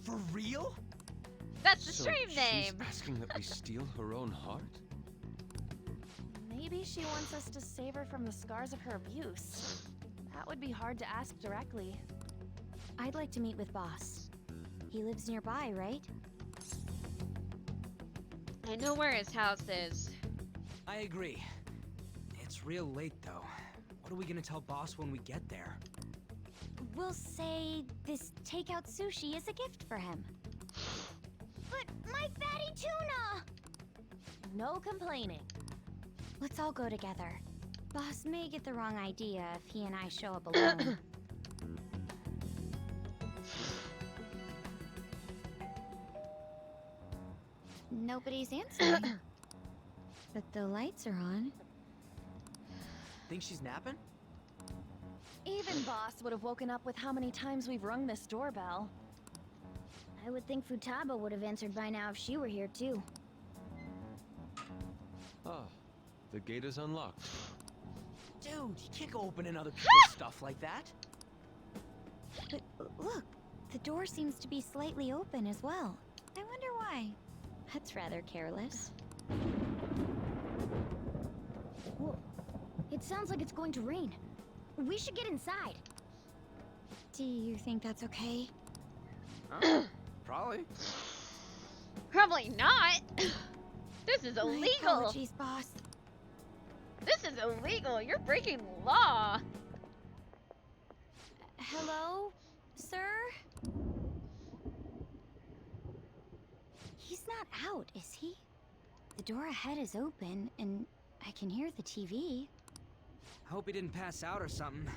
For real? That's the So stream name! she's asking that we steal her own heart? Maybe she wants us to save her from the scars of her abuse. That would be hard to ask directly. I'd like to meet with Boss. He lives nearby, right? I know where his house is. I agree. It's real late, though. What are we gonna tell Boss when we get there? We'll say this takeout sushi is a gift for him. But my fatty tuna! No complaining. Let's all go together. Boss may get the wrong idea if he and I show up alone. Nobody's answering. But the lights are on. Think she's napping? Even Boss would have woken up with how many times we've rung this doorbell. I would think Futaba would have answered by now if she were here too. Ah, the gate is unlocked. Dude, you can't go opening other people's stuff like that. But look, the door seems to be slightly open as well. I wonder why. That's rather careless. Whoa. It sounds like it's going to rain. We should get inside. Do you think that's okay? Probably. Probably not! This is My illegal! apologies, Boss. This is illegal! You're breaking law! Hello, sir? He's not out, is he? The door ahead is open, and I can hear the TV. I hope he didn't pass out or something.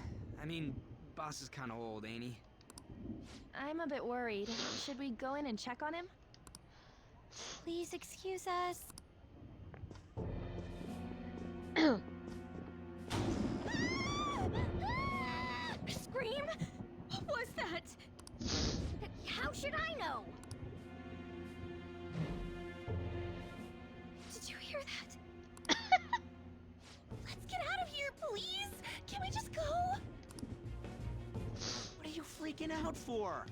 I mean, Boss is kind of old, ain't he? I'm a bit worried. Should we go in and check on him? Please excuse us. Scream? What was that? How should I know? Did you hear that? Let's get out of here, please! Can we just go? What are you freaking out for?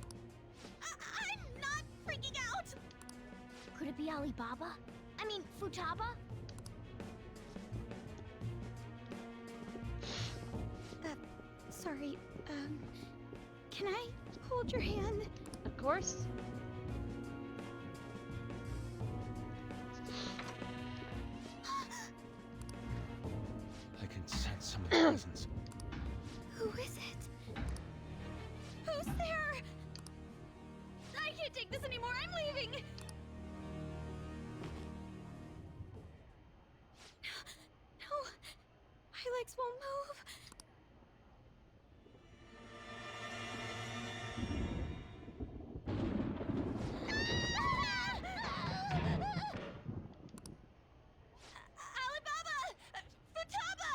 I'm not freaking out! Could it be Alibaba? I mean, Futaba? Sorry, can I hold your hand? Of course. I can sense some presence. Who is it? Who's there? I can't take this anymore, I'm leaving! No, my legs won't move. Alibaba! Futaba!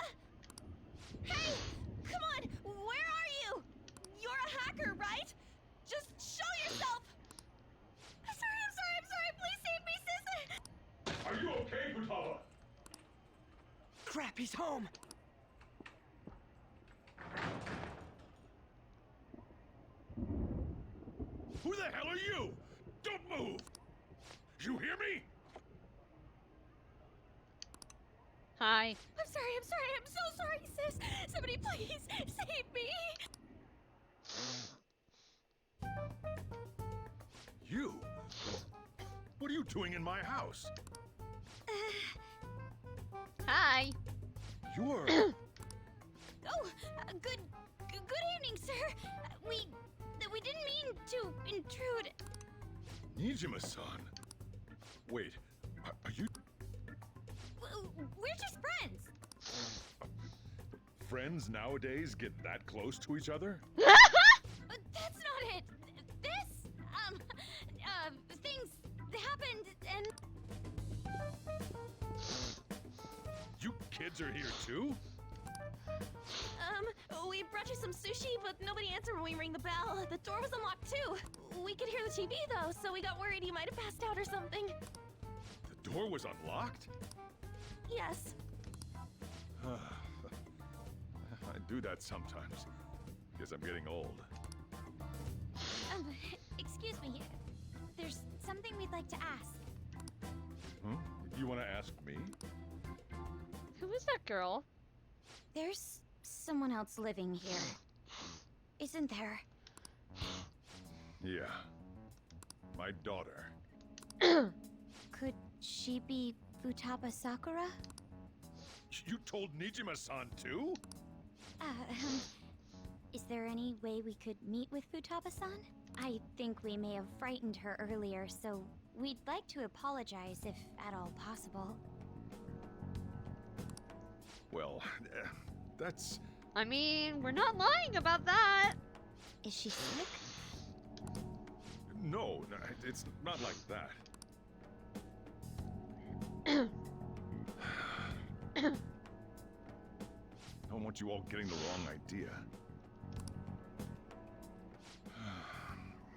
Crap, he's home! Who the hell are you? Don't move! You hear me? Hi. I'm sorry, I'm so sorry, sis. Somebody please save me. You? What are you doing in my house? Hi. You're... Good evening, sir. We didn't mean to intrude. Nijima-san. Wait, are you We're just friends. friends nowadays get that close to each other? That's not it. This, things happened and... You kids are here too? We brought you some sushi, but nobody answered when we rang the bell. The door was unlocked too. We could hear the TV though, so we got worried you might have passed out or something. The door was unlocked? Yes. I do that sometimes. Guess I'm getting old. Excuse me. There's something we'd like to ask. You want to ask me? Who is that girl? There's someone else living here. Isn't there? Yeah. My daughter. Could she be Futaba Sakura? You told Nijima-san too? Is there any way we could meet with Futaba-san? I think we may have frightened her earlier, so we'd like to apologize if at all possible. Well, that's... I mean, we're not lying about that. Is she sick? No, it's not like that. I don't want you all getting the wrong idea.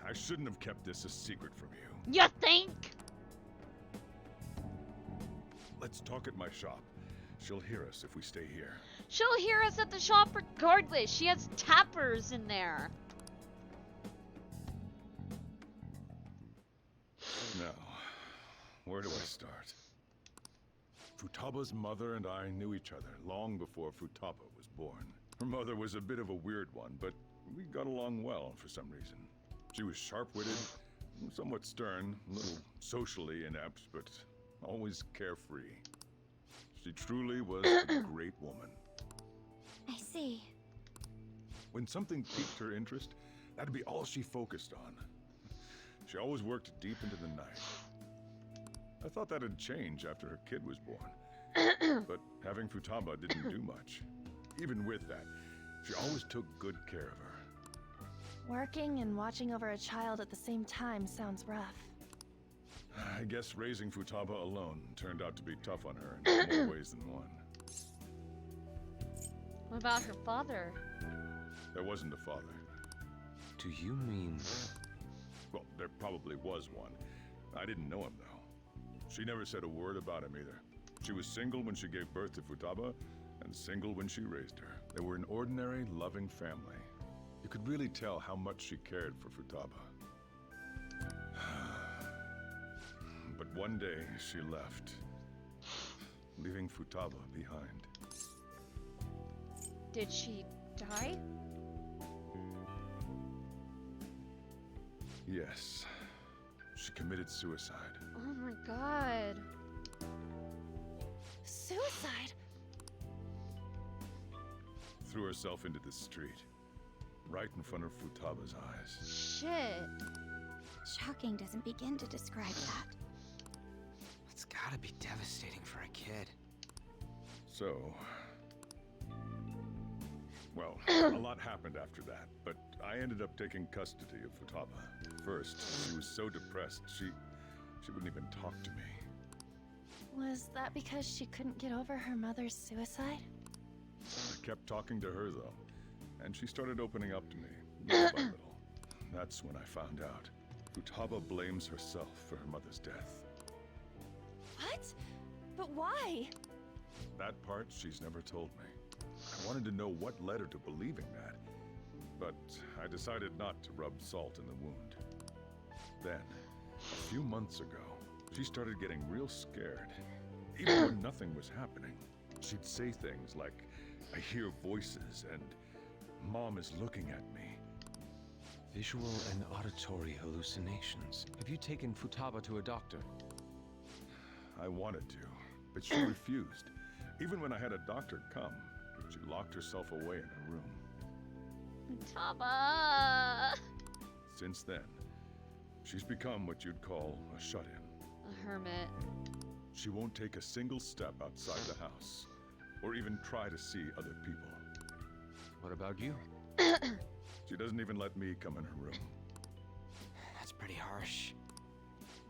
I shouldn't have kept this a secret from you. You think? Let's talk at my shop. She'll hear us if we stay here. She'll hear us at the shop regardless. She has tappers in there. Now, where do I start? Futaba's mother and I knew each other long before Futaba was born. Her mother was a bit of a weird one, but we got along well for some reason. She was sharp-witted, somewhat stern, a little socially inept, but always carefree. She truly was a great woman. I see. When something piqued her interest, that'd be all she focused on. She always worked deep into the night. I thought that'd change after her kid was born. But having Futaba didn't do much. Even with that, she always took good care of her. Working and watching over a child at the same time sounds rough. I guess raising Futaba alone turned out to be tough on her in more ways than one. What about her father? There wasn't a father. Do you mean... Well, there probably was one. I didn't know him, though. She never said a word about him either. She was single when she gave birth to Futaba, and single when she raised her. They were an ordinary, loving family. You could really tell how much she cared for Futaba. But one day, she left, leaving Futaba behind. Did she die? Yes. She committed suicide. Oh my god. Suicide? Threw herself into the street, right in front of Futaba's eyes. Shit. Shocking doesn't begin to describe that. It's gotta be devastating for a kid. So... Well, a lot happened after that, but I ended up taking custody of Futaba. First, she was so depressed, she wouldn't even talk to me. Was that because she couldn't get over her mother's suicide? I kept talking to her, though, and she started opening up to me, little by little. That's when I found out. Futaba blames herself for her mother's death. What? But why? That part she's never told me. I wanted to know what led her to believing that, but I decided not to rub salt in the wound. Then, a few months ago, she started getting real scared. Even when nothing was happening, she'd say things like, "I hear voices," and "Mom is looking at me." Visual and auditory hallucinations. Have you taken Futaba to a doctor? I wanted to, but she refused. Even when I had a doctor come, she locked herself away in her room. Futaba! Since then, she's become what you'd call a shut-in. A hermit. She won't take a single step outside the house, or even try to see other people. What about you? She doesn't even let me come in her room. That's pretty harsh.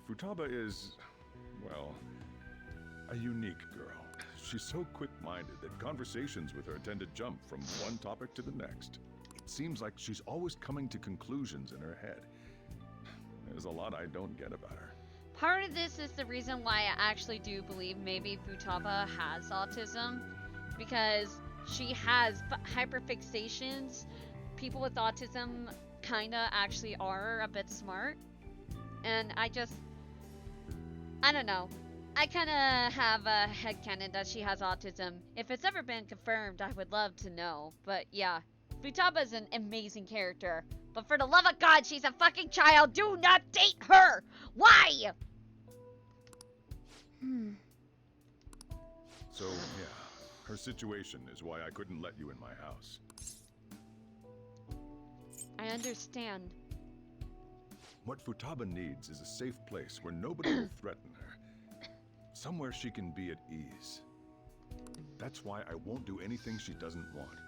Futaba is, well, a unique girl. She's so quick-minded that conversations with her tend to jump from one topic to the next. It seems like she's always coming to conclusions in her head. There's a lot I don't get about her. Part of this is the reason why I actually do believe maybe Futaba has autism, because she has hyperfixations. People with autism kinda actually are a bit smart, and I don't know. I kinda have a headcanon that she has autism. If it's ever been confirmed, I would love to know. But yeah, Futaba is an amazing character. But for the love of God, she's a fucking child. Do not date her! Why? So, yeah, her situation is why I couldn't let you in my house. I understand. What Futaba needs is a safe place where nobody will threaten her. Somewhere she can be at ease. That's why I won't do anything she doesn't want.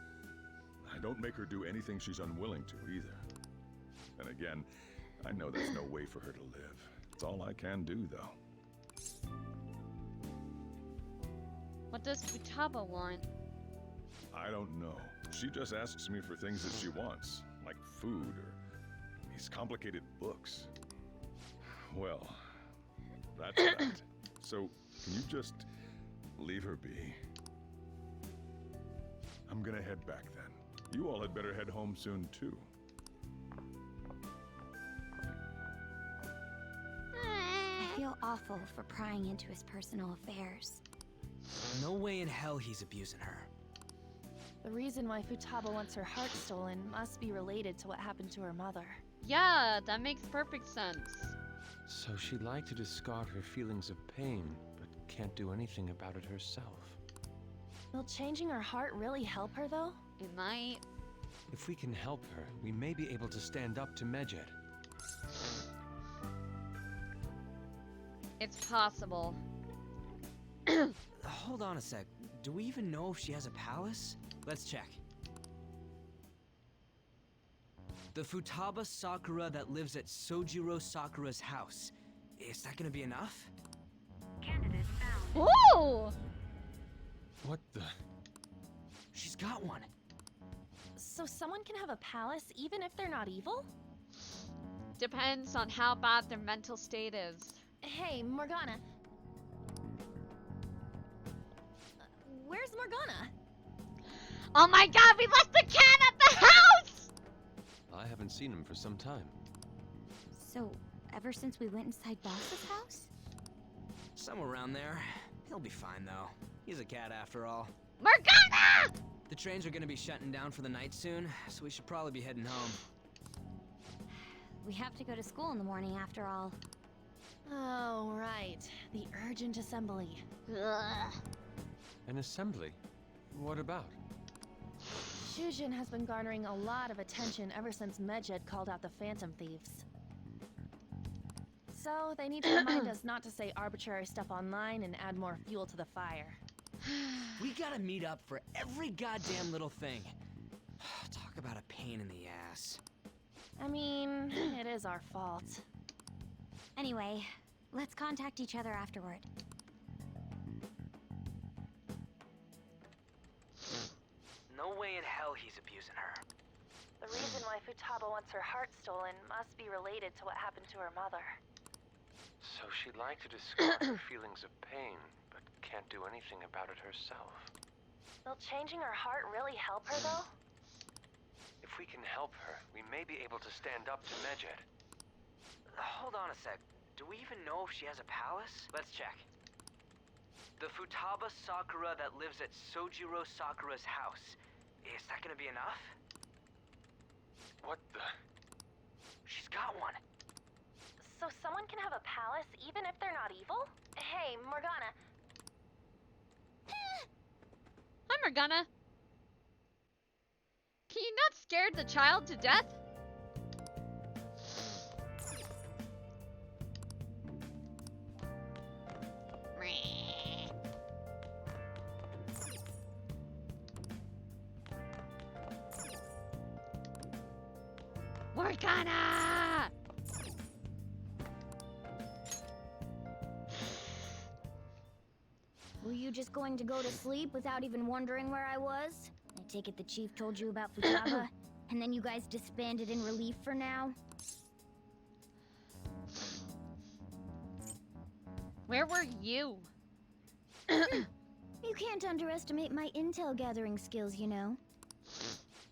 I don't make her do anything she's unwilling to either. And again, I know there's no way for her to live. It's all I can do, though. What does Futaba want? I don't know. She just asks me for things that she wants, like food or these complicated books. Well, that's that. So, can you just leave her be? I'm gonna head back then. You all had better head home soon, too. I feel awful for prying into his personal affairs. No way in hell he's abusing her. The reason why Futaba wants her heart stolen must be related to what happened to her mother. Yeah, that makes perfect sense. So she'd like to discard her feelings of pain, but can't do anything about it herself. Will changing her heart really help her, though? It might. If we can help her, we may be able to stand up to Medjed. It's possible. Hold on a sec. Do we even know if she has a palace? Let's check. The Futaba Sakura that lives at Sojiro Sakura's house. Is that gonna be enough? Candidate found. Ooh! What the? She's got one. So someone can have a palace even if they're not evil? Depends on how bad their mental state is. Hey, Morgana. Where's Morgana? Oh my god, we left the cat at the house! I haven't seen him for some time. So, ever since we went inside Boss's house? Somewhere around there. He'll be fine, though. He's a cat after all. Morgana! The trains are gonna be shutting down for the night soon, so we should probably be heading home. We have to go to school in the morning after all. Oh, right. The urgent assembly. Ugh. An assembly? What about? Shujin has been garnering a lot of attention ever since Medjed called out the Phantom Thieves. So, they need to remind us not to say arbitrary stuff online and add more fuel to the fire. We gotta meet up for every goddamn little thing. Talk about a pain in the ass. I mean, it is our fault. Anyway, let's contact each other afterward. No way in hell he's abusing her. The reason why Futaba wants her heart stolen must be related to what happened to her mother. So she'd like to discard her feelings of pain, but can't do anything about it herself. Will changing her heart really help her, though? If we can help her, we may be able to stand up to Medjed. Hold on a sec. Do we even know if she has a palace? Let's check. The Futaba Sakura that lives at Sojiro Sakura's house. Is that gonna be enough? What the? She's got one. So someone can have a palace even if they're not evil? Hey, Morgana. Hi, Morgana. Can you not scare the child to death? Morgana! Were you just going to go to sleep without even wondering where I was? I take it the chief told you about Futaba, and then you guys disbanded in relief for now? Where were you? You can't underestimate my intel gathering skills, you know.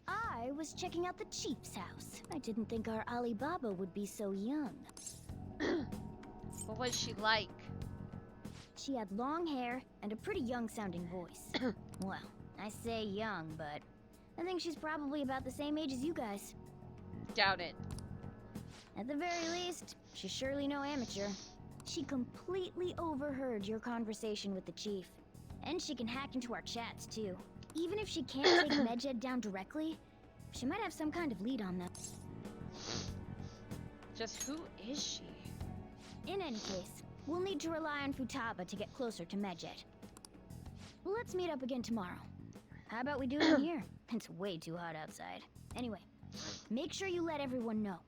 I was checking out the chief's house. I didn't think our Alibaba would be so young. What was she like? She had long hair and a pretty young-sounding voice. Well, I say young, but I think she's probably about the same age as you guys. Doubt it. At the very least, she's surely no amateur. She completely overheard your conversation with the chief. And she can hack into our chats, too. Even if she can't take Medjed down directly, she might have some kind of lead on them. Just who is she? In any case, we'll need to rely on Futaba to get closer to Medjed. Let's meet up again tomorrow. How about we do it in here? It's way too hot outside. Anyway, make sure you let everyone know.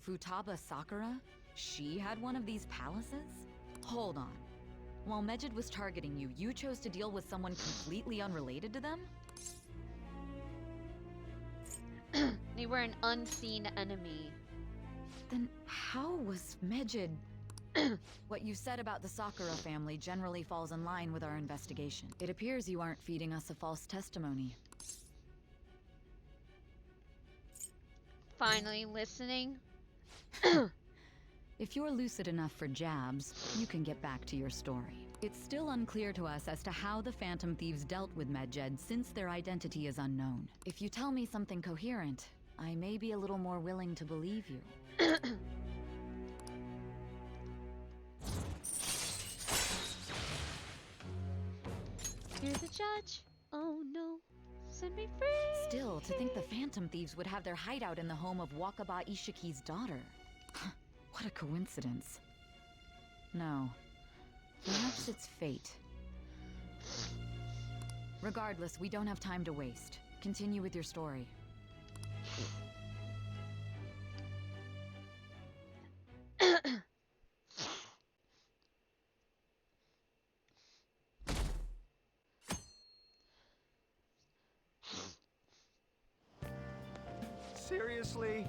Futaba Sakura? She had one of these palaces? Hold on. While Medjed was targeting you, you chose to deal with someone completely unrelated to them? They were an unseen enemy. Then how was Medjed... What you said about the Sakura family generally falls in line with our investigation. It appears you aren't feeding us a false testimony. Finally listening. If you're lucid enough for jabs, you can get back to your story. It's still unclear to us as to how the Phantom Thieves dealt with Medjed since their identity is unknown. If you tell me something coherent, I may be a little more willing to believe you. You're the judge. Oh no. Set me free. Still, to think the Phantom Thieves would have their hideout in the home of Wakaba Ishiki's daughter. What a coincidence. No. Perhaps it's fate. Regardless, we don't have time to waste. Continue with your story. Seriously?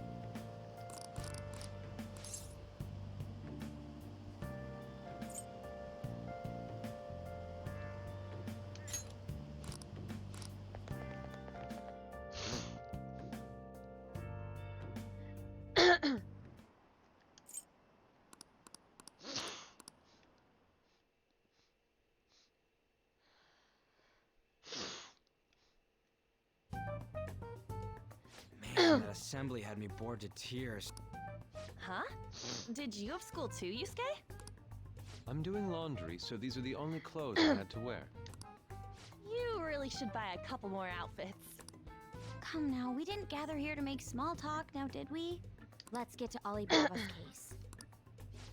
Man, that assembly had me bored to tears. Huh? Did you have school too, Yusuke? I'm doing laundry, so these are the only clothes I had to wear. You really should buy a couple more outfits. Come now, we didn't gather here to make small talk, now did we? Let's get to Alibaba's case.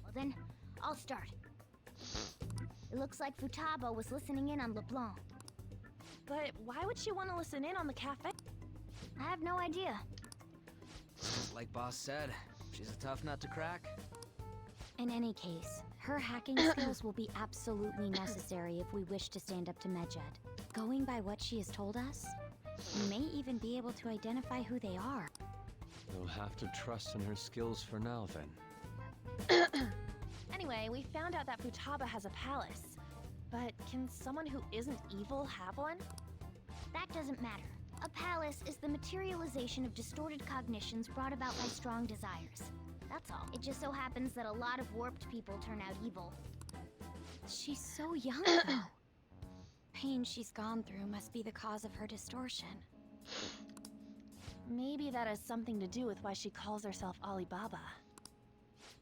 Well then, I'll start. It looks like Futaba was listening in on LeBlanc. But why would she want to listen in on the cafe? I have no idea. Like Boss said, she's a tough nut to crack. In any case, her hacking skills will be absolutely necessary if we wish to stand up to Medjed. Going by what she has told us, we may even be able to identify who they are. You'll have to trust in her skills for now, then. Anyway, we found out that Futaba has a palace. But can someone who isn't evil have one? That doesn't matter. A palace is the materialization of distorted cognitions brought about by strong desires. That's all. It just so happens that a lot of warped people turn out evil. She's so young, though. Pain she's gone through must be the cause of her distortion. Maybe that has something to do with why she calls herself Alibaba.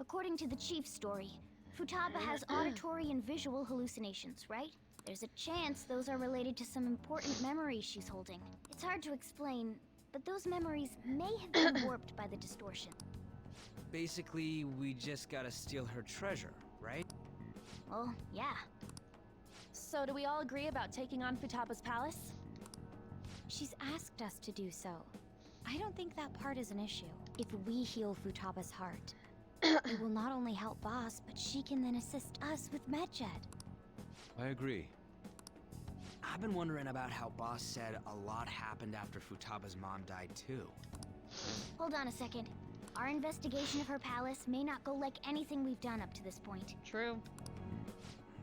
According to the chief's story, Futaba has auditory and visual hallucinations, right? There's a chance those are related to some important memories she's holding. It's hard to explain, but those memories may have been warped by the distortion. Basically, we just gotta steal her treasure, right? Well, yeah. So do we all agree about taking on Futaba's palace? She's asked us to do so. I don't think that part is an issue. If we heal Futaba's heart, it will not only help Boss, but she can then assist us with Medjed. I agree. I've been wondering about how Boss said a lot happened after Futaba's mom died too. Hold on a second. Our investigation of her palace may not go like anything we've done up to this point. True.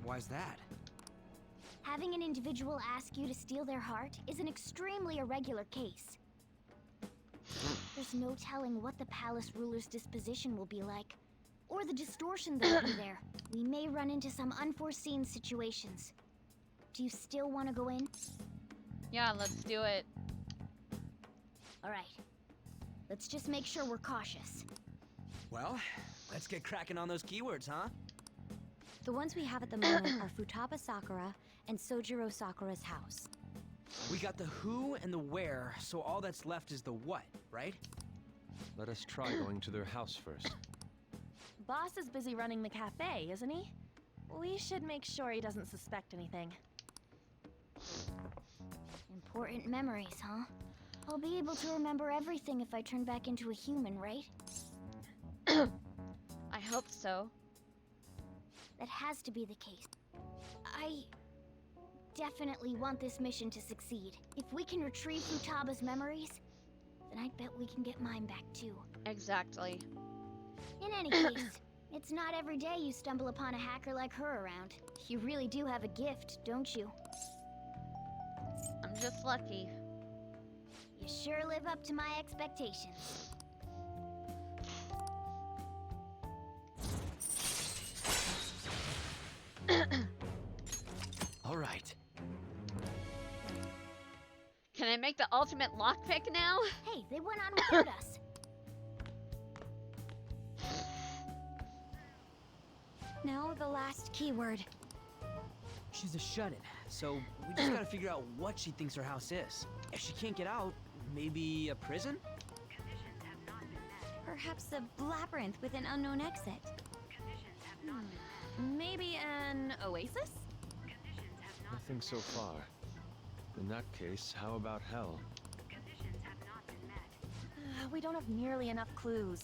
Why's that? Having an individual ask you to steal their heart is an extremely irregular case. There's no telling what the palace ruler's disposition will be like, or the distortion that will be there. We may run into some unforeseen situations. Do you still want to go in? Yeah, let's do it. All right. Let's just make sure we're cautious. Well, let's get cracking on those keywords, huh? The ones we have at the moment are Futaba Sakura and Sojiro Sakura's house. We got the who and the where, so all that's left is the what, right? Let us try going to their house first. Boss is busy running the cafe, isn't he? We should make sure he doesn't suspect anything. Important memories, huh? I'll be able to remember everything if I turn back into a human, right? I hope so. That has to be the case. I definitely want this mission to succeed. If we can retrieve Futaba's memories, then I bet we can get mine back too. Exactly. In any case, it's not every day you stumble upon a hacker like her around. You really do have a gift, don't you? I'm just lucky. You sure live up to my expectations. All right. Can I make the ultimate lockpick now? Hey, they went on without us. Now the last keyword. She's a shut-in, so we just gotta figure out what she thinks her house is. If she can't get out, maybe a prison? Perhaps a labyrinth with an unknown exit. Maybe an oasis? Nothing so far. In that case, how about hell? We don't have nearly enough clues.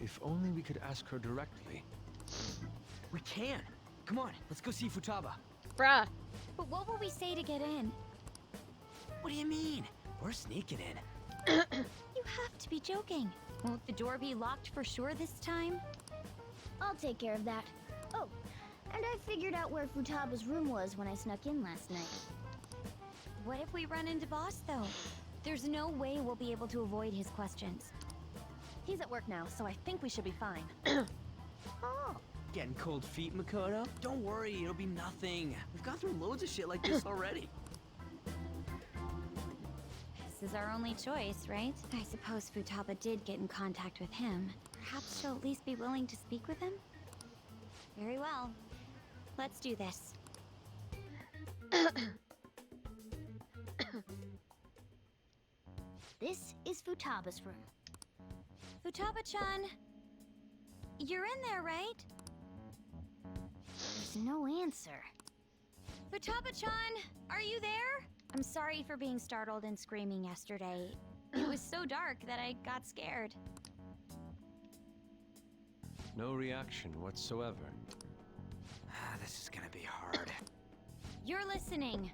If only we could ask her directly. We can! Come on, let's go see Futaba. Bruh. But what will we say to get in? What do you mean? We're sneaking in. You have to be joking. Won't the door be locked for sure this time? I'll take care of that. Oh, and I figured out where Futaba's room was when I snuck in last night. What if we run into Boss, though? There's no way we'll be able to avoid his questions. He's at work now, so I think we should be fine. Oh, getting cold feet, Makoto? Don't worry, it'll be nothing. We've gone through loads of shit like this already. This is our only choice, right? I suppose Futaba did get in contact with him. Perhaps she'll at least be willing to speak with him? Very well. Let's do this. This is Futaba's room. Futaba-chan! You're in there, right? There's no answer. Futaba-chan! Are you there? I'm sorry for being startled and screaming yesterday. It was so dark that I got scared. No reaction whatsoever. This is gonna be hard. You're listening,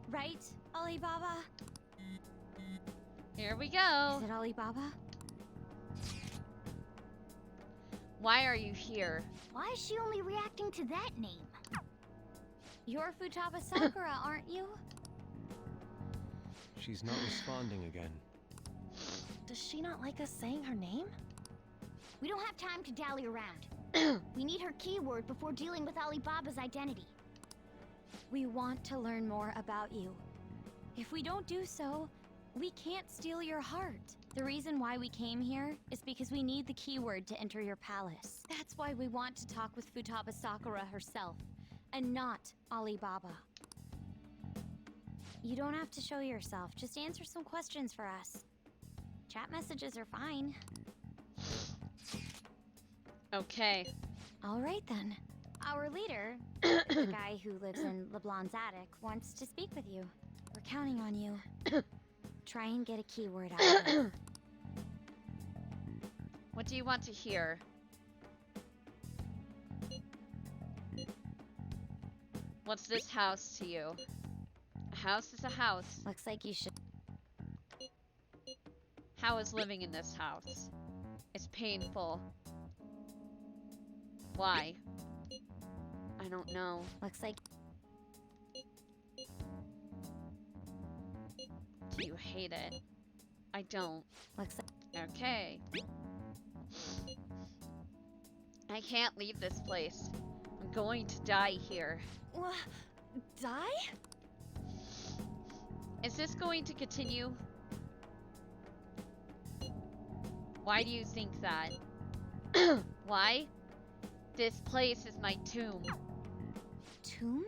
right, Alibaba? Here we go. Is it Alibaba? Why are you here? Why is she only reacting to that name? You're Futaba Sakura, aren't you? She's not responding again. Does she not like us saying her name? We don't have time to dally around. We need her keyword before dealing with Alibaba's identity. We want to learn more about you. If we don't do so, we can't steal your heart. The reason why we came here is because we need the keyword to enter your palace. That's why we want to talk with Futaba Sakura herself, and not Alibaba. You don't have to show yourself, just answer some questions for us. Chat messages are fine. Okay. All right then. Our leader, the guy who lives in LeBlanc's attic, wants to speak with you. We're counting on you. Try and get a keyword out of him. What do you want to hear? What's this house to you? A house is a house. Looks like you should. How is living in this house? It's painful. Why? I don't know. Looks like. Do you hate it? I don't. Looks like. Okay. I can't leave this place. I'm going to die here. Die? Is this going to continue? Why do you think that? Why? This place is my tomb. Tomb?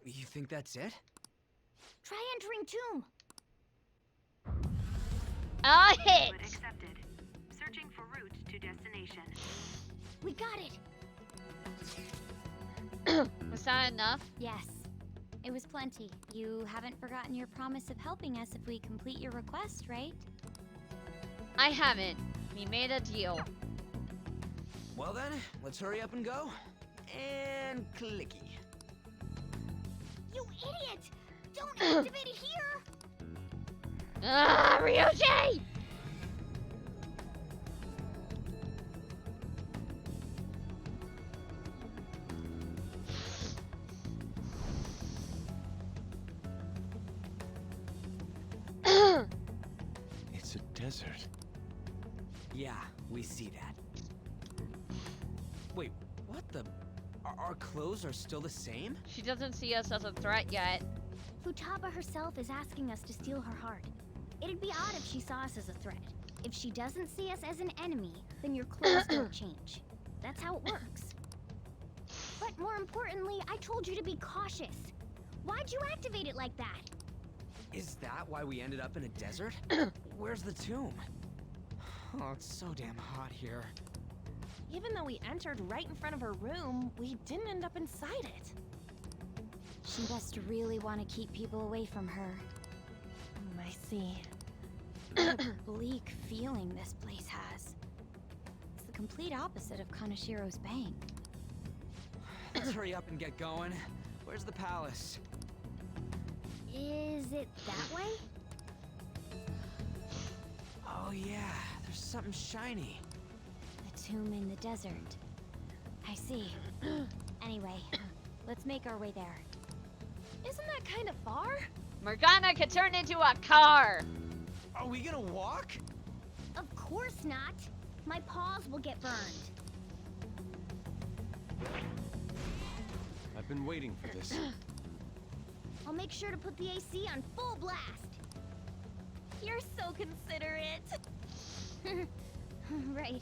You think that's it? Try entering tomb. Ah, hit! Accepted. Searching for route to destination. We got it. Was that enough? Yes. It was plenty. You haven't forgotten your promise of helping us if we complete your request, right? I haven't. We made a deal. Well then, let's hurry up and go. And clicky. You idiot! Don't activate it here! Ah, Ryuji! It's a desert. Yeah, we see that. Wait, what the? Our clothes are still the same? She doesn't see us as a threat yet. Futaba herself is asking us to steal her heart. It'd be odd if she saw us as a threat. If she doesn't see us as an enemy, then your clothes don't change. That's how it works. But more importantly, I told you to be cautious. Why'd you activate it like that? Is that why we ended up in a desert? Where's the tomb? Oh, it's so damn hot here. Even though we entered right in front of her room, we didn't end up inside it. She must really want to keep people away from her. I see. What a bleak feeling this place has. It's the complete opposite of Kanashiro's Bank. Let's hurry up and get going. Where's the palace? Is it that way? Oh yeah, there's something shiny. The tomb in the desert. I see. Anyway, let's make our way there. Isn't that kind of far? Morgana could turn into a car! Are we gonna walk? Of course not. My paws will get burned. I've been waiting for this. I'll make sure to put the AC on full blast. You're so considerate. Right.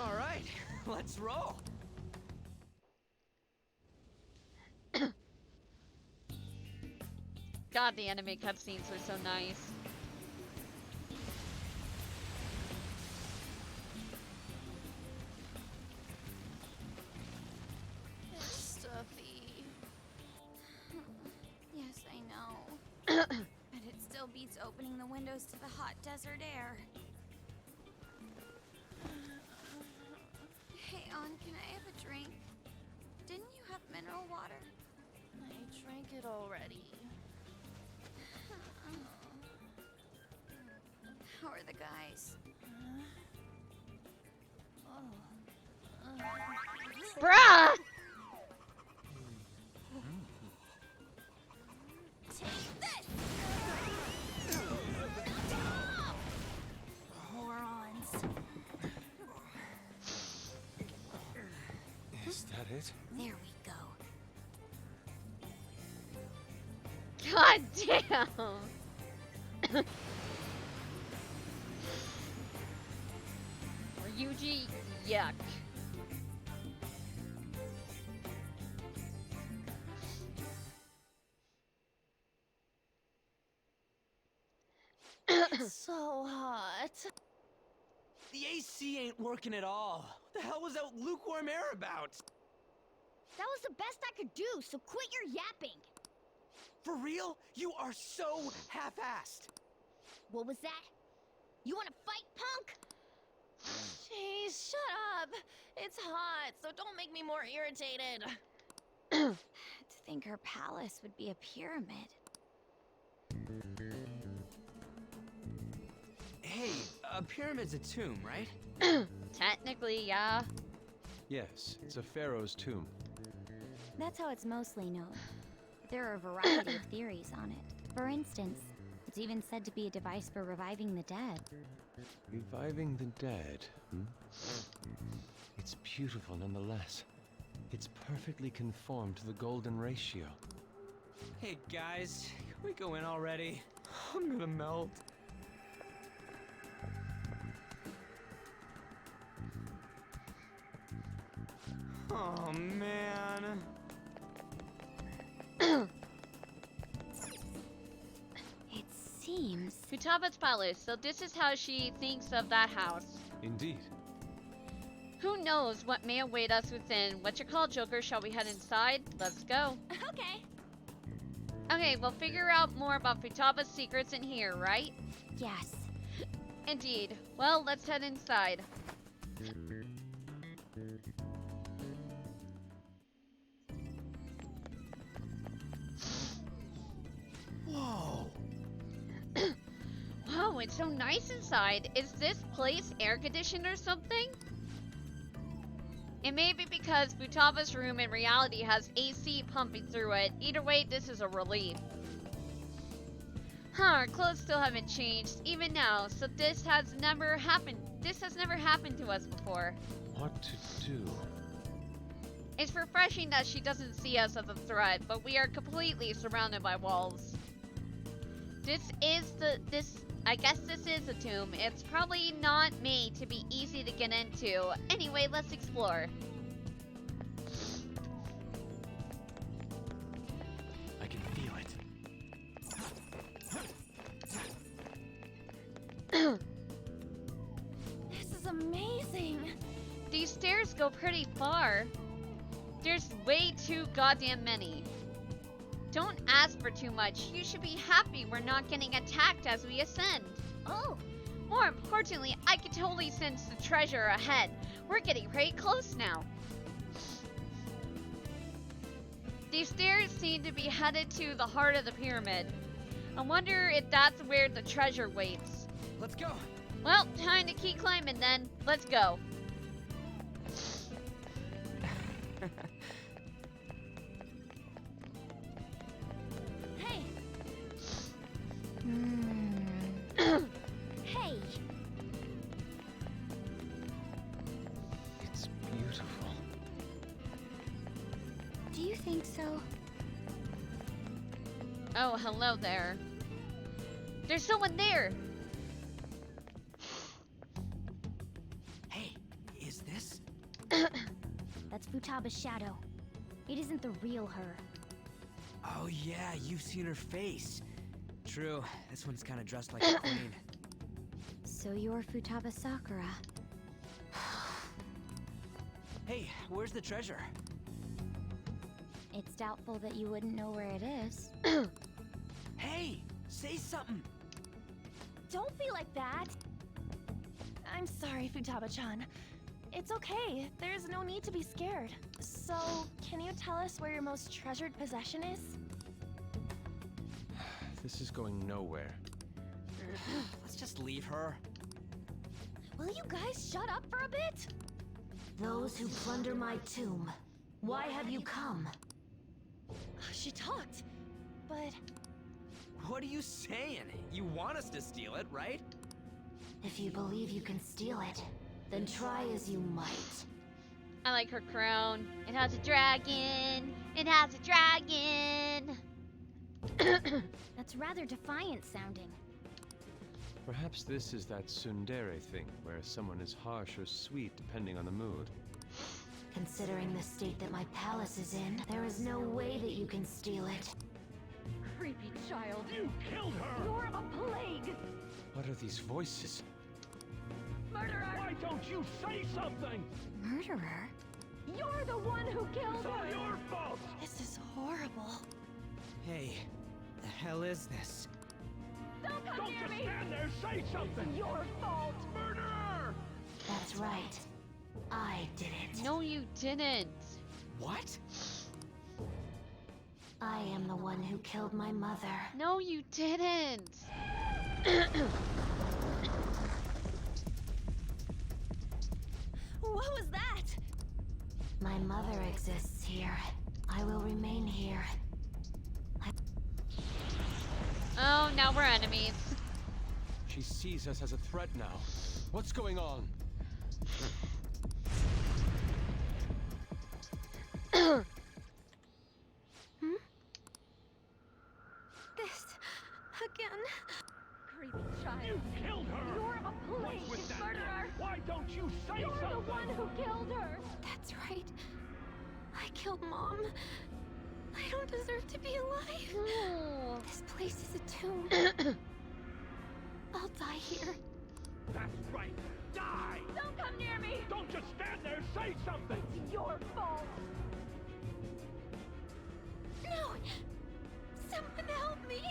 All right, let's roll. God, the anime cutscenes are so nice. It's stuffy. Yes, I know. But it still beats opening the windows to the hot desert air. Hey, On, can I have a drink? Didn't you have mineral water? I drank it already. How are the guys? Bruh! Take this! Morons. Is that it? There we go. God damn! Ryuji, yuck. It's so hot. The AC ain't working at all. What the hell was that lukewarm air about? That was the best I could do, so quit your yapping. For real? You are so half-assed. What was that? You wanna fight, punk? Jeez, shut up. It's hot, so don't make me more irritated. To think her palace would be a pyramid. Hey, a pyramid's a tomb, right? Technically, yeah. Yes, it's a pharaoh's tomb. That's how it's mostly known. There are a variety of theories on it. For instance, it's even said to be a device for reviving the dead. Reviving the dead, It's beautiful nonetheless. It's perfectly conformed to the golden ratio. Hey guys, can we go in already? I'm gonna melt. Oh man. It seems. Futaba's palace, so this is how she thinks of that house. Indeed. Who knows what may await us within. What's your call, Joker? Shall we head inside? Let's go. Okay. Okay, we'll figure out more about Futaba's secrets in here, right? Yes. Indeed. Well, let's head inside. Whoa. Wow, it's so nice inside. Is this place air conditioned or something? It may be because Futaba's room in reality has AC pumping through it. Either way, this is a relief. Huh, our clothes still haven't changed, even now, so this has never happened. This has never happened to us before. What to do? It's refreshing that she doesn't see us as a threat, but we are completely surrounded by walls. I guess this is a tomb. It's probably not made to be easy to get into. Anyway, let's explore. I can feel it. This is amazing. These stairs go pretty far. There's way too goddamn many. Don't ask for too much. You should be happy we're not getting attacked as we ascend. Oh. More importantly, I can totally sense the treasure ahead. We're getting pretty close now. These stairs seem to be headed to the heart of the pyramid. I wonder if that's where the treasure waits. Let's go. Well, time to keep climbing then. Let's go. Hey. Hey. It's beautiful. Do you think so? Oh, hello there. There's someone there. Hey, is this? That's Futaba's shadow. It isn't the real her. Oh yeah, you've seen her face. True, this one's kind of dressed like a queen. So you're Futaba Sakura. Hey, where's the treasure? It's doubtful that you wouldn't know where it is. Hey, say something. don't be like that. I'm sorry, Futaba-chan. It's okay. There's no need to be scared. So, can you tell us where your most treasured possession is? This is going nowhere. Let's just leave her. Will you guys shut up for a bit? Those who plunder my tomb, why have you come? She talked, but... What are you saying? You want us to steal it, right? If you believe you can steal it, then try as you might. I like her crown. It has a dragon. It has a dragon. That's rather defiant sounding. Perhaps this is that tsundere thing, where someone is harsh or sweet depending on the mood. Considering the state that my palace is in, there is no way that you can steal it. Creepy child. You killed her! You're a plague! What are these voices? Murderer! Why don't you say something? Murderer? You're the one who killed It's all her! your fault! This is horrible. Hey, the hell is this? Don't come Don't near just me! stand there, say something! It's your fault! Murderer! That's right. I did it. No, you didn't. What? I am the one who killed my mother. No, you didn't. What was that? My mother exists here. I will remain here. Oh, now we're enemies. She sees us as a threat now. What's going on? This... again. Creepy child. You killed her! You're a plague, What's with that? murderer! Why don't you say You're something? the one who killed her! That's right. I killed Mom. I don't deserve to be alive. Oh. This place is a tomb. I'll die here. That's right. Die! Don't come near me! Don't just stand there, say something! It's your fault! No! Someone help me!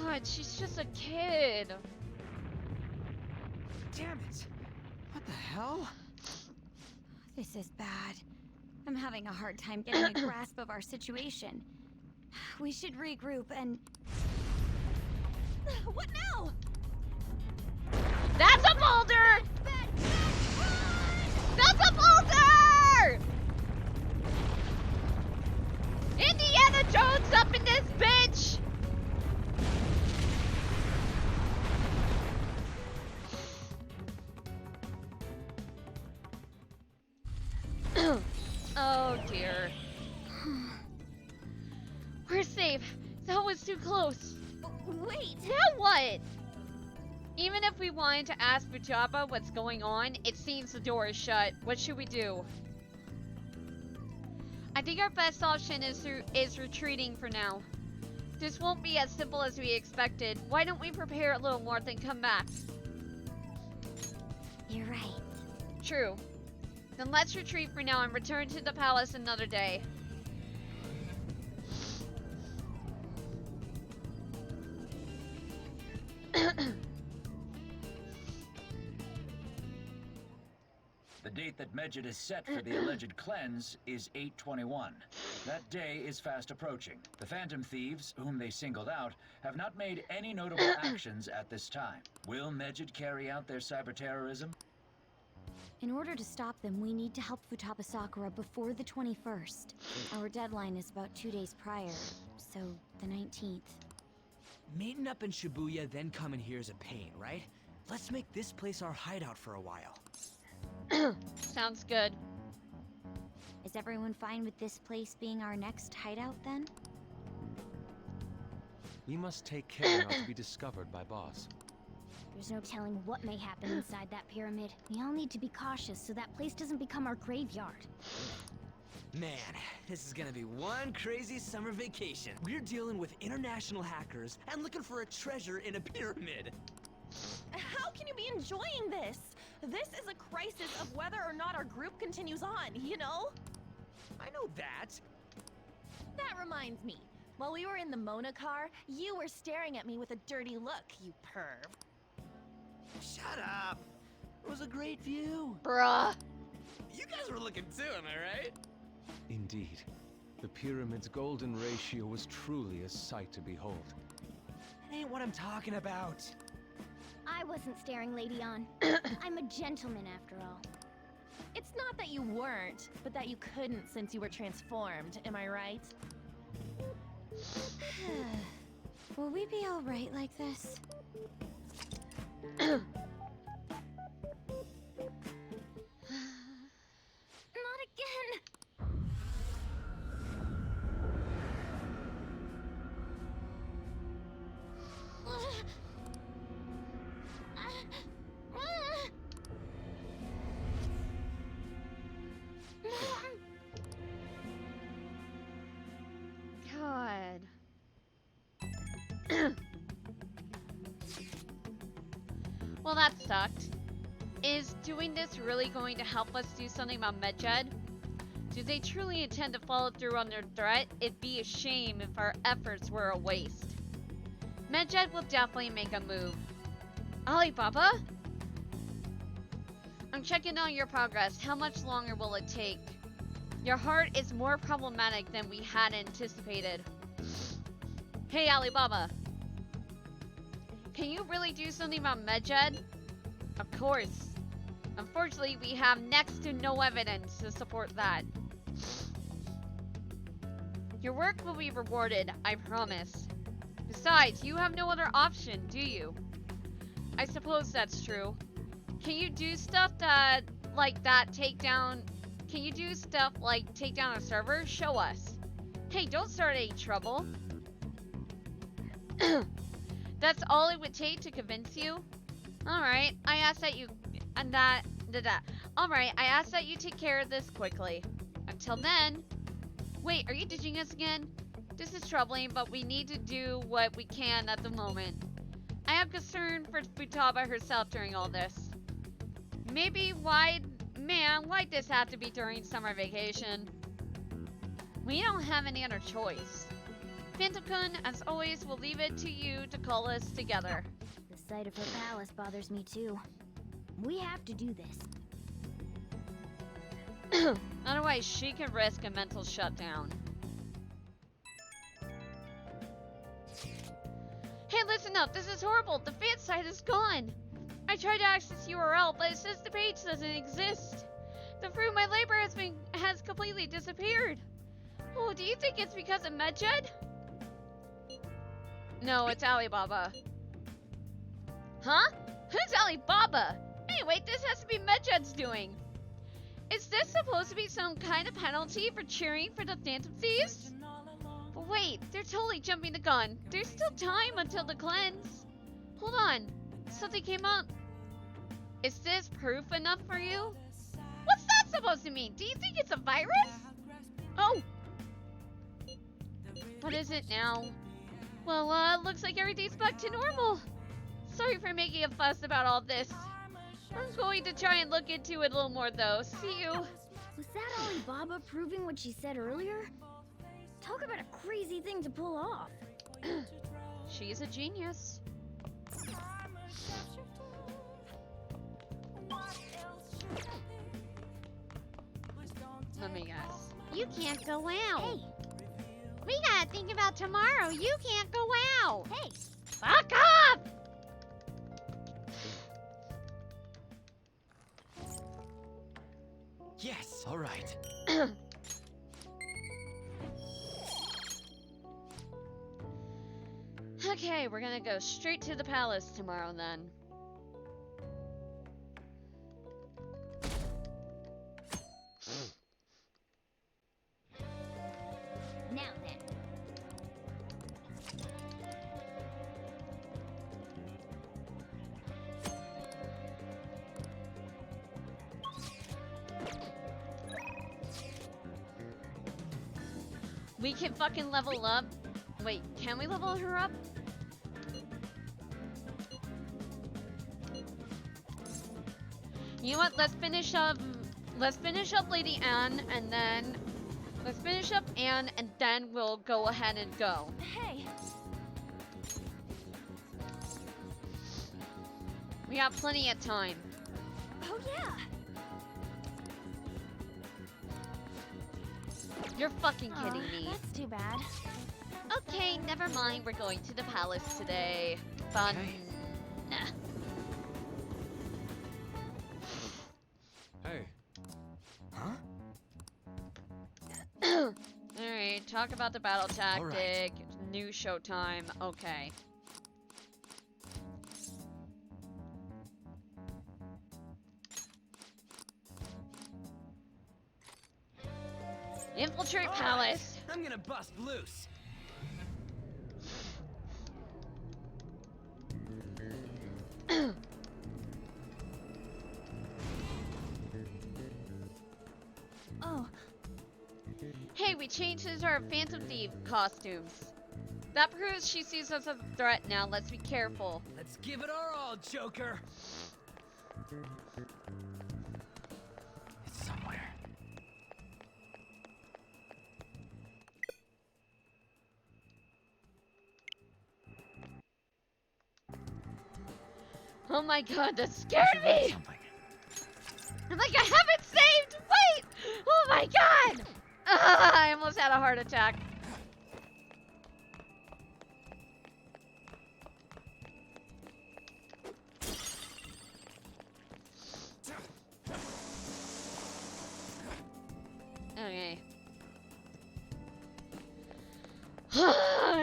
God, she's just a kid. Damn it! What the hell? This is bad. I'm having a hard time getting a grasp of our situation. We should regroup and... What now? That's a boulder! That's a boulder! Indiana Jones up in this bitch! Oh dear. We're safe. That was too close. Wait! Now what? Even if we wanted to ask Futaba what's going on, it seems the door is shut. What should we do? I think our best option is retreating for now. This won't be as simple as we expected. Why don't we prepare a little more, then come back? You're right. True. Then let's retreat for now and return to the palace another day. The date that Medjed has set for the alleged cleanse is 8/21. That day is fast approaching. The Phantom Thieves, whom they singled out, have not made any notable actions at this time. Will Medjed carry out their cyber-terrorism? In order to stop them, we need to help Futaba Sakura before the 21st. Our deadline is about 2 days prior, so the 19th. Meeting up in Shibuya, then coming here is a pain, right? Let's make this place our hideout for a while. Sounds good. Is everyone fine with this place being our next hideout then? We must take care not to be discovered by Boss. There's no telling what may happen inside that pyramid. We all need to be cautious so that place doesn't become our graveyard. Man, this is gonna be one crazy summer vacation. We're dealing with international hackers and looking for a treasure in a pyramid. How can you be enjoying this? This is a crisis of whether or not our group continues on, you know? I know that. That reminds me. While we were in the Mona car, you were staring at me with a dirty look, you perv. Shut up! It was a great view. Bruh. You guys were looking too, am I right? Indeed. The pyramid's golden ratio was truly a sight to behold. That ain't what I'm talking about. I wasn't staring Lady On. I'm a gentleman after all. It's not that you weren't, but that you couldn't since you were transformed, am I right? Will we be alright like this? Not again! God. Well, that sucked. Is doing this really going to help us do something about Medjed? Do they truly intend to follow through on their threat? It'd be a shame if our efforts were a waste. Medjed will definitely make a move. Alibaba? I'm checking on your progress. How much longer will it take? Your heart is more problematic than we had anticipated. Hey, Alibaba. Can you really do something about Medjed? Of course. Unfortunately, we have next to no evidence to support that. Your work will be rewarded, I promise. Besides, you have no other option, do you? I suppose that's true. Can you do stuff that, like that, take down... Can you do stuff like take down a server? Show us. Hey, don't start any trouble. That's all it would take to convince you? Alright, I ask that you... Alright, I ask that you take care of this quickly. Until then... Wait, are you ditching us again? This is troubling, but we need to do what we can at the moment. I have concern for Futaba herself during all this. Maybe why'd this have to be during summer vacation? We don't have any other choice. Phantom-kun, as always, will leave it to you to call us together. The sight of her palace bothers me too. We have to do this. Otherwise, she could risk a mental shutdown. Hey, listen up! This is horrible! The fan site is gone! I tried to access URL, but it says the page doesn't exist. The fruit of my labor has completely disappeared. Oh, do you think it's because of Medjed? No, it's Alibaba. Huh? Who's Alibaba? Anyway, this has to be Medjed's doing. Is this supposed to be some kind of penalty for cheering for the Phantom Thieves? But wait, they're totally jumping the gun. There's still time until the cleanse. Hold on, something came up. Is this proof enough for you? What's that supposed to mean? Do you think it's a virus? Oh! What is it now? Well, looks like everything's back to normal. Sorry for making a fuss about all this. I'm going to try and look into it a little more, though. See you. Was that Alibaba proving what she said earlier? Talk about a crazy thing to pull off. She's a genius. Let me guess. You can't go out. Hey. We gotta think about tomorrow. You can't go out. Hey. Fuck off! Yes, all right. Okay, we're gonna go straight to the palace tomorrow then. Now then. We can fucking level up. Wait, can we level her up? You know what? Let's finish up Lady Anne, and then Let's finish up Anne, and then we'll go ahead and go. Hey. We got plenty of time. Oh yeah. You're fucking kidding me. That's too bad. Okay, never mind. We're going to the palace today. Fun. Hey. Huh? Alright, talk about the battle tactic. Alright. New showtime. Okay. Infiltrate palace. I'm gonna bust loose. Oh. Hey, we changed into our Phantom Thief costumes. That proves she sees us as a threat now. Let's be careful. Let's give it our all, Joker. It's somewhere. Oh my god, that scared me! I'm like, I haven't saved! Wait! Oh my god! I almost had a heart attack. Okay.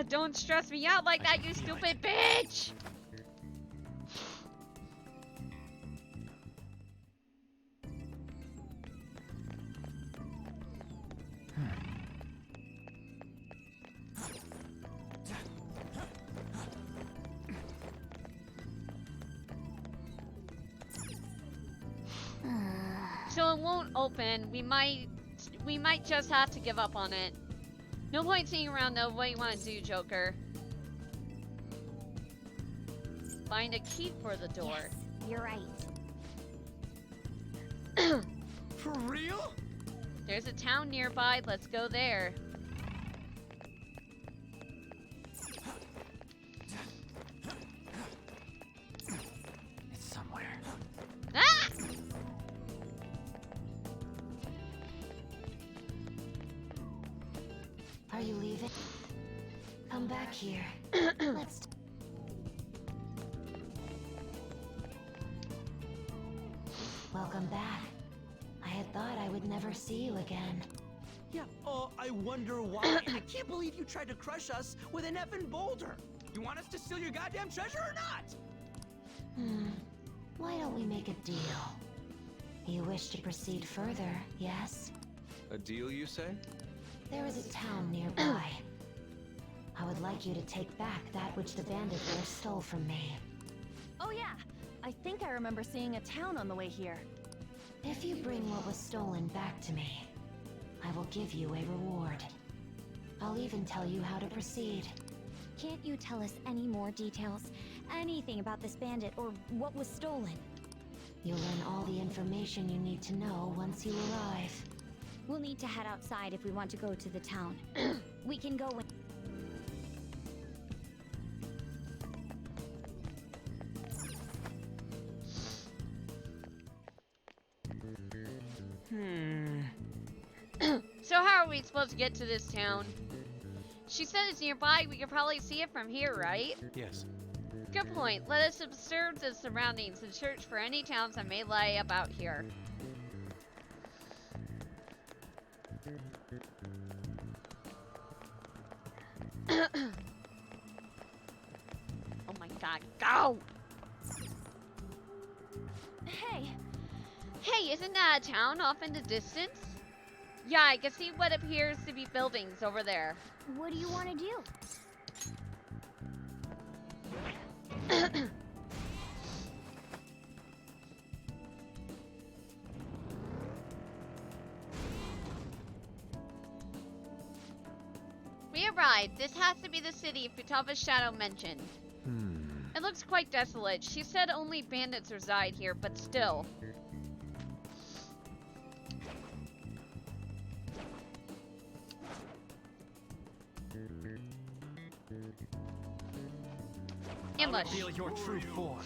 Don't stress me out like that, you stupid bitch! So it won't open. We might just have to give up on it. No point sitting around though. What do you want to do, Joker? Find a key for the door. Yes, you're right. For real? There's a town nearby. Let's go there. It's somewhere. Ah! Are you leaving? Come back here. Let's. Welcome back. I had thought I would never see you again. Yeah, I wonder why. I can't believe you tried to crush us with an effing boulder. You want us to steal your goddamn treasure or not? Why don't we make a deal? You wish to proceed further, yes? A deal, you say? There is a town nearby. I would like you to take back that which the bandit there stole from me. Oh yeah. I think I remember seeing a town on the way here. If you bring what was stolen back to me, I will give you a reward. I'll even tell you how to proceed. Can't you tell us any more details? Anything about this bandit or what was stolen? You'll learn all the information you need to know once you arrive. We'll need to head outside if we want to go to the town. We can go when... So how are we supposed to get to this town? She said it's nearby. We could probably see it from here, right? Yes. Good point. Let us observe the surroundings and search for any towns that may lie about here. Oh my god, go! Hey! Hey, isn't that a town off in the distance? Yeah, I can see what appears to be buildings over there. What do you want to do? We arrived. This has to be the city Futaba's shadow mentioned. It looks quite desolate. She said only bandits reside here, but still. Ambush. I'll reveal your true form.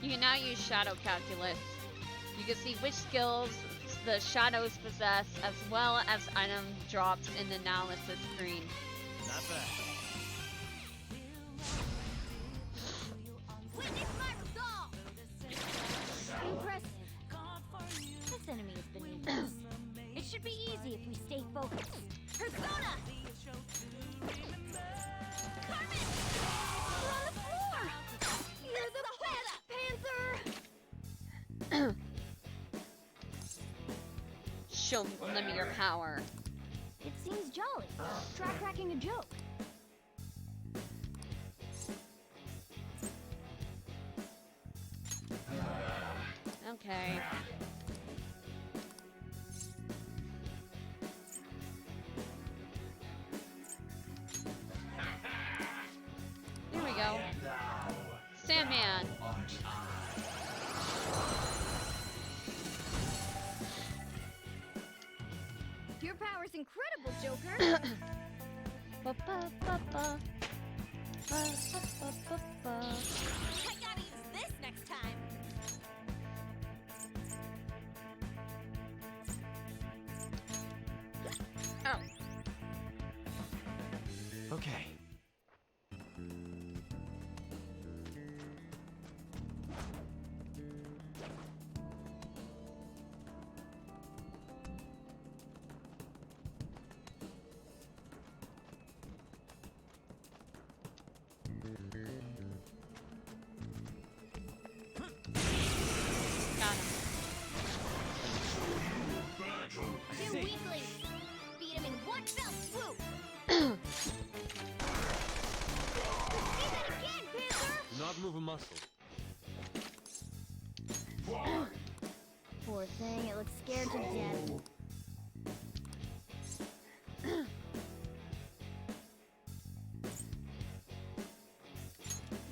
You can now use Shadow Calculus. You can see which skills the shadows possess, as well as item drops in the analysis screen. Not bad. Witness my resolve! Impressive. This enemy is beneath us. It should be easy if we stay focused. Persona! Carmen! We're on the floor! You're the best, Panther! Show me your power. It seems jolly. Try cracking a joke. Okay. Here we go. Sandman. Your power's incredible, Joker! I gotta use this next time! Oh. Okay. Got him. Two weaklings! Beat him in one fell swoop! See that again, Panther! Not move a muscle. Poor thing, it looks scared to death.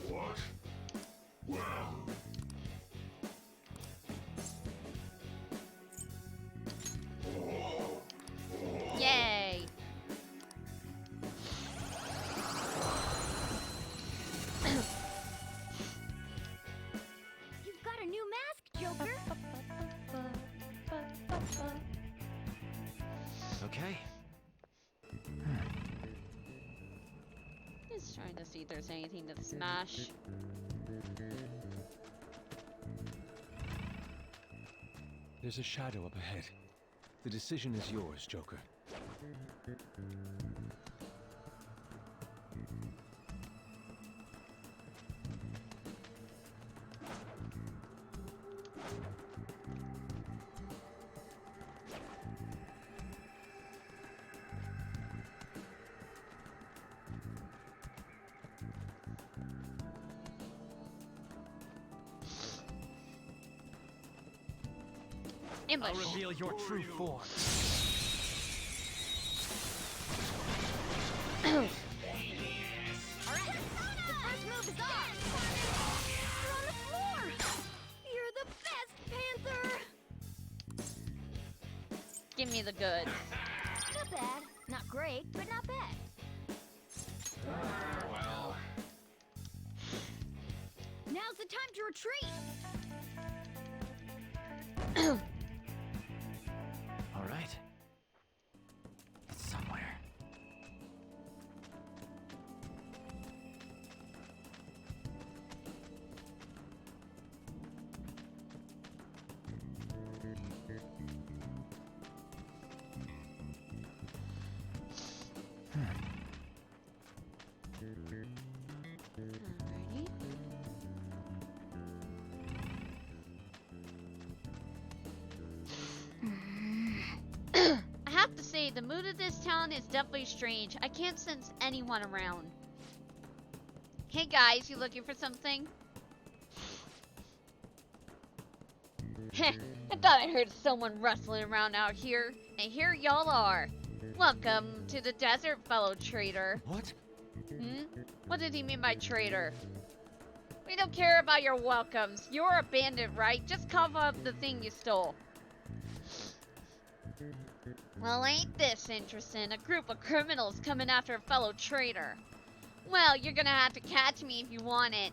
What? Well. Yay! You've got a new mask, Joker! Okay. Just trying to see if there's anything to smash. There's a shadow up ahead. The decision is yours, Joker. Ambush. I'll reveal your true form. Alright, the first move is off! You're on the floor! You're the best, Panther! Give me the goods. Not bad. Not great, but not bad. Well. Now's the time to retreat! All right. It's somewhere. Alrighty. I have to say, the mood of this town is definitely strange. I can't sense anyone around. Hey guys, you looking for something? Heh, I thought I heard someone rustling around out here, and here y'all are. Welcome to the desert, fellow trader. What? Hmm? What did he mean by traitor? We don't care about your welcomes. You're a bandit, right? Just cover up the thing you stole. Well, ain't this interesting? A group of criminals coming after a fellow traitor. Well, you're gonna have to catch me if you want it.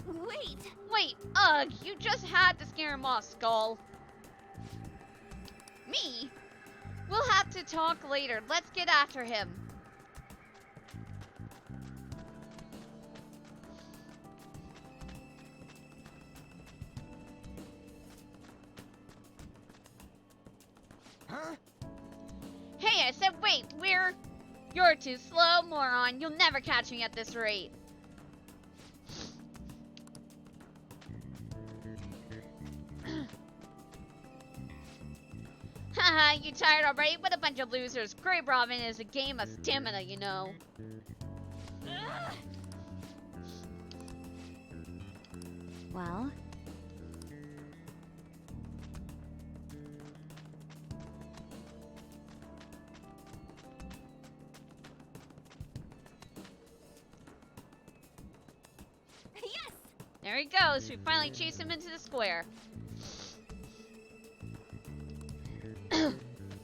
Wait! Wait, ugh, you just had to scare him off, Skull. Me? We'll have to talk later. Let's get after him. Huh? Hey, I said wait, You're too slow, moron. You'll never catch me at this rate. Haha, you tired already? What a bunch of losers. Grave Robin is a game of stamina, you know. Well? Yes! There he goes. We finally chased him into the square.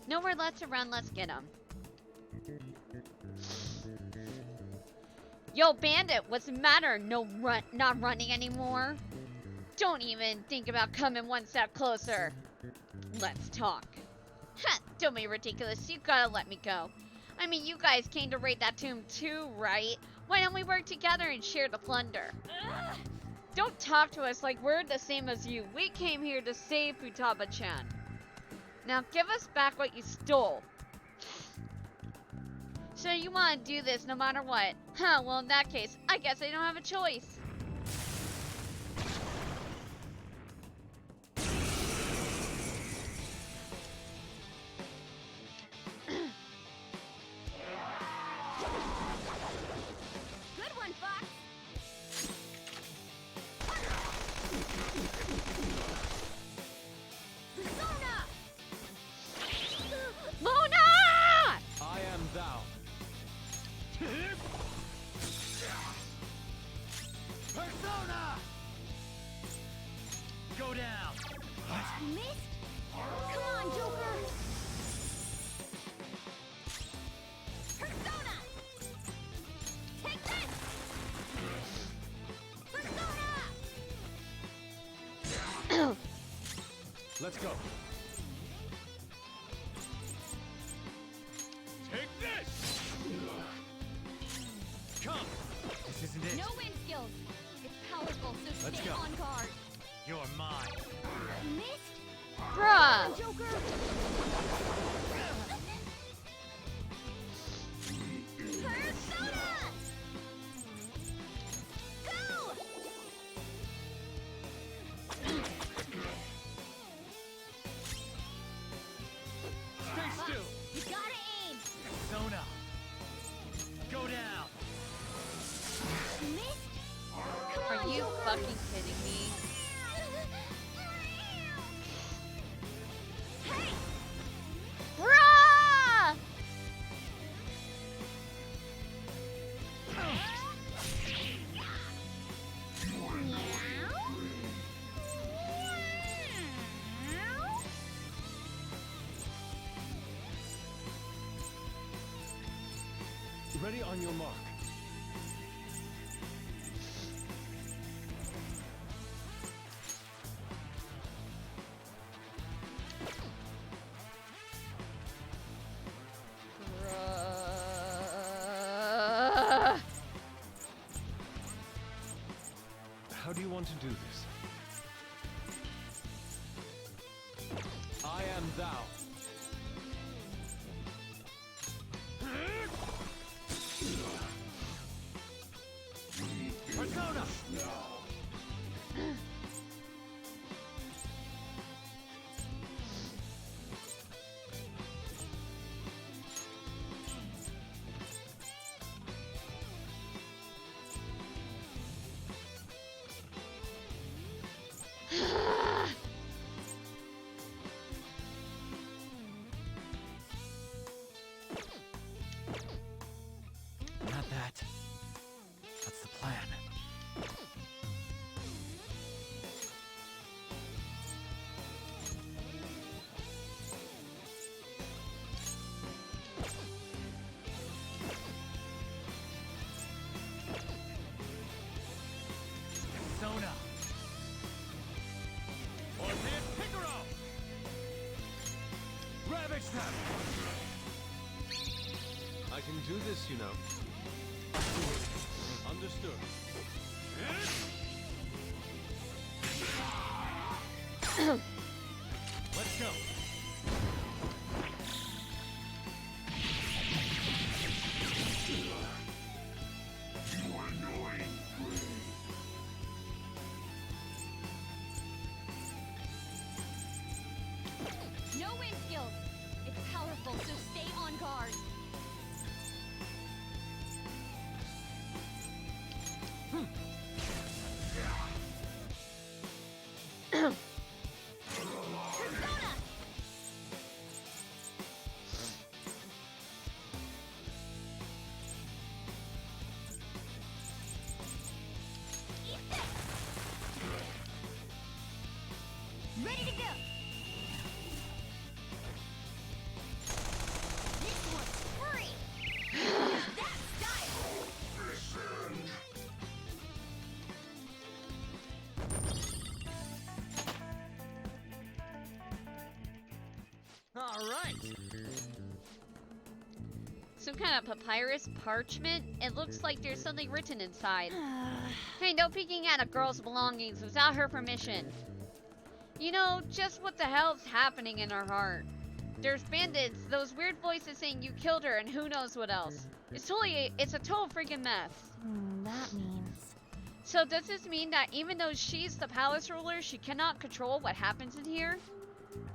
Nowhere left to run. Let's get him. Yo, Bandit, what's the matter? Not running anymore? Don't even think about coming one step closer. Let's talk. Ha! Don't be ridiculous. You gotta let me go. I mean, you guys came to raid that tomb too, right? Why don't we work together and share the plunder? Don't talk to us like we're the same as you. We came here to save Futaba-chan. Now give us back what you stole. So you want to do this no matter what? Huh, well in that case, I guess I don't have a choice. Good one, Fox! Persona! Mona! I am thou. Persona! Go down! Missed? Come on, Joker! Persona! Take this! Persona! Let's go. Take this! Come! This isn't it. No wind skills. It's powerful, so Let's stay go. on guard. You're mine. Missed? Bruh! Joker! Persona! Go! Stay still! You gotta aim! Persona! Go down! Missed? Come Are on, you Joker! fucking kidding me? Hey! Bruh! Ready on your mark. Bruh. How do you want to do this? I am thou. Persona! Not that. What's the plan? Luna! Orpheus Picaro! Ravage them! I can do this, you know. Understood. Let's go! No wind skills. It's powerful, so stay on guard. Persona! Eat this! Ready to go! This one's free! That style! Alright! Some kind of papyrus parchment. It looks like there's something written inside. Hey, no peeking at a girl's belongings without her permission. You know, just what the hell's happening in her heart? There's bandits, those weird voices saying you killed her, and who knows what else. It's a total freaking mess. That means... So does this mean that even though she's the palace ruler, she cannot control what happens in here?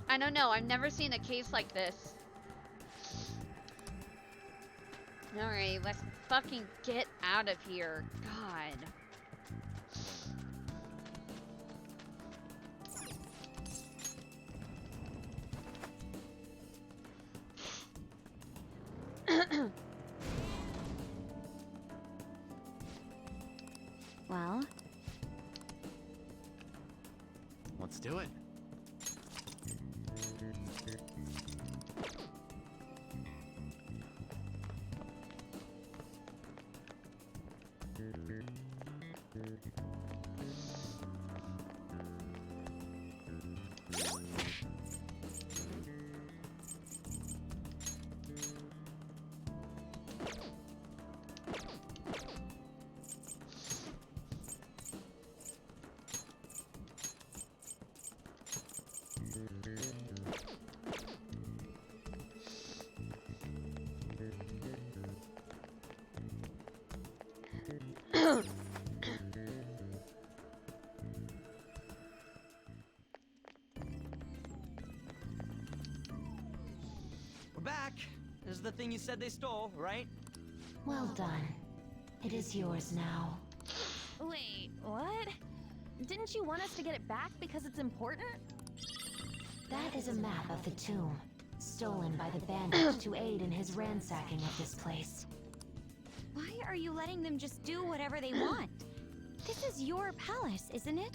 I don't know, I've never seen a case like this. Alright, let's fucking get out of here. God. Well, Let's do it. We're back. This is the thing you said they stole, right? Well done. It is yours now. Wait, what? Didn't you want us to get it back because it's important? That is a map of the tomb, stolen by the bandit to aid in his ransacking of this place. why are you letting them just do whatever they want? This is your palace, isn't it?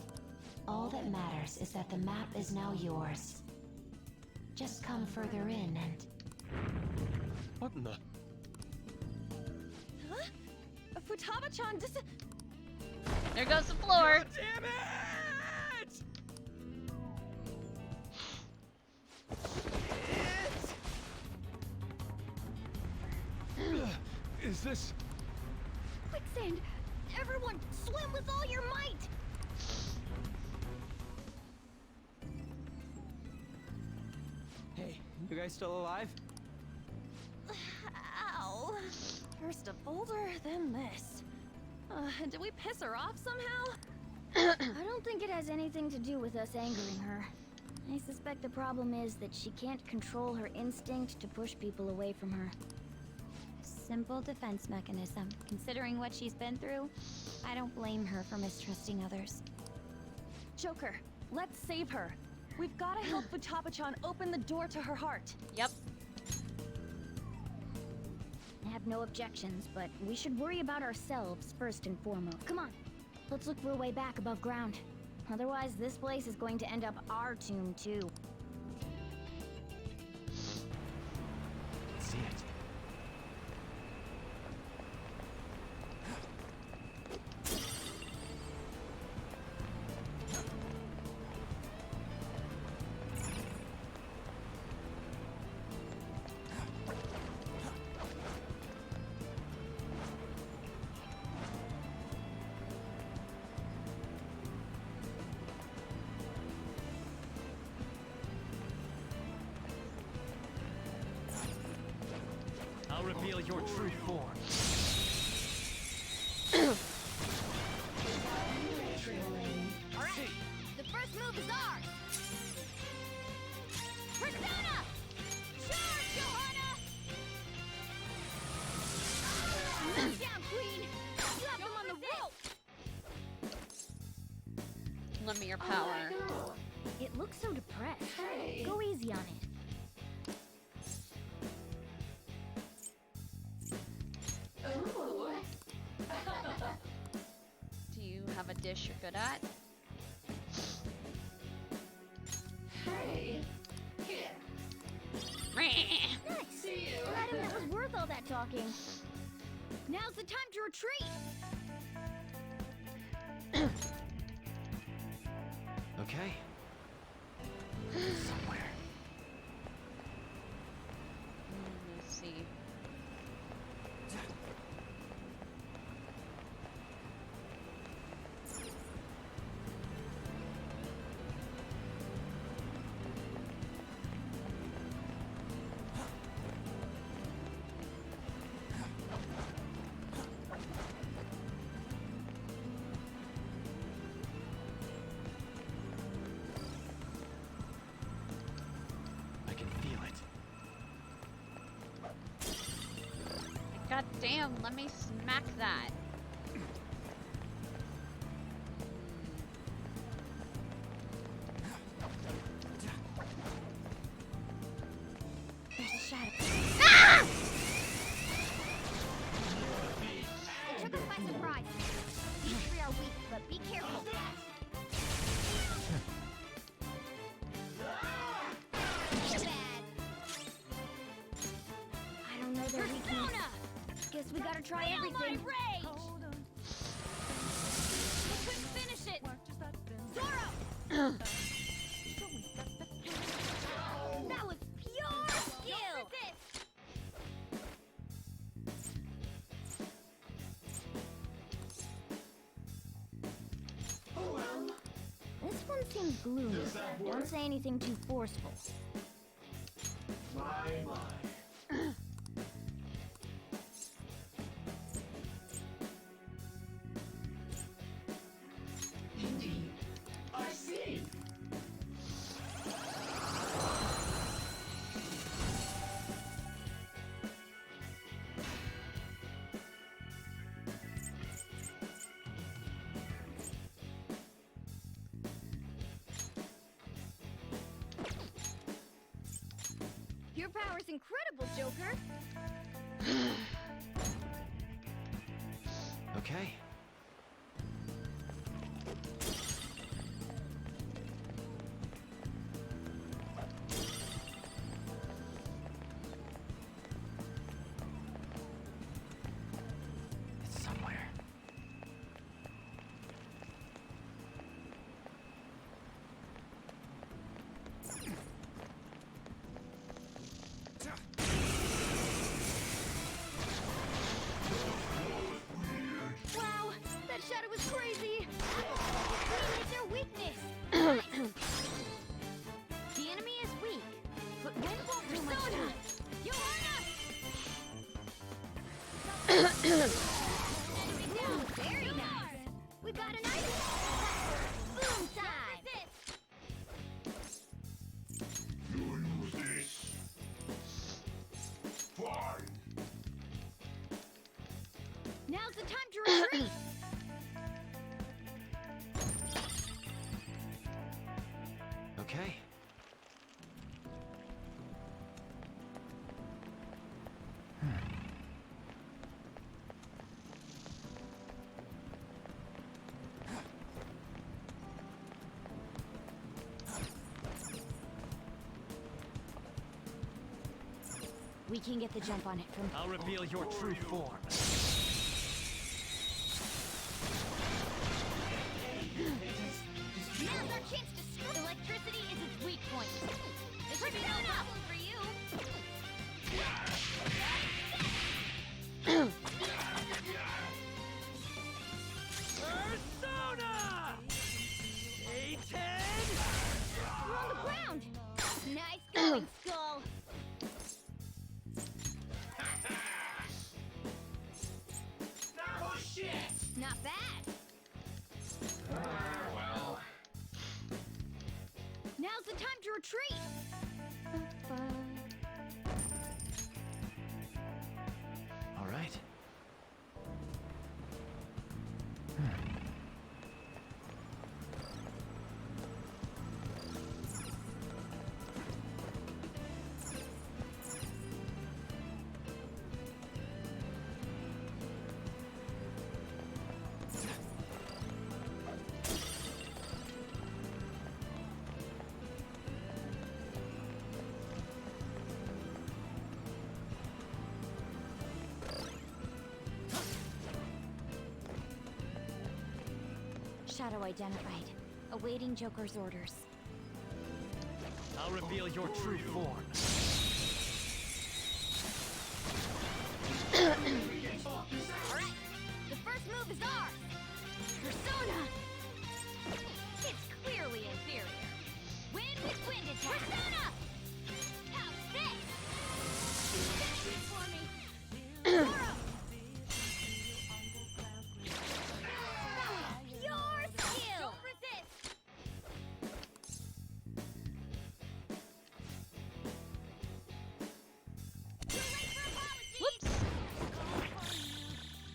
All that matters is that the map is now yours. Just come further in and... What in the... Huh? Futaba-chan There goes the floor. God damn it! Is this... Quicksand! Everyone, swim with all your might! Hey, you guys still alive? Ow. First a boulder, then this. Did we piss her off somehow? I don't think it has anything to do with us angering her. I suspect the problem is that she can't control her instinct to push people away from her. Simple defense mechanism. Considering what she's been through, I don't blame her for mistrusting others. Joker, let's save her. We've got to help Futaba-chan open the door to her heart. Yep. I have no objections, but we should worry about ourselves first and foremost. Come on, let's look for a way back above ground. Otherwise, this place is going to end up our tomb, too. See it. reveal your true form. Alright, the first move is ours! Persona! Charge, Johanna! Knock down, Queen! You have them on the rope! Lend me your power. It looks so depressed. Go easy on it. Do you have a dish you're good at? Hey, here. Nice! Glad that was worth all that talking. Now's the time to retreat! Okay. Somewhere. Let's see. I can feel it. God damn, let me smack that. There's a shadow. Ah! It took us by surprise. These three are weak, but be careful. I don't know their weakness. Guess we gotta try everything. Finish it! Zoro! That was pure skill! This one seems gloomy. Don't say anything too forceful. Indeed, I see. Your power's incredible, Joker! Okay. It's somewhere. Wow, that shadow was crazy! Queen is their weakness! The enemy is weak, but when won't do much Persona! good. Johanna! Very nice! We've got an item! Boom time! Now's the time to retreat! Okay. We can get the jump on it from. I'll reveal your true form. Now's our chance to screw. Electricity is its weak point. This should be no problem for you. Persona! Satan! We're on the ground. Nice going, Skull. Not bad. Well. Now's the time to retreat. All right. Shadow identified. Awaiting Joker's orders. I'll reveal your true form. Alright, the first move is ours. Persona! It's clearly inferior. Wind with wind attack. Persona! How's this? Finish it for me. Zoro! Your skill! Don't resist! Too late for apologies! Whoops.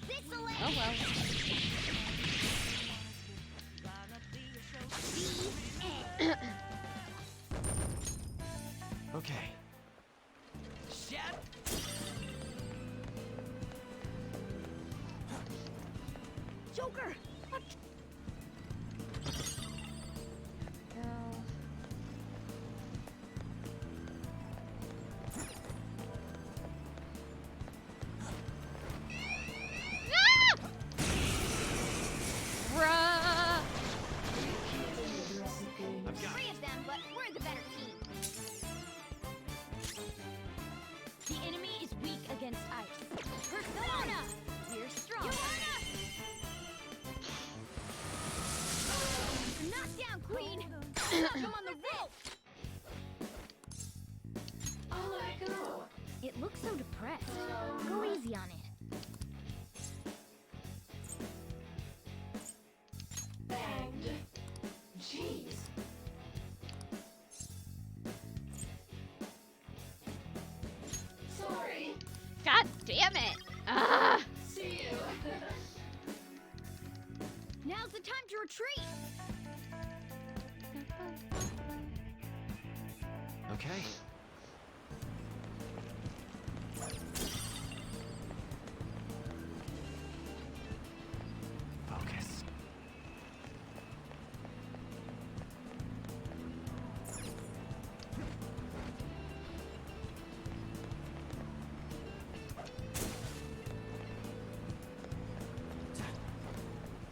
Pixelate! Oh well. Okay. Shep! Joker! What? Go. Ah! Bruh. Three of them, but we're the better team. The enemy is weak against ice. Persona! We're strong. Joanna! Knockdown, Queen! I'm on the rope! I'll let go. It looks so depressed. Go easy on it. Banged. Jeez. Sorry. God damn it. Ah. See you. Now's the time to retreat! Okay. Focus.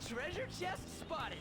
Treasure chest spotted.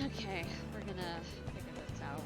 Okay, we're gonna figure this out.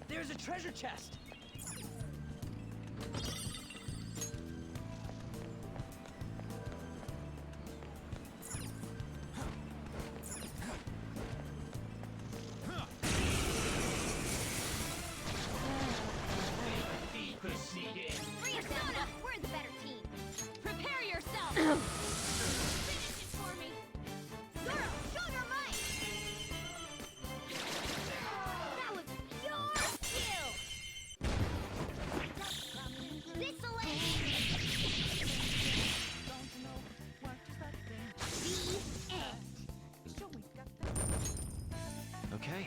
There's a treasure chest. Free Persona! We're the better team! Prepare yourself! Finish it for me! Zoro, show your might! Okay.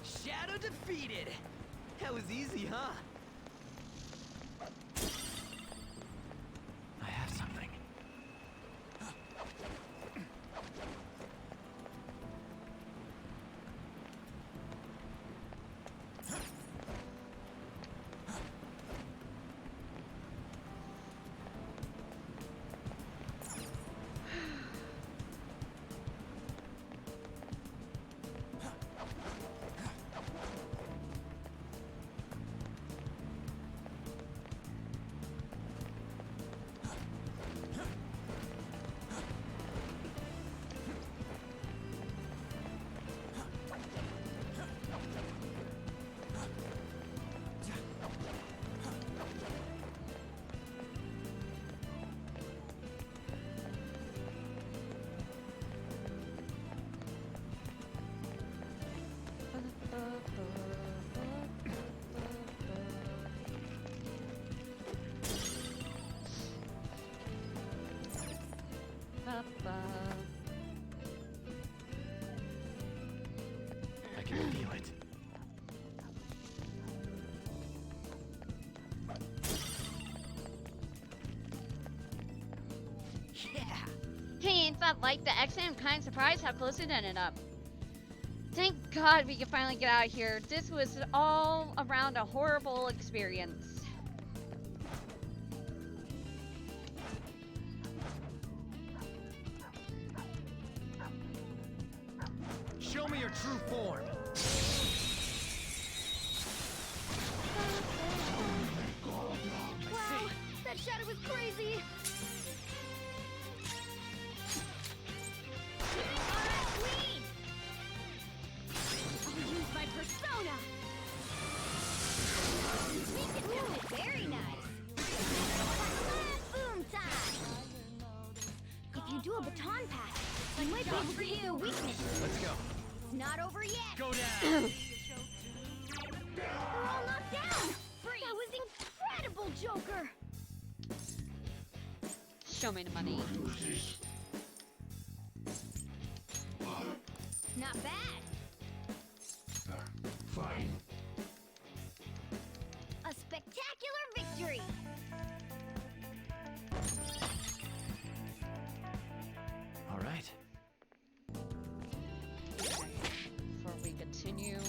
Shadow defeated! That was easy, huh? I have something. I can feel it. Yeah! Hey, ain't that like the exit? I'm kind of surprised how close it ended up. Thank God we can finally get out of here. This was all around a horrible experience. Show me your true form! Wow, that shadow was crazy. Alright, Queen! I'll use my persona. Very nice. Boom time. If you do a baton pass, you might be able to hit the weakness. Let's go. It's not over yet. Go down! We're all knocked down. That was incredible, Joker. Show me the money. Not bad. Fine. A spectacular victory. All right. Before we continue.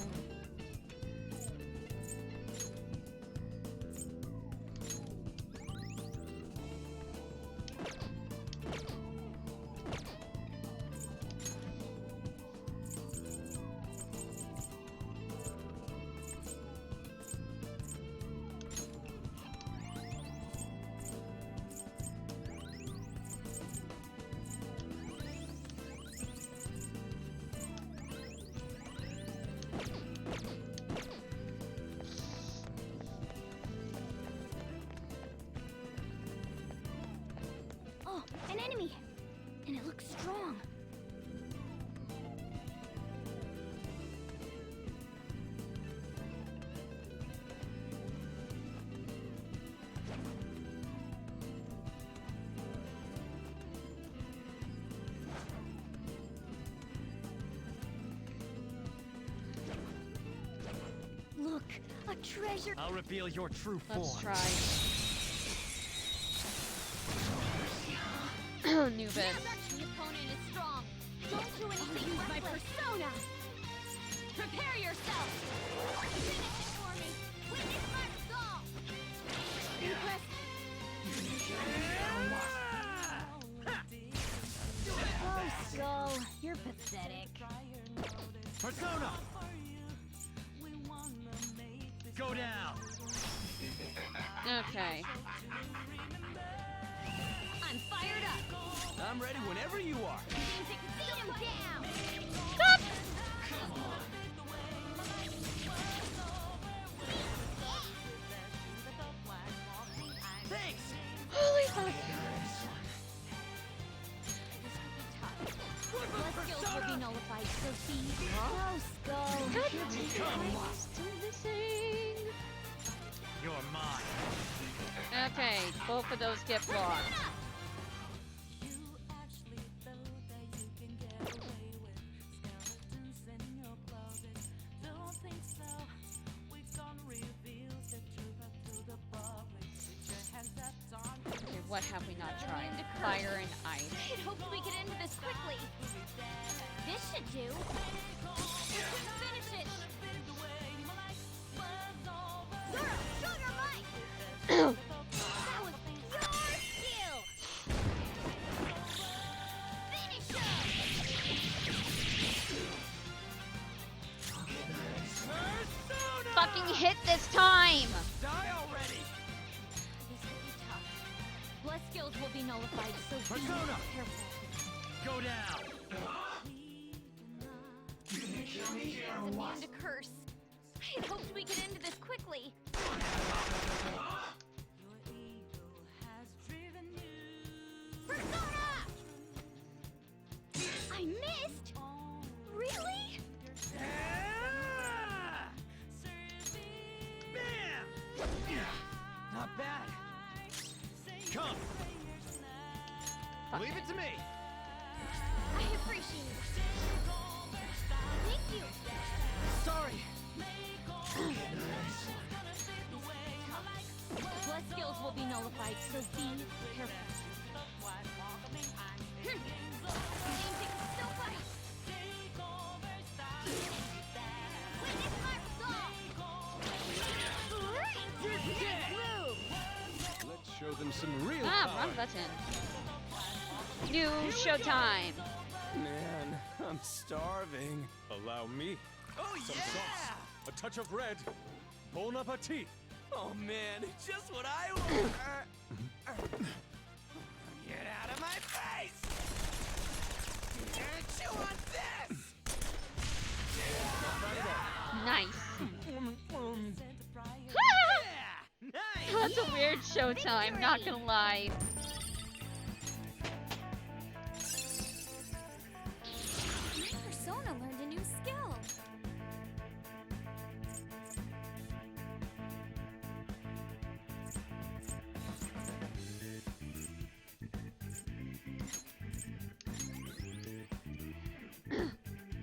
Oh, an enemy. And it looks strong. Look, a treasure. I'll reveal your true form. Let's try. Nubis. The opponent is strong. Don't do anything. Use my persona. Prepare yourself. Finish it for me. Witness my resolve. Oh, Skull, you're pathetic. Persona! Go down! Okay. I'm fired up. I'm ready whenever you are. Music, beat him down. Thanks! Holy fuck. Blood skills will be nullified, so see. Oh, Skull. Good. Come on. Still missing. You're mine. Okay, both of those get blocked. What have we not tried? Fire and ice. I had hoped we could end this quickly. This should do. Finish it. Zora, show your might. That was your skill. Finish Fucking hit this time! Die already! This could be tough. Blood skills will be nullified, so be Persona! careful. Go down! Immune to curse. I had hoped we could end this quickly. Persona! I missed? Really? Bam! Not bad. Come. Leave it to me. I appreciate it. Thank you. Sorry. Blood skills will be nullified, so be careful. Still fight. Witness my resolve. Let's show them some real Ah, power. wrong button. New showtime. Man, I'm starving. Allow me. Oh, Some yeah! sauce, a touch of red. Bon appetit. Oh, man, just what I want. Get out of my face! Chew on this! Nice. Nice! That's a weird showtime, not gonna lie. My persona learned a new skill.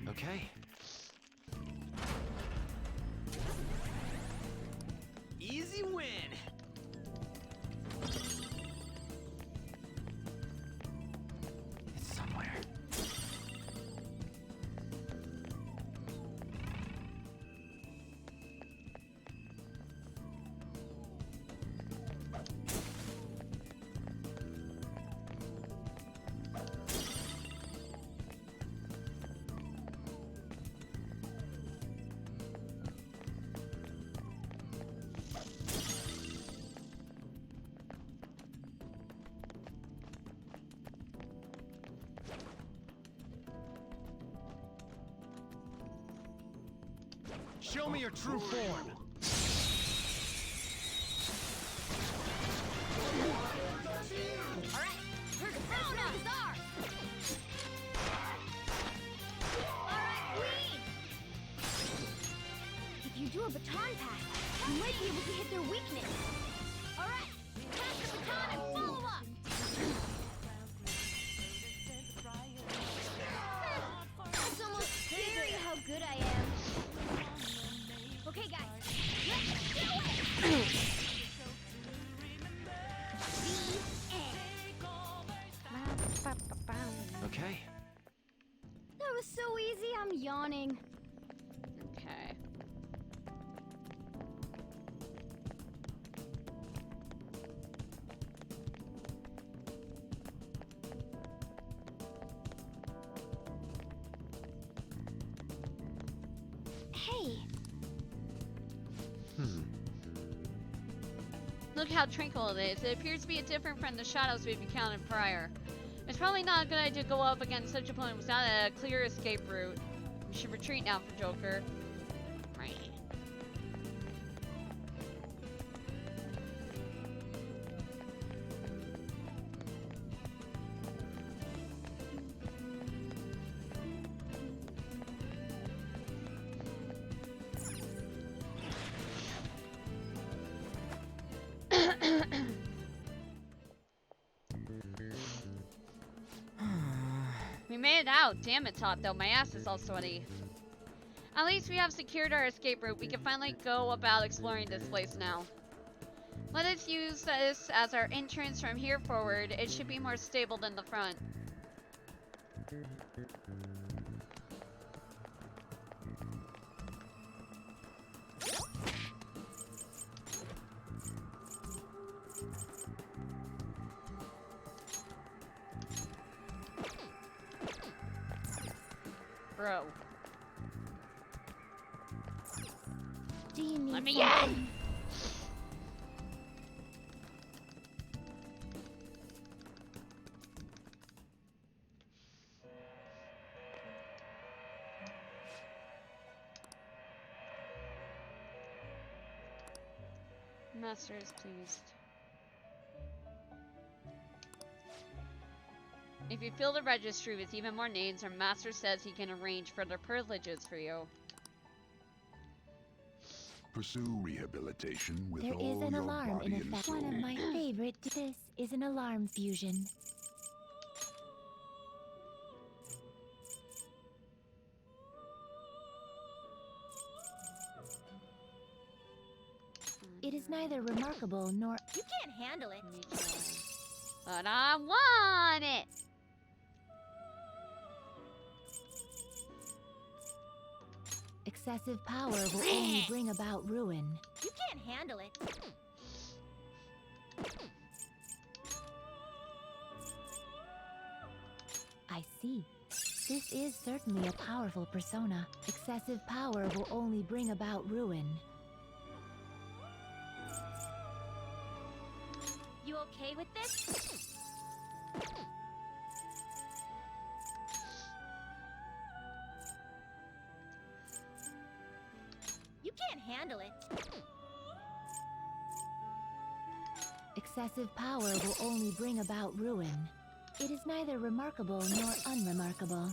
Okay. Easy win. It's somewhere. Show me your true form. Alright, persona is ours. Alright, Queen. If you do a baton pass, you might be able to hit their weakness. Alright, pass the baton and follow up. It's almost scary how good I am. Okay, guys, let's do it! Okay. That was so easy, I'm yawning. Okay. Hey, Look how tranquil it is. It appears to be different from the shadows we've encountered prior. It's probably not a good idea to go up against such a opponent without a clear escape route. We should retreat now for Joker. Right. We made it out. Damn it, Top, though. My ass is all sweaty. At least we have secured our escape route. We can finally go about exploring this place now. Let us use this as our entrance from here forward. It should be more stable than the front. Bro. Do you need Let me something? in! Master is pleased. If you fill the registry with even more names, our master says he can arrange further privileges for you. Pursue rehabilitation with There all is an your alarm body in and effect. soul. One of my favorite. This is an alarm fusion. It is neither remarkable nor. You can't handle it. But I want it! Excessive power will only bring about ruin. You can't handle it. I see. This is certainly a powerful persona. Excessive power will only bring about ruin. You okay with this? You can't handle it. Excessive power will only bring about ruin. It is neither remarkable nor unremarkable.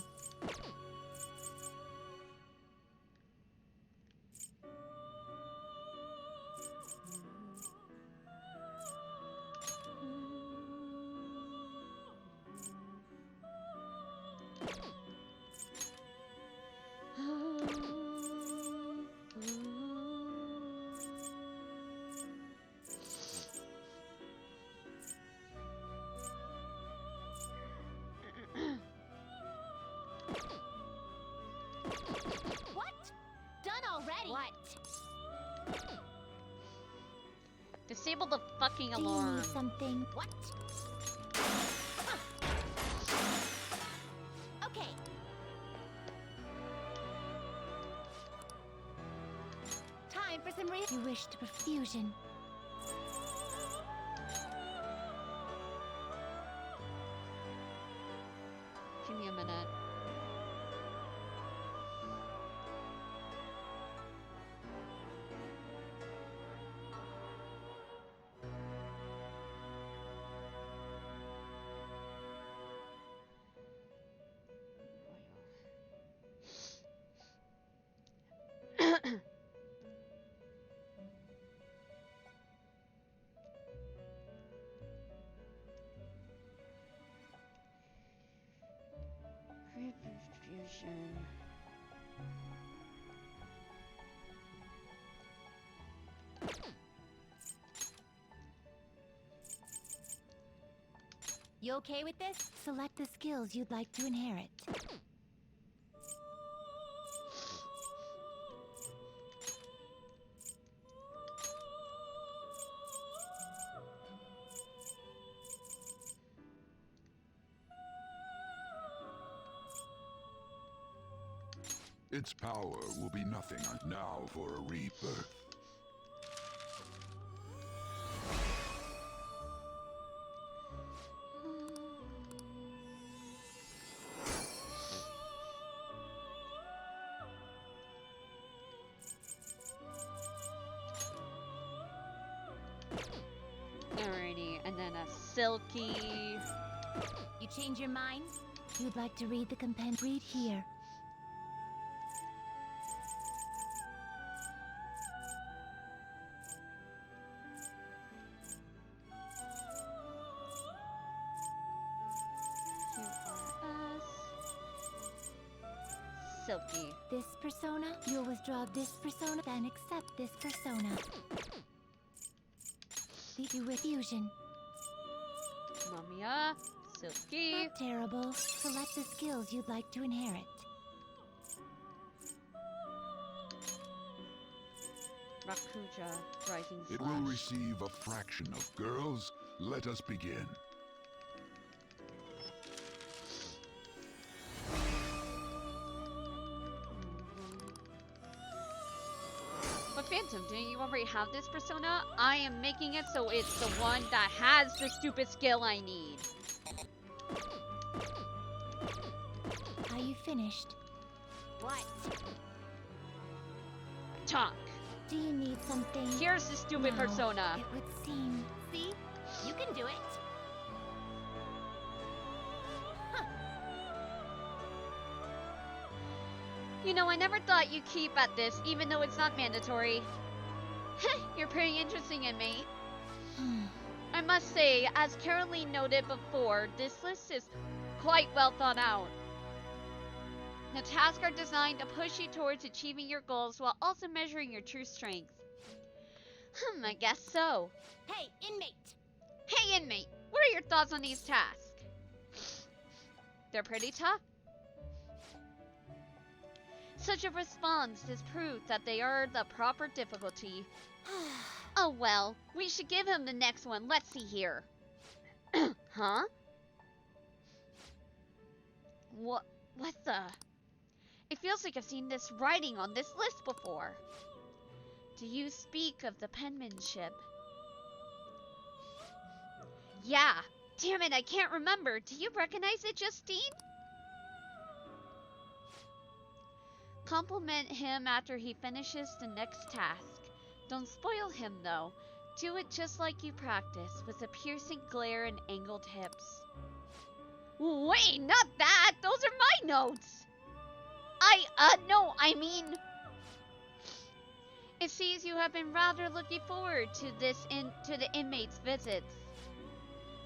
What? Done already? What? Disable the fucking Do you alarm. need something? What? Okay. Time for some You wish to perfusion. Give me a minute. Reperfusion. You okay with this? Select the skills you'd like to inherit. Its power will be nothing now for a rebirth. Alrighty, and then a silky. You change your mind? You'd like to read the compendium? Read here. QRS. Silky. This persona, you'll withdraw this persona, then accept this persona. with fusion. Mamiya, Silky. Not terrible. Select the skills you'd like to inherit. Rakuja, Rising It Slash. will receive a fraction of girls. Let us begin. But Phantom, didn't you already have this persona? I am making it so it's the one that has the stupid skill I need. Are you finished? What? Talk. Do you need something? Here's the stupid No, persona. It would seem. See? You can do it. You know, I never thought you'd keep at this, even though it's not mandatory. You're pretty interesting, inmate. I must say, as Caroline noted before, this list is quite well thought out. The tasks are designed to push you towards achieving your goals while also measuring your true strength. I guess so. Hey, inmate! Hey, inmate! What are your thoughts on these tasks? They're pretty tough. Such a response is proof that they are the proper difficulty. Oh well, we should give him the next one. Let's see here. Huh? What the? It feels like I've seen this writing on this list before. Do you speak of the penmanship? Yeah. Damn it, I can't remember. Do you recognize it, Justine? Compliment him after he finishes the next task. Don't spoil him, though. Do it just like you practice, with a piercing glare and angled hips. Wait, not that! Those are my notes! No, I mean... It seems you have been rather looking forward to the inmates' visits.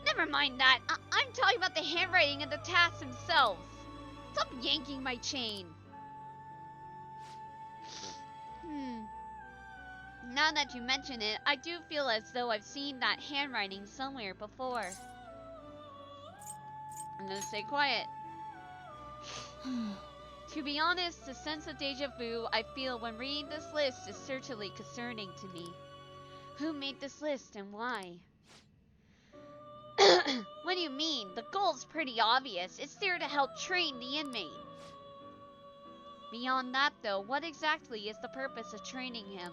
Never mind that. I'm talking about the handwriting and the tasks themselves. Stop yanking my chain. Now that you mention it, I do feel as though I've seen that handwriting somewhere before. I'm gonna stay quiet. To be honest, the sense of deja vu I feel when reading this list is certainly concerning to me. Who made this list and why? What do you mean? The goal's pretty obvious. It's there to help train the inmate. Beyond that, though, what exactly is the purpose of training him?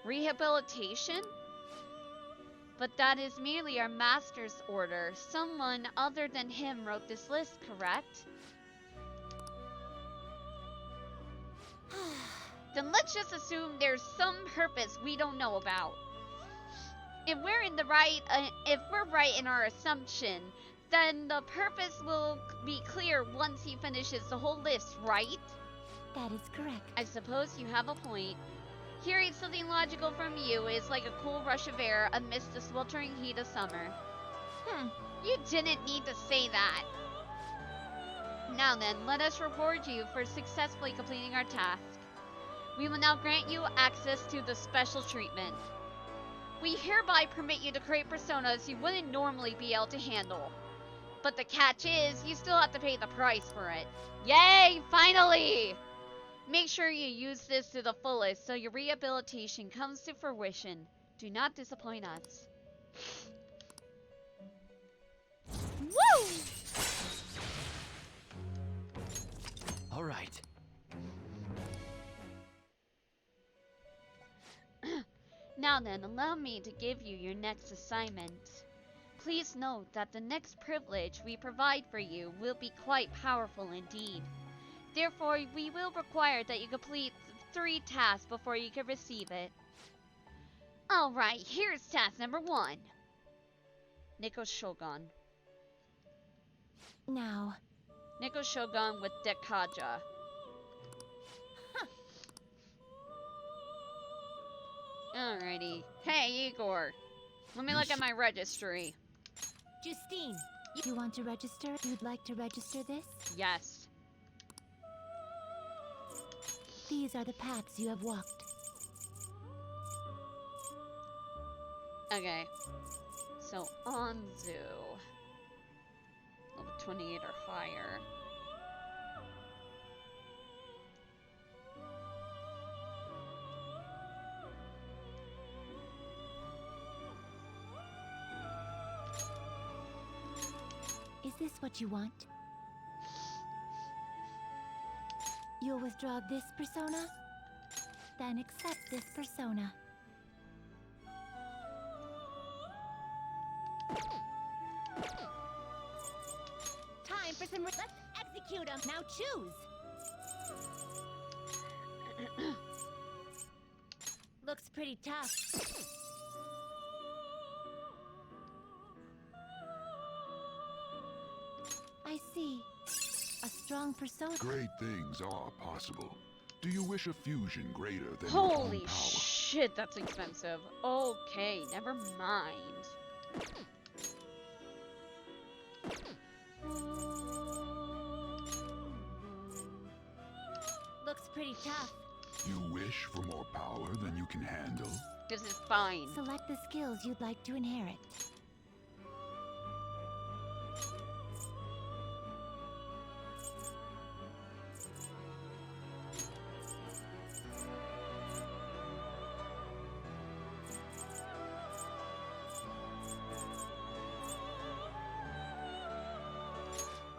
Rehabilitation? But that is merely our master's order. Someone other than him wrote this list, correct? Then let's just assume there's some purpose we don't know about. If we're right in our assumption, then the purpose will be clear once he finishes the whole list, right? That is correct. I suppose you have a point. Hearing something logical from you is like a cool rush of air amidst the sweltering heat of summer. You didn't need to say that. Now then, let us reward you for successfully completing our task. We will now grant you access to the special treatment. We hereby permit you to create personas you wouldn't normally be able to handle. But the catch is, you still have to pay the price for it. Yay, finally! Make sure you use this to the fullest so your rehabilitation comes to fruition. Do not disappoint us. Woo! All right. Now then, allow me to give you your next assignment. Please note that the next privilege we provide for you will be quite powerful indeed. Therefore, we will require that you complete 3 tasks before you can receive it. Alright, here's task number 1. Nico Shogun. Now. Nico Shogun with Dekaja. Alrighty. Hey, Igor. Let me look at my registry. Justine, you want to register? You'd like to register this? Yes. These are the paths you have walked. Okay. So, Anzu. Level 28 or higher. Is this what you want? You'll withdraw this persona? Then accept this persona. Time for some. Let's execute them. Now choose. Looks pretty tough. I see. A strong persona. Great things are possible. Do you wish a fusion greater than your own Holy power? shit, that's expensive. Okay, never mind. Looks pretty tough. You wish for more power than you can handle? This is fine. Select the skills you'd like to inherit.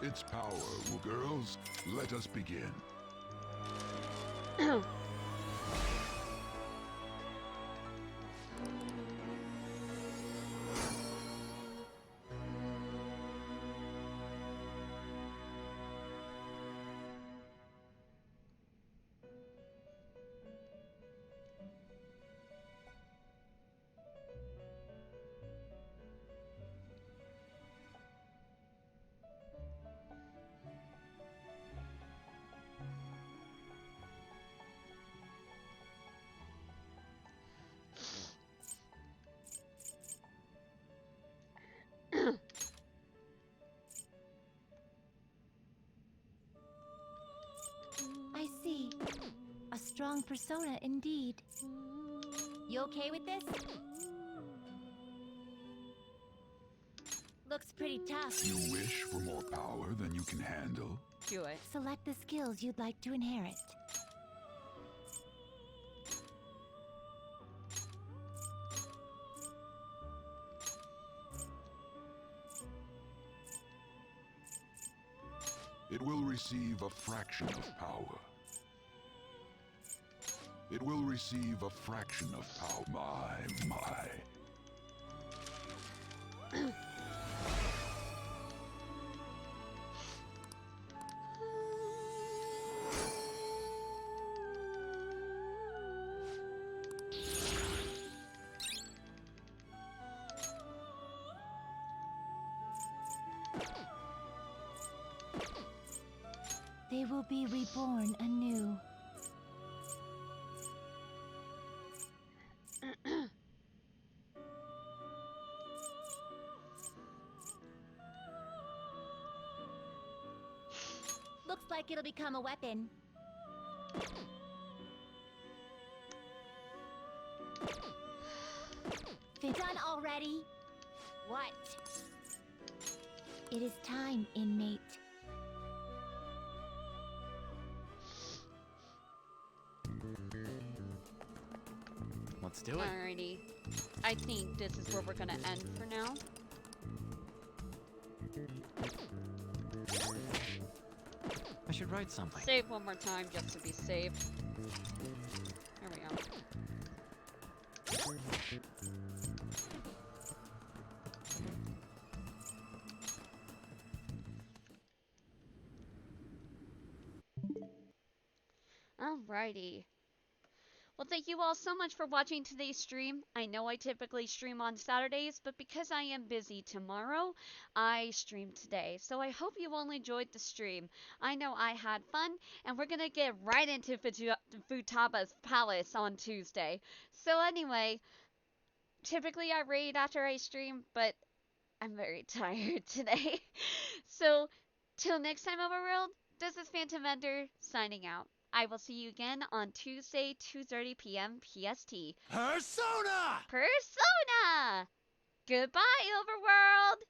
It's power, girls. Let us begin. I see. A strong persona indeed. You okay with this? Looks pretty tough. You wish for more power than you can handle? Do it. Select the skills you'd like to inherit. It will receive a fraction of power. It will receive a fraction of power. My. They will be reborn anew. Looks like it'll become a weapon. Done already? What? It is time, inmate. Let's do it. Alrighty. I think this is where we're gonna end for now. I should write something. Save one more time just to be safe. There we go. Alrighty. Well, thank you all so much for watching today's stream. I know I typically stream on Saturdays, but because I am busy tomorrow, I stream today. So I hope you all enjoyed the stream. I know I had fun, and we're gonna get right into Futaba's Palace on Tuesday. So anyway, typically I raid after I stream, but I'm very tired today. So, till next time, Overworld, this is Phantom Vendor, signing out. I will see you again on Tuesday, 2:30 p.m. PST. Persona! Persona! Goodbye, Overworld!